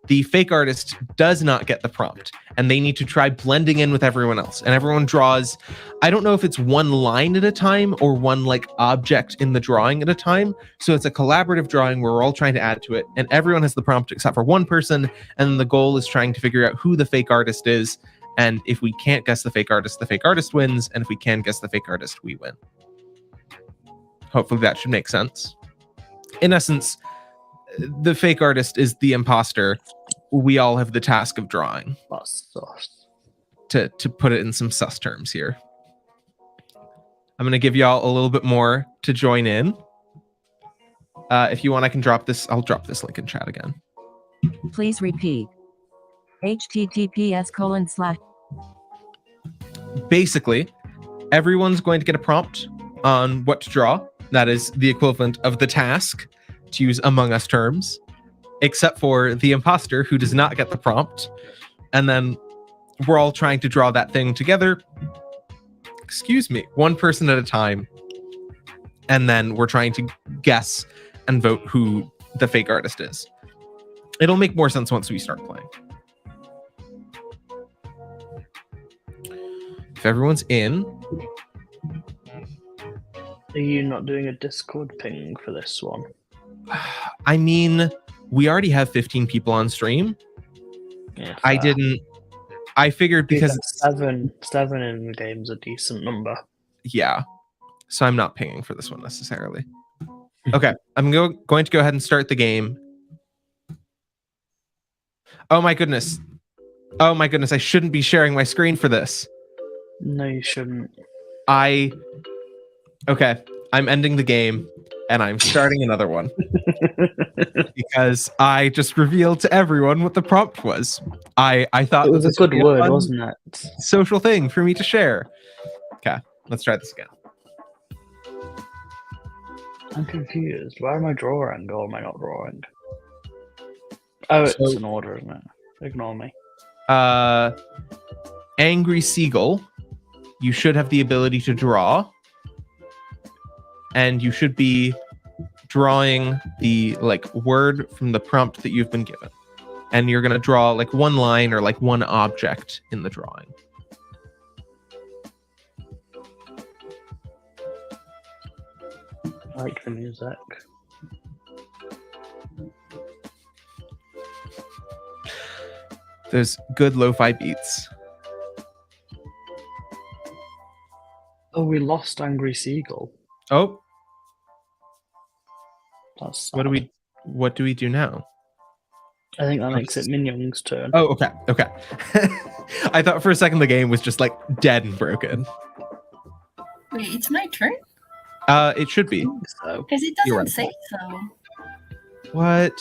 The fake artist does not get the prompt, and they need to try blending in with everyone else. And everyone draws, I don't know if it's one line at a time or one object in the drawing at a time. So it's a collaborative drawing where we're all trying to add to it, and everyone has the prompt except for one person. And the goal is trying to figure out who the fake artist is. And if we can't guess the fake artist wins. And if we can guess the fake artist, we win. Hopefully that should make sense. In essence, the fake artist is the imposter. We all have the task of drawing.
That's sus.
To put it in some sus terms here. I'm going to give y'all a little bit more to join in. If you want, I can drop this. I'll drop this link in chat again.
Please repeat. https://
Basically, everyone's going to get a prompt on what to draw. That is the equivalent of the task, to use Among Us terms, except for the imposter who does not get the prompt. And then we're all trying to draw that thing together. Excuse me, one person at a time. And then we're trying to guess and vote who the fake artist is. It'll make more sense once we start playing. If everyone's in...
Are you not doing a Discord ping for this one?
I mean, we already have 15 people on stream.
Yeah,
I
fair.
figured because it's,
seven in the game's a decent number.
yeah. So I'm not pinging for this one necessarily. Okay, I'm going to go ahead and start the game. Oh my goodness. Oh my goodness, I shouldn't be sharing my screen for this.
No, you shouldn't.
Okay, I'm ending the game and I'm starting another one. Because I just revealed to everyone what the prompt was. I thought
It was
that
a
this would
good
be
word,
fun
wasn't it?
social thing for me to share. Okay, let's try this again.
I'm confused. Why am I drawing or am I not drawing? Oh, it's
So-
an order, isn't it? Ignore me.
Angry Seagull, you should have the ability to draw. And you should be drawing the word from the prompt that you've been given. And you're going to draw one line or one object in the drawing.
I like the music.
There's good lo-fi beats.
Oh, we lost Angry Seagull.
Oh,
That's
what do we do now?
I think that makes it Minyoung's turn.
Oh, okay. I thought for a second the game was just dead and broken.
Wait, it's my turn?
It should be.
So,
Because it
You're
doesn't
right.
say so.
What?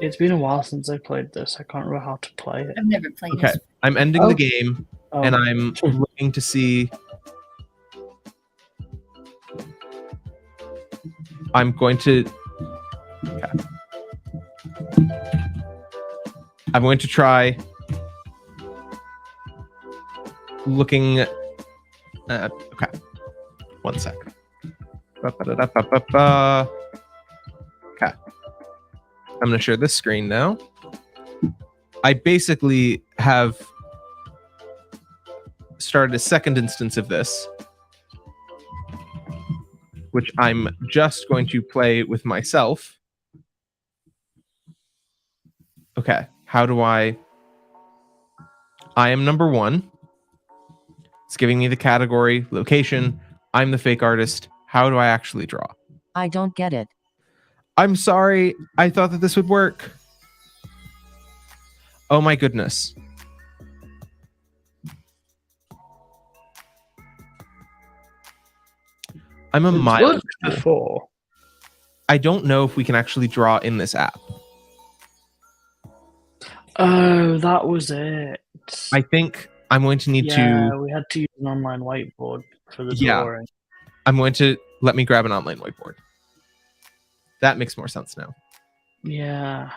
it's been a while since I played this. I can't remember how to play it.
I've never played
Okay.
this.
I'm ending
Oh.
the game
Oh,
and I'm looking to see. I'm going to. Okay. I'm going to try looking. Okay. 1 sec. Ba-ba-da-da-ba-ba-ba. Okay. I'm going to share this screen now. I basically have started a second instance of this, which I'm just going to play with myself. Okay, how do I am number 1. It's giving me the category, location. I'm the fake artist. How do I actually draw?
I don't get it.
I'm sorry. I thought that this would work. Oh my goodness. I'm a
it's
mile.
worked before.
I don't know if we can actually draw in this app.
Oh, that was it.
I think I'm going to need
yeah,
to.
we had to use an online whiteboard for the
Yeah.
drawing.
I'm going to let me grab an online whiteboard. That makes more sense now.
Yeah.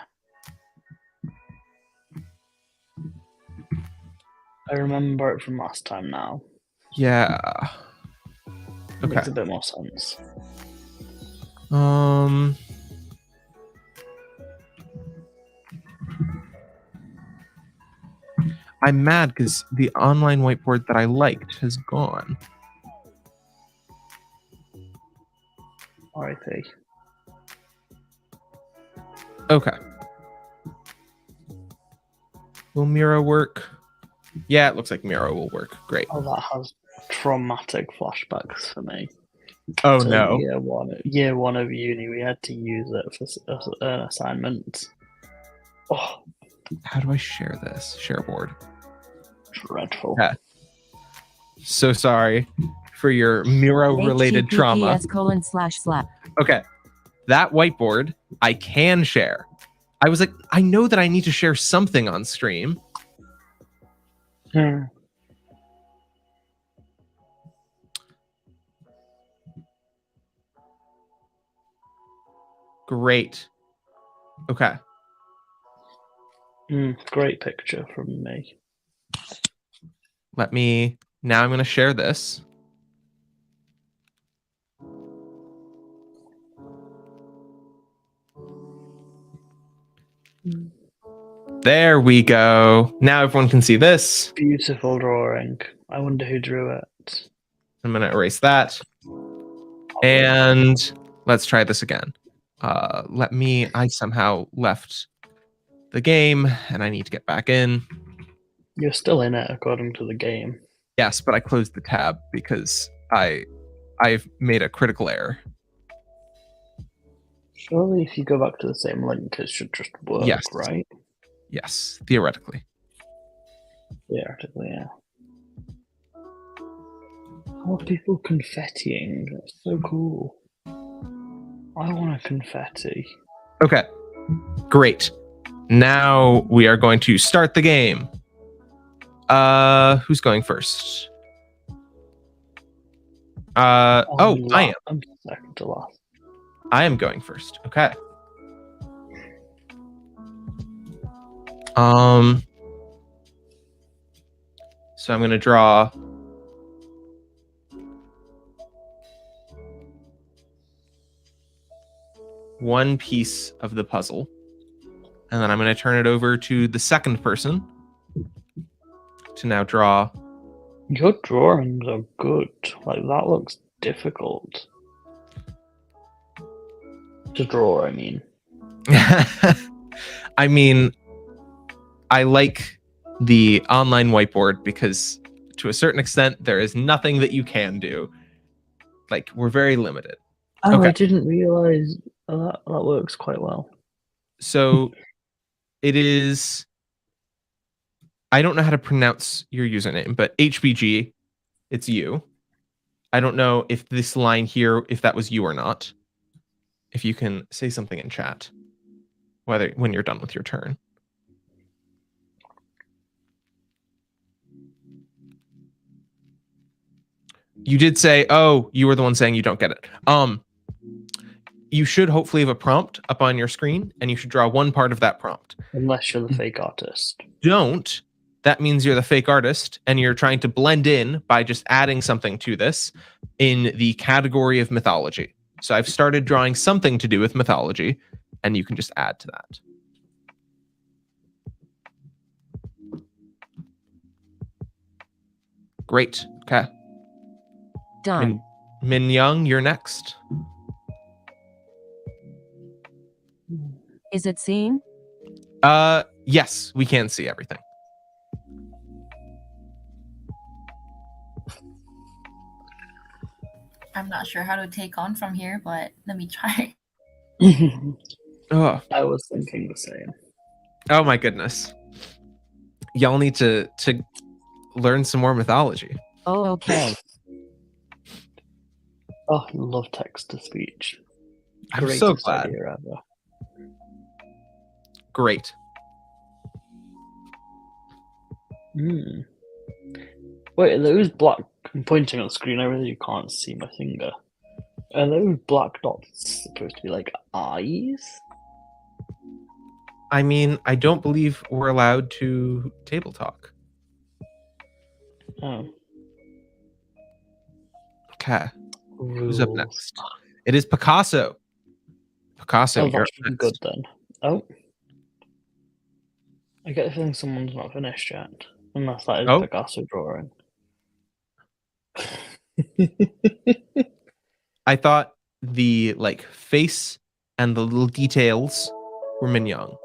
I remember it from last time now.
Yeah. Okay.
Makes a bit more sense.
I'm mad because the online whiteboard that I liked has gone.
RIP.
Okay. Will Miro work? Yeah, it looks like Miro will work. Great.
Oh, that has traumatic flashbacks for me.
Oh
To
no.
Year one of uni, we had to use it for an assignment. Oh,
How do I share this? Share board.
dreadful.
Yeah. So sorry for your Miro related trauma.
https://
Okay. That whiteboard I can share. I was like, I know that I need to share something on stream.
Hmm.
Great. Okay.
Great picture from me.
Now I'm going to share this. There we go. Now everyone can see this.
Beautiful drawing. I wonder who drew it.
I'm going to erase that. And let's try this again. I somehow left the game and I need to get back in.
You're still in it according to the game.
Yes, but I closed the tab because I've made a critical error.
Surely if you go back to the same link, it should just work,
Yes.
right?
Yes, theoretically.
Theoretically, yeah. How are people confettiing? That's so cool. I want a confetti.
Okay, great. Now we are going to start the game. Who's going first? I am.
I'm second to last.
I am going first. Okay. So I'm going to draw one piece of the puzzle, and then I'm going to turn it over to the second person to now draw.
Your drawings are good. Like, that looks difficult to draw, I mean.
I mean, I like the online whiteboard because to a certain extent, there is nothing that you can do. Like, we're very limited.
Oh,
Okay.
I didn't realize that works quite well.
So it is, I don't know how to pronounce your username, but HBG, it's you. I don't know if this line here, if that was you or not. If you can say something in chat, when you're done with your turn. You did say, oh, you were the one saying you don't get it. You should hopefully have a prompt up on your screen, and you should draw one part of that prompt.
Unless you're the fake artist.
Don't. That means you're the fake artist, and you're trying to blend in by just adding something to this in the category of mythology. So I've started drawing something to do with mythology, and you can just add to that. Great. Okay.
Done.
Min Young, you're next.
Is it seen?
Yes, we can see everything.
I'm not sure how to take on from here, but let me try.
Oh.
I was thinking the same.
Oh my goodness. Y'all need to learn some more mythology.
Oh, okay.
Oh, I love text to speech.
I'm so
Greatest
glad.
idea ever.
Great.
Wait, are those black? I'm pointing at the screen. I really can't see my finger. Are those black dots supposed to be like eyes?
I mean, I don't believe we're allowed to table talk.
Oh.
Okay. Who's up
Rules.
next? It is Picasso. Picasso,
Oh,
you're
that
up
should be
next.
good then. Oh. I get the feeling someone's not finished yet. Unless that is
Oh.
Picasso drawing.
I thought the face and the little details were Mignon.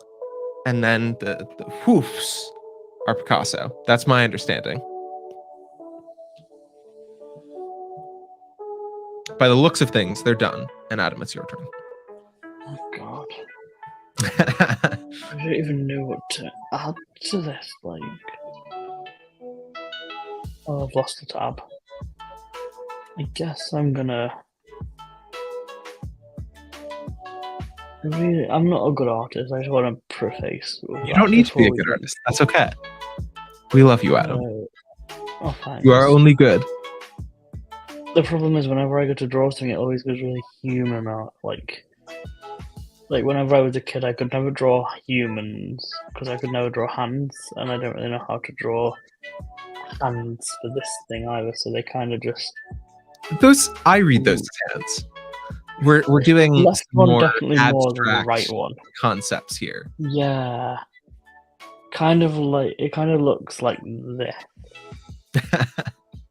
And then the hoofs are Picasso. That's my understanding. By the looks of things, they're done. And Adam, it's your turn.
Oh god. I don't even know what to add to this, like. Oh, I've lost the tab. I guess I'm gonna. I'm not a good artist. I just want to preface.
You don't need to be a good artist. That's okay. We love you, Adam.
Oh, thanks.
You are only good.
The problem is, whenever I go to draw something, it always goes really human art. Like whenever I was a kid, I could never draw humans because I could never draw hands, and I don't really know how to draw hands for this thing either. So they kind of just.
I read those as hands. We're doing
Left one
more
definitely more than the
abstract
right one.
concepts here.
Yeah, kind of like it. Kind of looks like this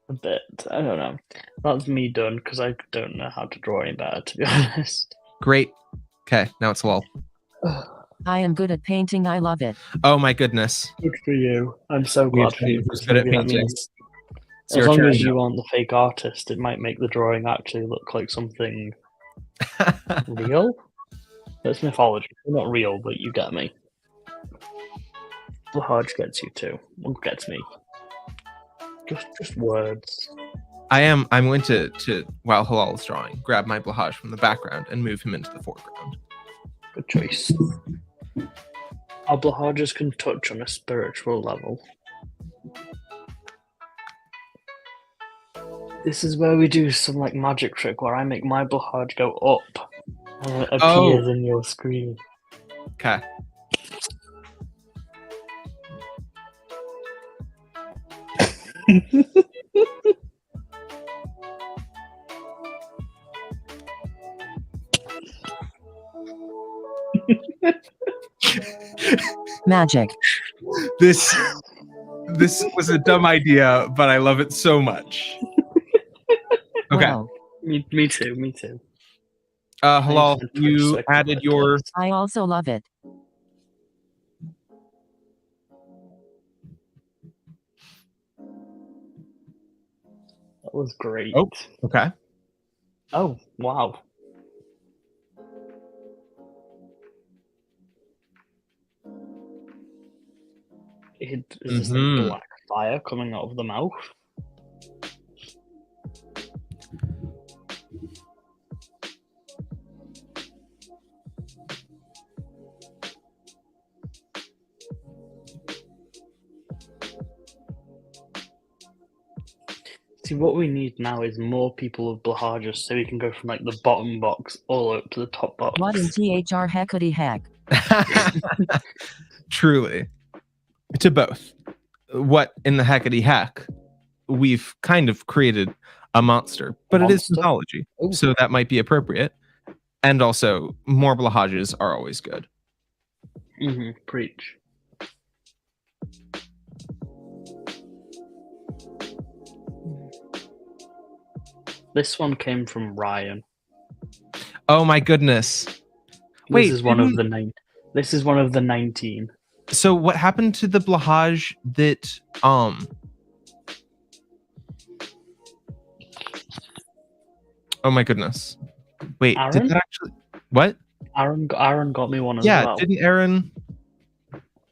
a bit. I don't know. That's me done because I don't know how to draw any better, to be honest.
Great. Okay, now it's Halal.
I am good at painting. I love it.
Oh my goodness.
Good for you. I'm so
We have
glad for you.
who's good at
Maybe that
painting.
means
It's
as
your
long
turn
as
now.
you aren't the fake artist, it might make the drawing actually look like something real. It's mythology. They're not real, but you get me. Blahaj gets you too. What gets me? Just words.
I'm going to while Halal is drawing, grab my Blahaj from the background and move him into the foreground.
Good choice. Our Blahajas can touch on a spiritual level. This is where we do some like magic trick where I make my Blahaj go up and it appears in your screen.
Okay.
Magic.
This was a dumb idea, but I love it so much. Okay.
Wow.
Me too.
Halal,
Thanks for
you
Twitch
added your
I also love it.
That was great.
Oh. Okay.
Oh, wow. Is this like black fire coming out of the mouth? See, what we need now is more people of Blahajas so we can go from like the bottom box all up to the top box.
What in THR heckity heck?
Truly. To both. What in the heckity heck? We've kind of created a monster, but it is
Monster?
mythology,
Ooh.
so that might be appropriate. And also, more Blahajas are always good.
Preach. This one came from Ryan.
Oh my goodness. Wait,
This is one of the nine. This is one of the 19.
So what happened to the Blahaj that Oh my goodness. Wait,
Aaron?
did that actually what?
Aaron got me one as
Yeah,
well.
didn't Aaron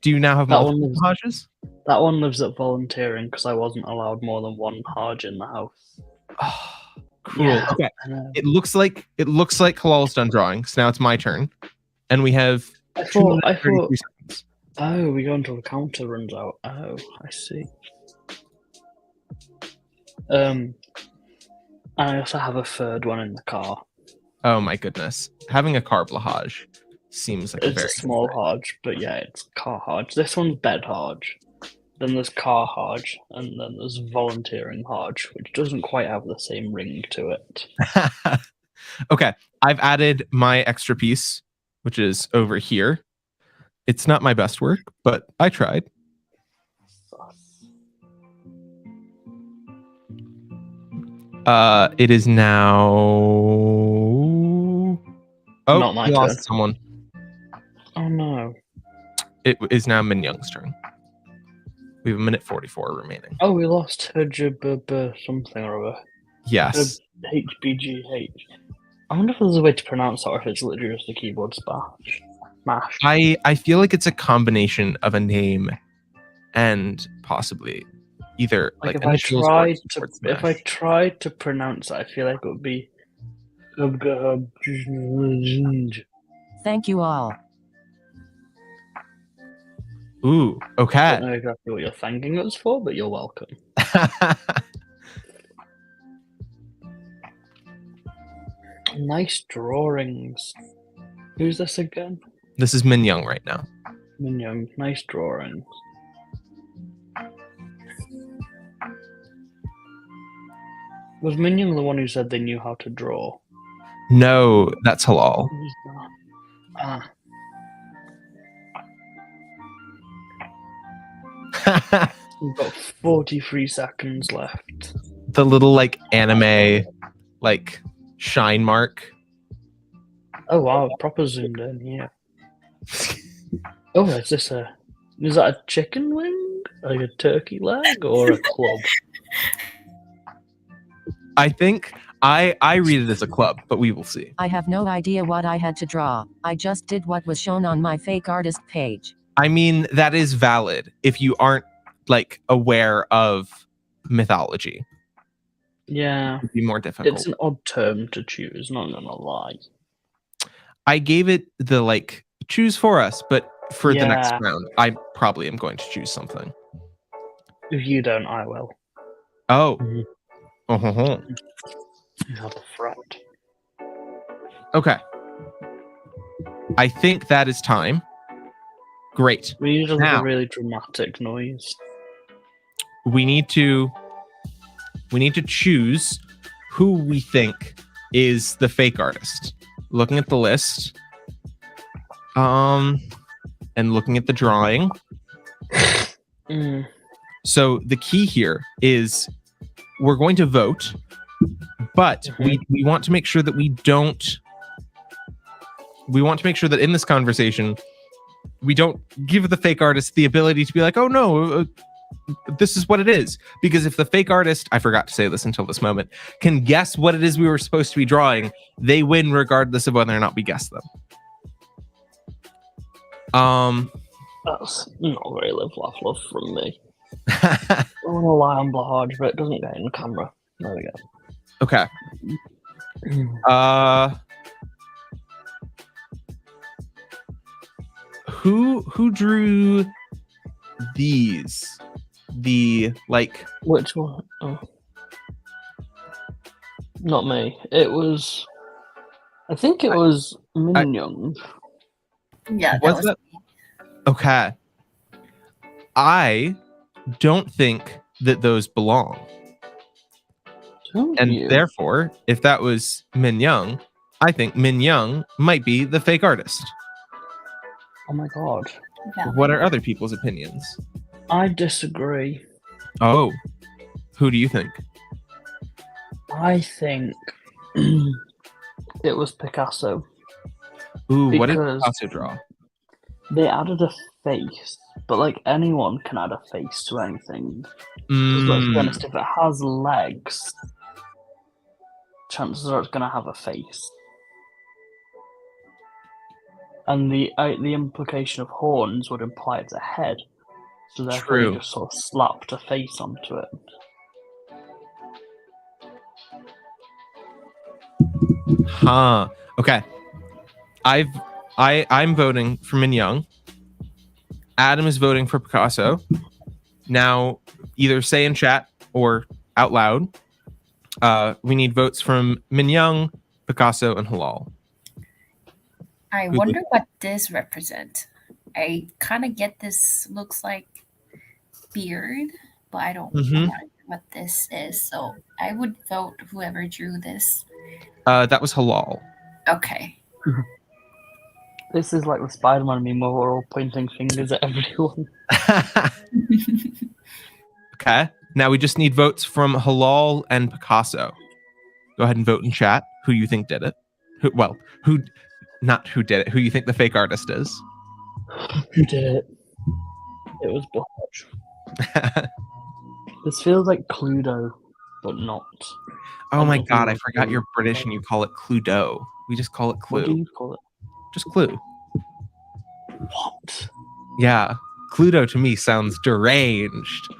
do you now have
That
multiple
one was-
Blahajas?
That one lives at volunteering because I wasn't allowed more than one Haj in the house.
Oh, cruel.
Yeah.
Okay.
I know.
It looks like Halal's done drawing, so now it's my turn. And we have
I thought.
233 seconds.
Oh, we go until the counter runs out. Oh, I see. And I also have a third one in the car.
Oh my goodness. Having a car Blahaj seems like a
It's
very
a small
good thing.
Haj, but yeah, it's car Haj. This one's bed Haj. Then there's car Haj, and then there's volunteering Haj, which doesn't quite have the same ring to it.
Okay, I've added my extra piece, which is over here. It's not my best work, but I tried. It is now. Oh,
Not my
we lost
turn.
someone.
Oh no.
It is now Min Young's turn. We have a minute 44 remaining.
Oh, we lost Hujababa something or other.
Yes.
HBGH. I wonder if there's a way to pronounce that or if it's literally just a keyboard smash.
I feel like it's a combination of a name and possibly either like
if I
initials or
tried
keyboard
to
smash.
if I tried to pronounce it, I feel like it would be
Thank you all.
Ooh,
I
okay.
don't know exactly what you're thanking us for, but you're welcome. Nice drawings. Who's this again?
This is Min Young right now.
Minion. Nice drawings. Was Minion the one who said they knew how to draw?
No, that's Halal.
Who's that? Ah, we've got 43 seconds left.
The little like anime like shine mark.
Oh wow, proper zoomed in. Yeah. Oh, is that a chicken wing, like a turkey leg, or a club?
I think I read it as a club, but we will see.
I have no idea what I had to draw. I just did what was shown on my fake artist page.
I mean, that is valid if you aren't like aware of mythology.
Yeah,
It'd be more difficult.
it's an odd term to choose. Not gonna lie.
I gave it the like choose for us, but for the next
Yeah.
round, I probably am going to choose something.
If you don't, I will.
Oh.
Mhm.
Uh-huh.
You have a threat.
Okay. I think that is time. Great.
We need to have
Now.
a really dramatic noise.
We need to choose who we think is the fake artist. Looking at the list, and looking at the drawing.
Mm.
So the key here is we're going to vote, but we want to make sure that we want to make sure that in this conversation we don't give the fake artist the ability to be like, oh no, this is what it is. Because if the fake artist, I forgot to say this until this moment, can guess what it is we were supposed to be drawing, they win regardless of whether or not we guess them.
That's not very live, laugh, love from me. I want to lie on Blahaj, but it doesn't get in camera. There we go.
Okay. Who drew these? The like
Which one? Oh. Not me. It was. I think it was Min Young.
Yeah, that
Was
was
it? Okay. I don't think that those belong.
Don't
And
you?
therefore, if that was Min Young, I think Min Young might be the fake artist.
Oh my god.
yeah.
What are other people's opinions?
I disagree.
Oh, who do you think?
I think it was Picasso.
Ooh, what did
Because-
Picasso draw?
They added a face, but like anyone can add a face to anything. 'Cause let's be honest, if it has legs, chances are it's going to have a face. And the implication of horns would imply it's a head. So therefore
True.
you just sort of slapped a face onto it.
Huh. Okay. I'm voting for Min Young. Adam is voting for Picasso. Now, either say in chat or out loud. We need votes from Min Young, Picasso, and Halal.
I wonder what this represents. I kind of get this looks like beard, but I don't know what this is. So I would vote whoever drew this.
That was Halal.
Okay.
This is like the Spider-Man meme where we're all pointing fingers at everyone.
Okay. Now we just need votes from Halal and Picasso. Go ahead and vote in chat who you think did it. Not who did it, who you think the fake artist is.
Who did it? It was Blahaj. This feels like Cluedo, but not.
Oh my
don't
god,
know
I
what
forgot
Clue
you're
is.
British and you call it Cluedo. We just call it
What do
Clue.
you call it?
Just Clue.
What?
Yeah. Cluedo to me sounds deranged.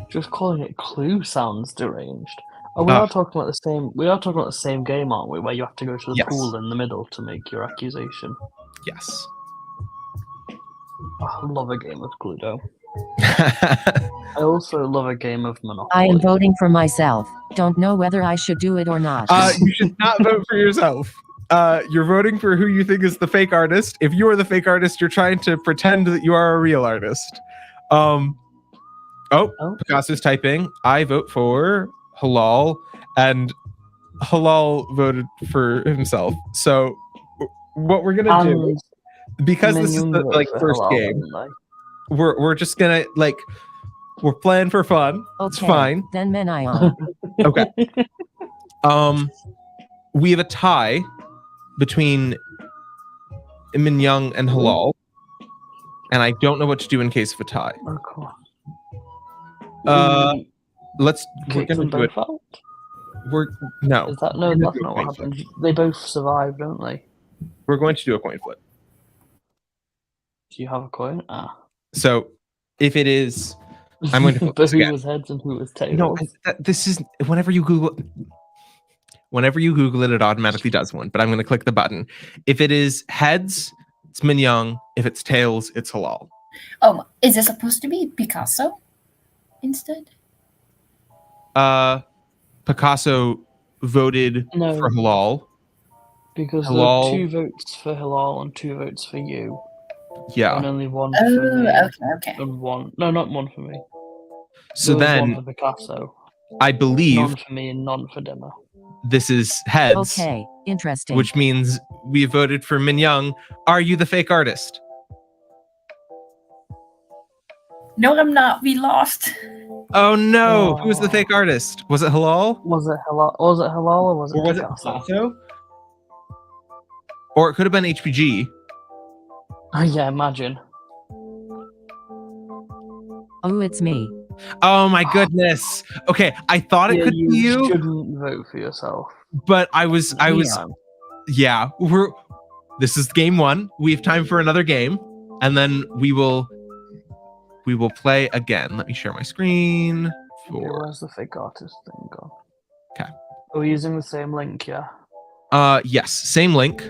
Just calling it Clue sounds deranged. Oh, we
Ah.
are talking about the same. We are talking about the same game, aren't we? Where you have to go to the
Yes.
pool in the middle to make your accusation.
Yes.
Oh, I love a game of Cluedo. I also love a game of Monopoly.
I am voting for myself. Don't know whether I should do it or not.
You should not vote for yourself. You're voting for who you think is the fake artist. If you are the fake artist, you're trying to pretend that you are a real artist. Oh, Picasso's typing. I vote for Halal, and Halal voted for himself. So what we're gonna do, because this is the like first game, we're just gonna like we're playing for fun.
Okay,
It's fine.
Then Menayon.
Okay. we have a tie between Min Young and Halal, and I don't know what to do in case of a tie.
Okay.
We're
Kick
gonna
them
do it.
both out?
No.
Is that no?
We're gonna
That's
do a
not what
coin flip.
happens. They both survive, don't they?
We're going to do a coin flip.
Do you have a coin? Ah.
So if it is, I'm going to flip
But
this
who
again.
was heads and who was tails?
No, this is whenever you Google it, it automatically does one. But I'm going to click the button. If it is heads, it's Min Young. If it's tails, it's Halal.
Oh, is it supposed to be Picasso instead?
Picasso voted
No.
for Halal.
Because
Halal.
there are 2 votes for Halal and 2 votes for you.
Yeah.
And only 1
Oh,
for me.
okay.
And 1. No, not 1 for me.
So
There was
then
1 for Picasso.
I believe
None for me and none for Dimmer.
this is heads,
Okay, interesting.
which means we voted for Min Young. Are you the fake artist?
No, I'm not. We lost.
Oh no! Who was the fake artist? Was it Halal?
Was it Halal? Or was it Picasso?
Or it could have been HPG.
Oh, yeah, imagine.
Oh, it's me.
Oh my goodness. Okay, I thought it
Yeah,
could be
you
you,
shouldn't vote for yourself.
but I was
Leon.
yeah, this is game 1. We have time for another game, and then we will play again. Let me share my screen
Okay, where's the fake artist thing gone?
Okay.
Are we using the same link, yeah?
Yes, same link.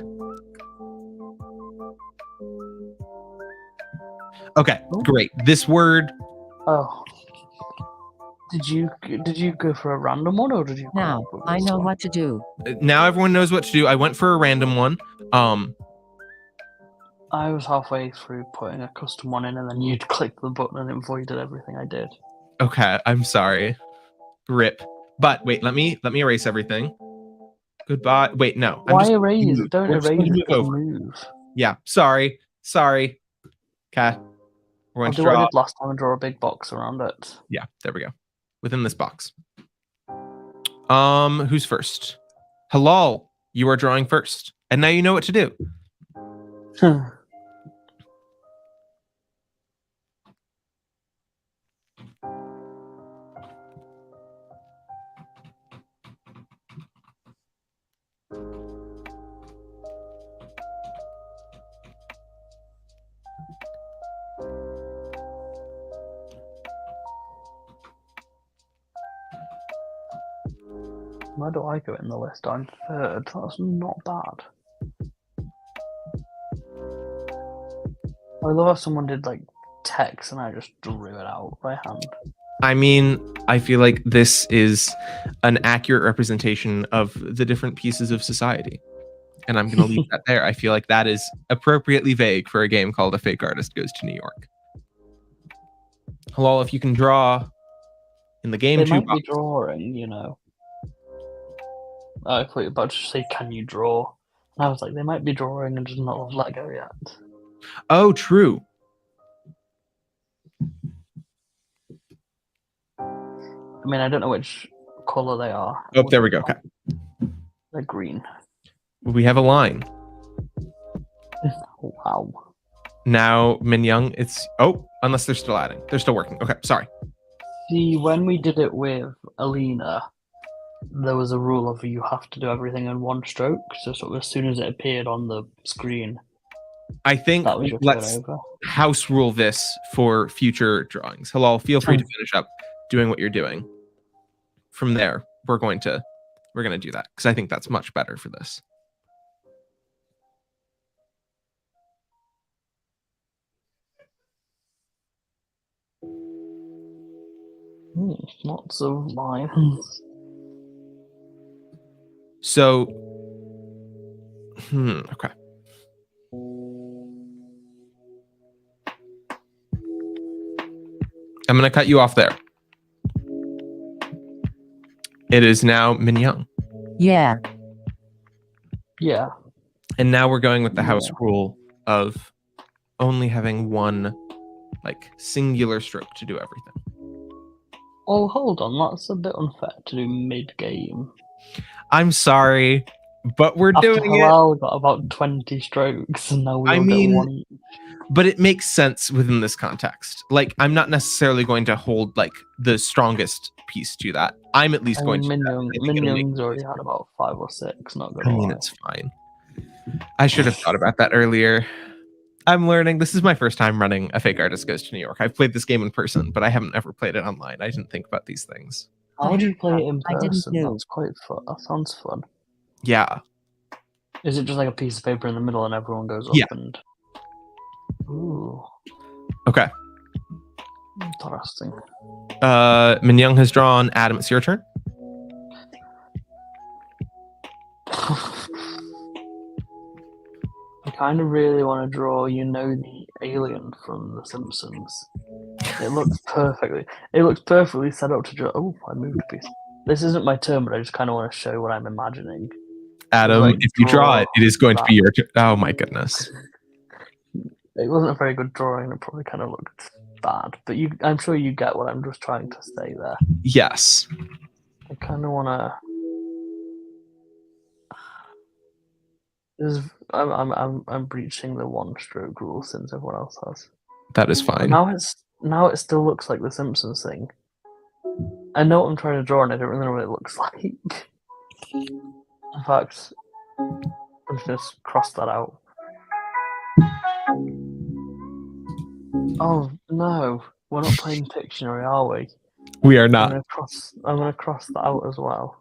Okay, great. This word.
Oh. Did you go for a random one or did you? come
Now,
up with
I
this
know
one?
what to do.
Now everyone knows what to do. I went for a random one.
I was halfway through putting a custom one in, and then you'd click the button and it voided everything I did.
Okay, I'm sorry. Rip. But wait, let me erase everything. Goodbye. Wait, no.
Why
just
erase?
move.
Don't
We're just
erase
gonna
it.
move
Just
over.
move.
Yeah, sorry. Okay. We're going
I'll
to
do what I
draw.
did last time and draw a big box around it.
Yeah, there we go. Within this box. Who's first? Halal, you are drawing first. And now you know what to do.
Where do I go in the list? I'm 3rd. That's not bad. I love how someone did like text and I just drew it out by hand.
I mean, I feel like this is an accurate representation of the different pieces of society. And I'm going to leave that there. I feel like that is appropriately vague for a game called A Fake Artist Goes to New York. Halal, if you can draw in the game
They
too.
might be drawing, you know. I thought you were about to say, can you draw? And I was like, they might be drawing and just not have Lego yet.
Oh, true.
I mean, I don't know which colour they are.
Oh, there we go. Okay.
They're green.
We have a line.
Wow.
Now, Min Young, it's... Oh, unless they're still adding. They're still working. Okay, sorry.
See, when we did it with Alina, there was a rule of you have to do everything in one stroke. So sort of as soon as it appeared on the screen,
I think
that was your
let's
turn over.
house rule this for future drawings. Halal, feel free to finish up doing what you're doing. From there, we're going to do that because I think that's much better for this.
Lots of lines.
So, okay. I'm going to cut you off there. It is now Min Young.
Yeah.
Yeah.
And now we're going with the house rule of only having one, like, singular stroke to do everything.
Oh, hold on. That's a bit unfair to do mid-game.
I'm sorry. but we're
After
doing it.
Halal got about 20 strokes, and now we
I
all
mean,
get one each.
But it makes sense within this context. Like, I'm not necessarily going to hold like the strongest piece to that. I'm at least
I
going
mean,
to.
Minyung's already had about 5 or 6, not
I
gonna
mean,
lie.
it's fine. I should have thought about that earlier. I'm learning. This is my first time running a Fake Artist Goes to New York. I've played this game in person, but I haven't ever played it online. I didn't think about these things.
How do you play it in
I didn't
person?
know.
That's quite fun. That sounds fun.
Yeah.
Is it just like a piece of paper in the middle and everyone goes up
Yeah.
and... Ooh,
Okay.
interesting.
Minyoung has drawn. Adam, it's your turn.
I kind of really want to draw, the alien from The Simpsons. It looks perfectly set up to draw. Oh, I moved a piece. This isn't my turn, but I just kind of want to show what I'm imagining.
Adam,
Like,
if you draw
draw
it, it is going to be
that.
your turn. Oh my goodness.
It wasn't a very good drawing. It probably kind of looked bad, but I'm sure you get what I'm just trying to say there.
Yes.
I kind of want to. I'm breaching the 1-stroke rule since everyone else has.
That is
But
fine.
now it still looks like the Simpsons thing. I know what I'm trying to draw, and I don't really know what it looks like. In fact, I'm just gonna cross that out. Oh no, we're not playing Pictionary, are we?
We are
I'm
not.
gonna cross that out as well,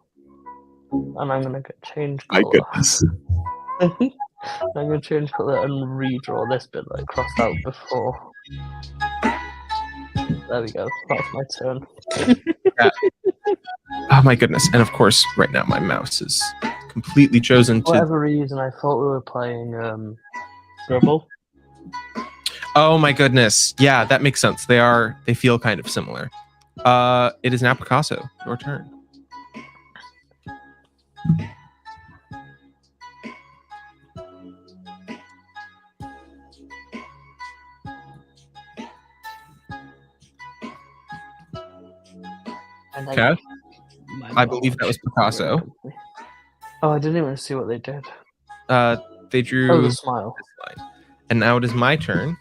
and I'm gonna change
My
color.
goodness.
I'm gonna change color and redraw this bit that I crossed out before. There we go. That's my turn.
Oh my goodness. And of course, right now my mouse is completely chosen
For
to.
whatever reason, I thought we were playing Scribble.
Oh my goodness. Yeah, that makes sense. They feel kind of similar. It is now Picasso. Your turn.
And
Okay.
my
I believe that was Picasso.
Oh, I didn't even see what they did.
They drew
Oh, the smile.
this line. And now it is my turn.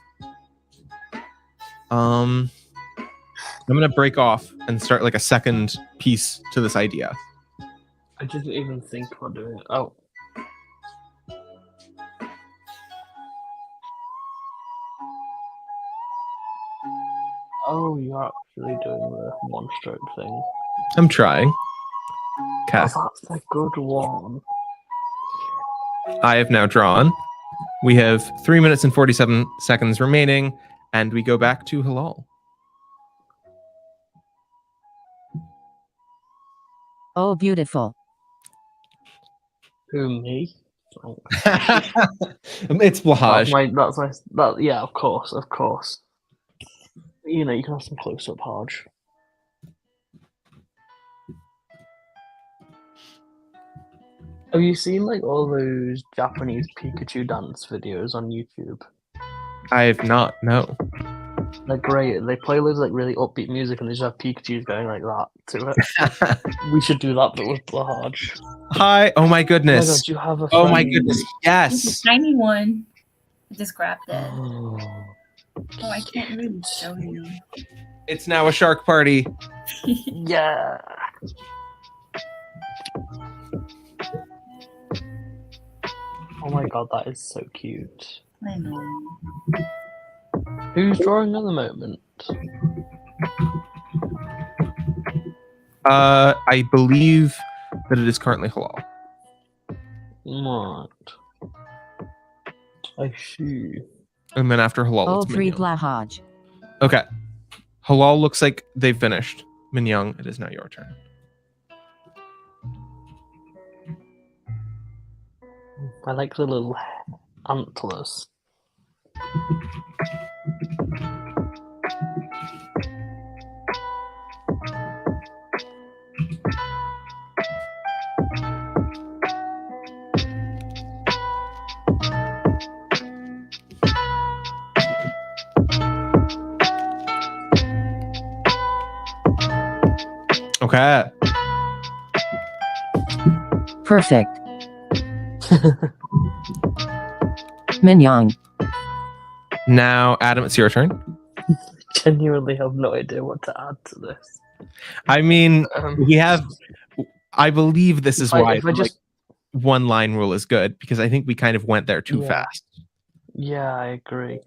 I'm gonna break off and start like a second piece to this idea.
I didn't even think about doing it. Oh. Oh, you're actually doing the 1-stroke thing.
I'm trying. Okay.
Oh, that's a good one.
I have now drawn. We have 3 minutes and 47 seconds remaining, and we go back to Halal.
Oh, beautiful.
Who, me? Oh.
It's Blahaj.
Yeah, of course. You can have some close-up Haj. Have you seen all those Japanese Pikachu dance videos on YouTube?
I have not. No.
They're great. They play loads of really upbeat music, and they just have Pikachu's going like that to it. We should do that, but with Blahaj.
Hi. Oh my goodness.
Oh my God, you have a
Oh my
friend.
goodness.
It's
Yes.
a tiny one. I just grabbed it.
Oh.
Oh, I can't really show you.
It's now a shark party.
Yeah. Oh my God, that is so cute.
I know.
Who's drawing at the moment?
I believe that it is currently Halal.
Right. I see.
And then after Halal,
Oh,
it's
free
Minyoung.
Blahaj.
Okay. Halal looks like they've finished. Minyoung, it is now your turn.
I like the little antlers.
Okay.
Perfect. Min Young.
Now, Adam, it's your turn.
Genuinely have no idea what to add to this.
I mean, we have. I believe this is why
if I just
one line rule is good, because I think we kind of went there too
Yeah.
fast.
Yeah, I agree.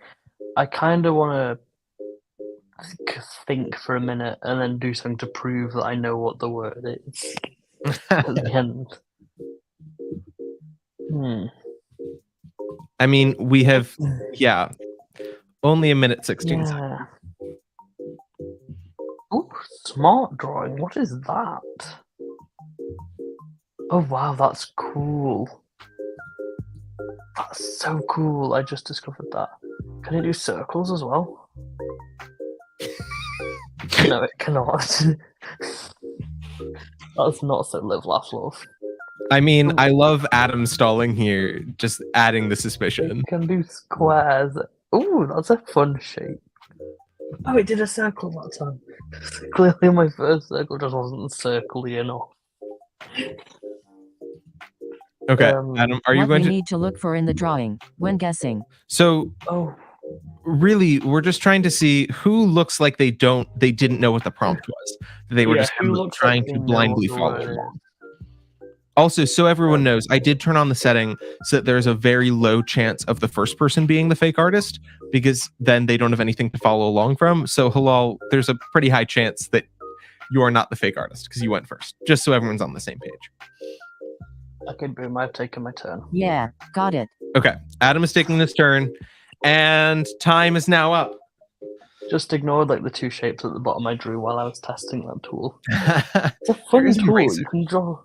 I kind of want to think for a minute and then do something to prove that I know what the word is at the end.
I mean, we have, only a minute 16 seconds.
Yeah. Oh, smart drawing. What is that? Oh, wow, that's cool. That's so cool. I just discovered that. Can it do circles as well? No, it cannot. That's not so live, laugh, love.
I mean, I love Adam stalling here, just adding the suspicion.
It can do squares. Ooh, that's a fun shape. Oh, it did a circle that time. Clearly my first circle just wasn't circly enough.
Okay, Adam, are you
what
going
we
to...
need to look for in the drawing when guessing?
So, really, we're just trying to see who looks like they didn't know what the prompt was. They were just kind of trying to blindly follow along. Also, so everyone knows, I did turn on the setting so that there's a very low chance of the first person being the fake artist, because then they don't have anything to follow along from. So, Halal, there's a pretty high chance that you are not the fake artist because you went first, just so everyone's on the same page.
Okay, boom, I've taken my turn.
Yeah, got it.
Okay, Adam is taking this turn, and time is now up.
Just ignored like the two shapes at the bottom I drew while I was testing that tool. It's a fun tool. You can draw.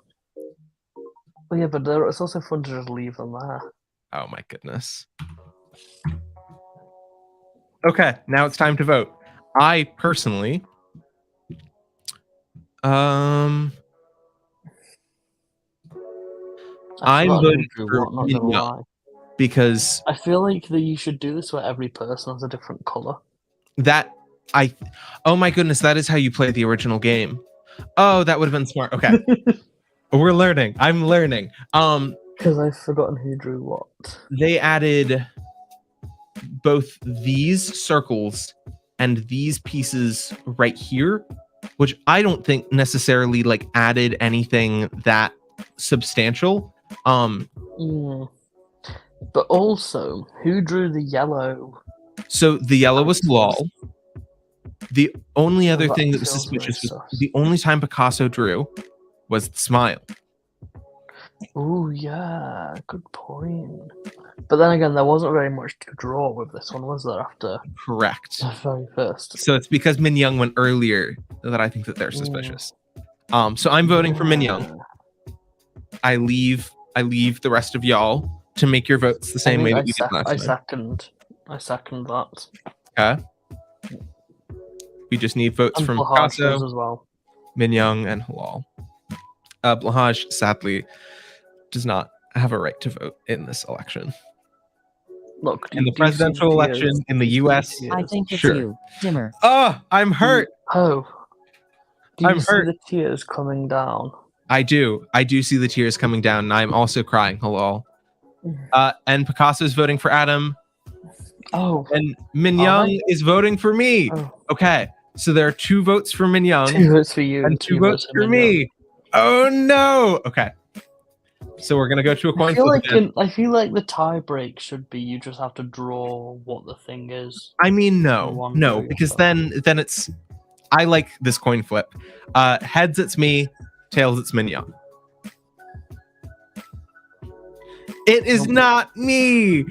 Well, yeah, but it's also fun to just leave them there.
Oh my goodness. Okay, now it's time to vote. I personally, I'm voting for Min Young because
I feel like that you should do this where every person has a different color.
Oh my goodness, that is how you play the original game. Oh, that would have been smart. Okay. We're learning. I'm learning.
Because I've forgotten who drew what.
They added both these circles and these pieces right here, which I don't think necessarily like added anything that substantial.
But also, who drew the yellow?
So the yellow was Lol. The only other thing that was suspicious was the only time Picasso drew was the smile.
Oh yeah, good point. But then again, there wasn't very much to draw with this one, was there? After
correct,
the very first.
So it's because Min Young went earlier that I think that they're suspicious. So I'm voting for Min Young. I leave the rest of y'all to make your votes the same way that we did last time.
I second that.
Okay. We just need votes from Picasso,
as well.
Min Young, and Halal. Blahaj, sadly, does not have a right to vote in this election.
Look,
in the presidential election in the U.S.,
I think it's
sure.
you, Dimmer.
Oh, I'm hurt.
Oh,
I'm hurt.
See the tears coming down?
I do. I do see the tears coming down, and I'm also crying. Halal. And Picasso's voting for Adam.
Oh.
And Min Young is voting for me.
Oh.
Okay. So there are 2 votes for Min Young.
2 votes for you.
And 2 votes for me. Oh no. Okay. So we're gonna go to a coin flip.
I feel like the tie break should be you just have to draw what the thing is.
I mean, no, because then it's. I like this coin flip. Heads, it's me. Tails, it's Min Young. It is not me.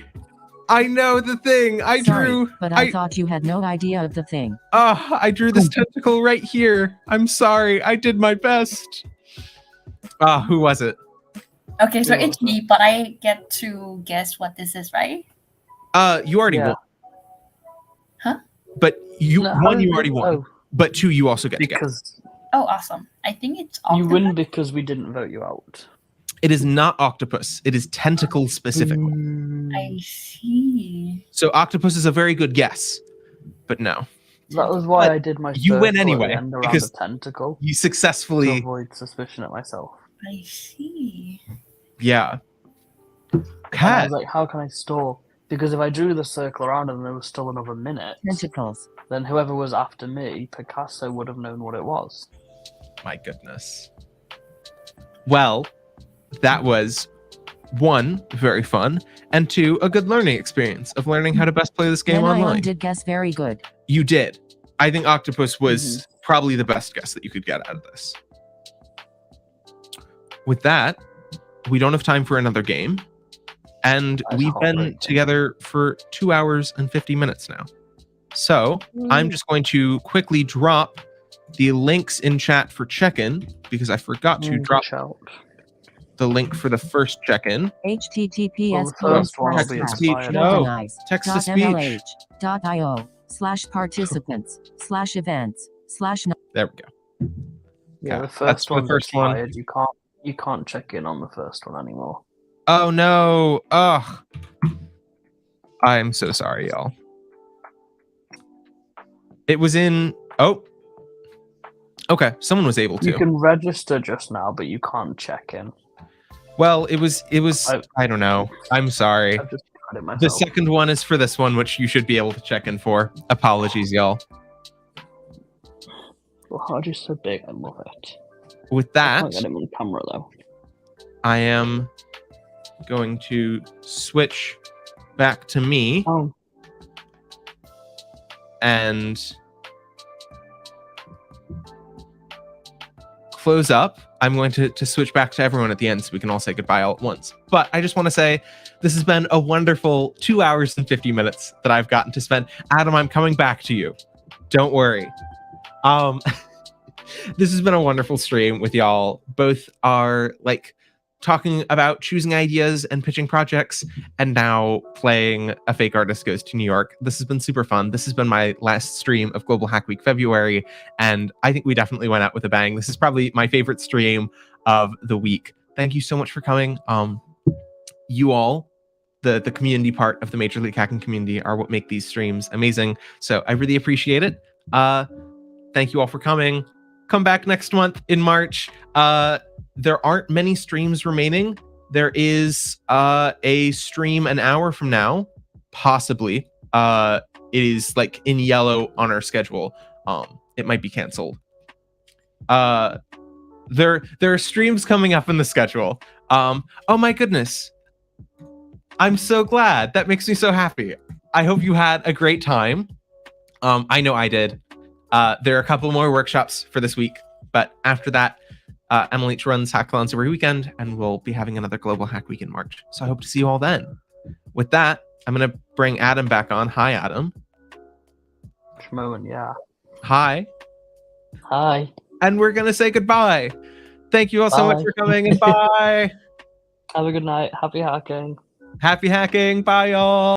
I know the thing. I drew.
But I thought you had no idea of the thing.
I drew this tentacle right here. I'm sorry. I did my best. Who was it?
Okay, so it's me, but I get to guess what this is, right?
You already won.
Huh?
But you already won. But 2, you also get to guess.
Oh, awesome. I think it's octopus.
You win because we didn't vote you out.
It is not octopus. It is tentacle specifically.
I see.
So octopus is a very good guess, but no.
That was why I did my.
You win anyway
because the tentacle.
You successfully
to avoid suspicion at myself.
I see.
Yeah.
And I
Cat.
was like, how can I stall? Because if I drew the circle around and there was still another minute,
Tentacles.
then whoever was after me, Picasso, would have known what it was.
My goodness. Well, that was 1, very fun, and 2, a good learning experience of learning how to best play this game
Then
online.
I did guess very good.
You did. I think Octopus was probably the best guess that you could get out of this. With that, we don't have time for another game, and
That's
we've been
heartbreaking.
together for 2 hours and 50 minutes now. So I'm just going to quickly drop the links in chat for check-in, because I forgot to drop
Shout.
the link for the first check-in.
https
Well, the first one will be
Text-to-speech.
expired.
No. Text-to-speech.
.io/participants/events/
There we go.
Yeah,
Okay,
the
that's
first
for the
one's
first one.
expired. You can't check in on the first one anymore.
Oh no. Ugh. I'm so sorry, y'all. It was in. Oh. Okay, someone was able to.
You can register just now, but you can't check in.
Well, it was. I don't know. I'm sorry.
I've just tried it myself.
The second one is for this one, which you should be able to check in for. Apologies, y'all.
Well, how are you so big? I love it.
With
I
that,
can't get him on camera though.
I am going to switch back to me
Oh,
and close up. I'm going to switch back to everyone at the end so we can all say goodbye all at once. But I just want to say this has been a wonderful 2 hours and 50 minutes that I've gotten to spend. Adam, I'm coming back to you. Don't worry. This has been a wonderful stream with y'all. Both are like talking about choosing ideas and pitching projects, and now playing A Fake Artist Goes to New York. This has been super fun. This has been my last stream of Global Hack Week February, and I think we definitely went out with a bang. This is probably my favorite stream of the week. Thank you so much for coming. You all, the community part of the Major League Hacking community, are what make these streams amazing. So I really appreciate it. Thank you all for coming. Come back next month in March. There aren't many streams remaining. There is a stream an hour from now, possibly. It is like in yellow on our schedule. It might be canceled. There are streams coming up in the schedule. Oh my goodness. I'm so glad. That makes me so happy. I hope you had a great time. I know I did. There are a couple more workshops for this week, but after that, MLH runs Hackathons every weekend, and we'll be having another Global Hack Week in March. So I hope to see you all then. With that, I'm going to bring Adam back on. Hi, Adam.
moment, yeah.
Hi.
Hi.
And we're going to say goodbye. Thank you all so much
Bye.
for coming, and bye.
Have a good night. Happy hacking.
Happy hacking. Bye, y'all.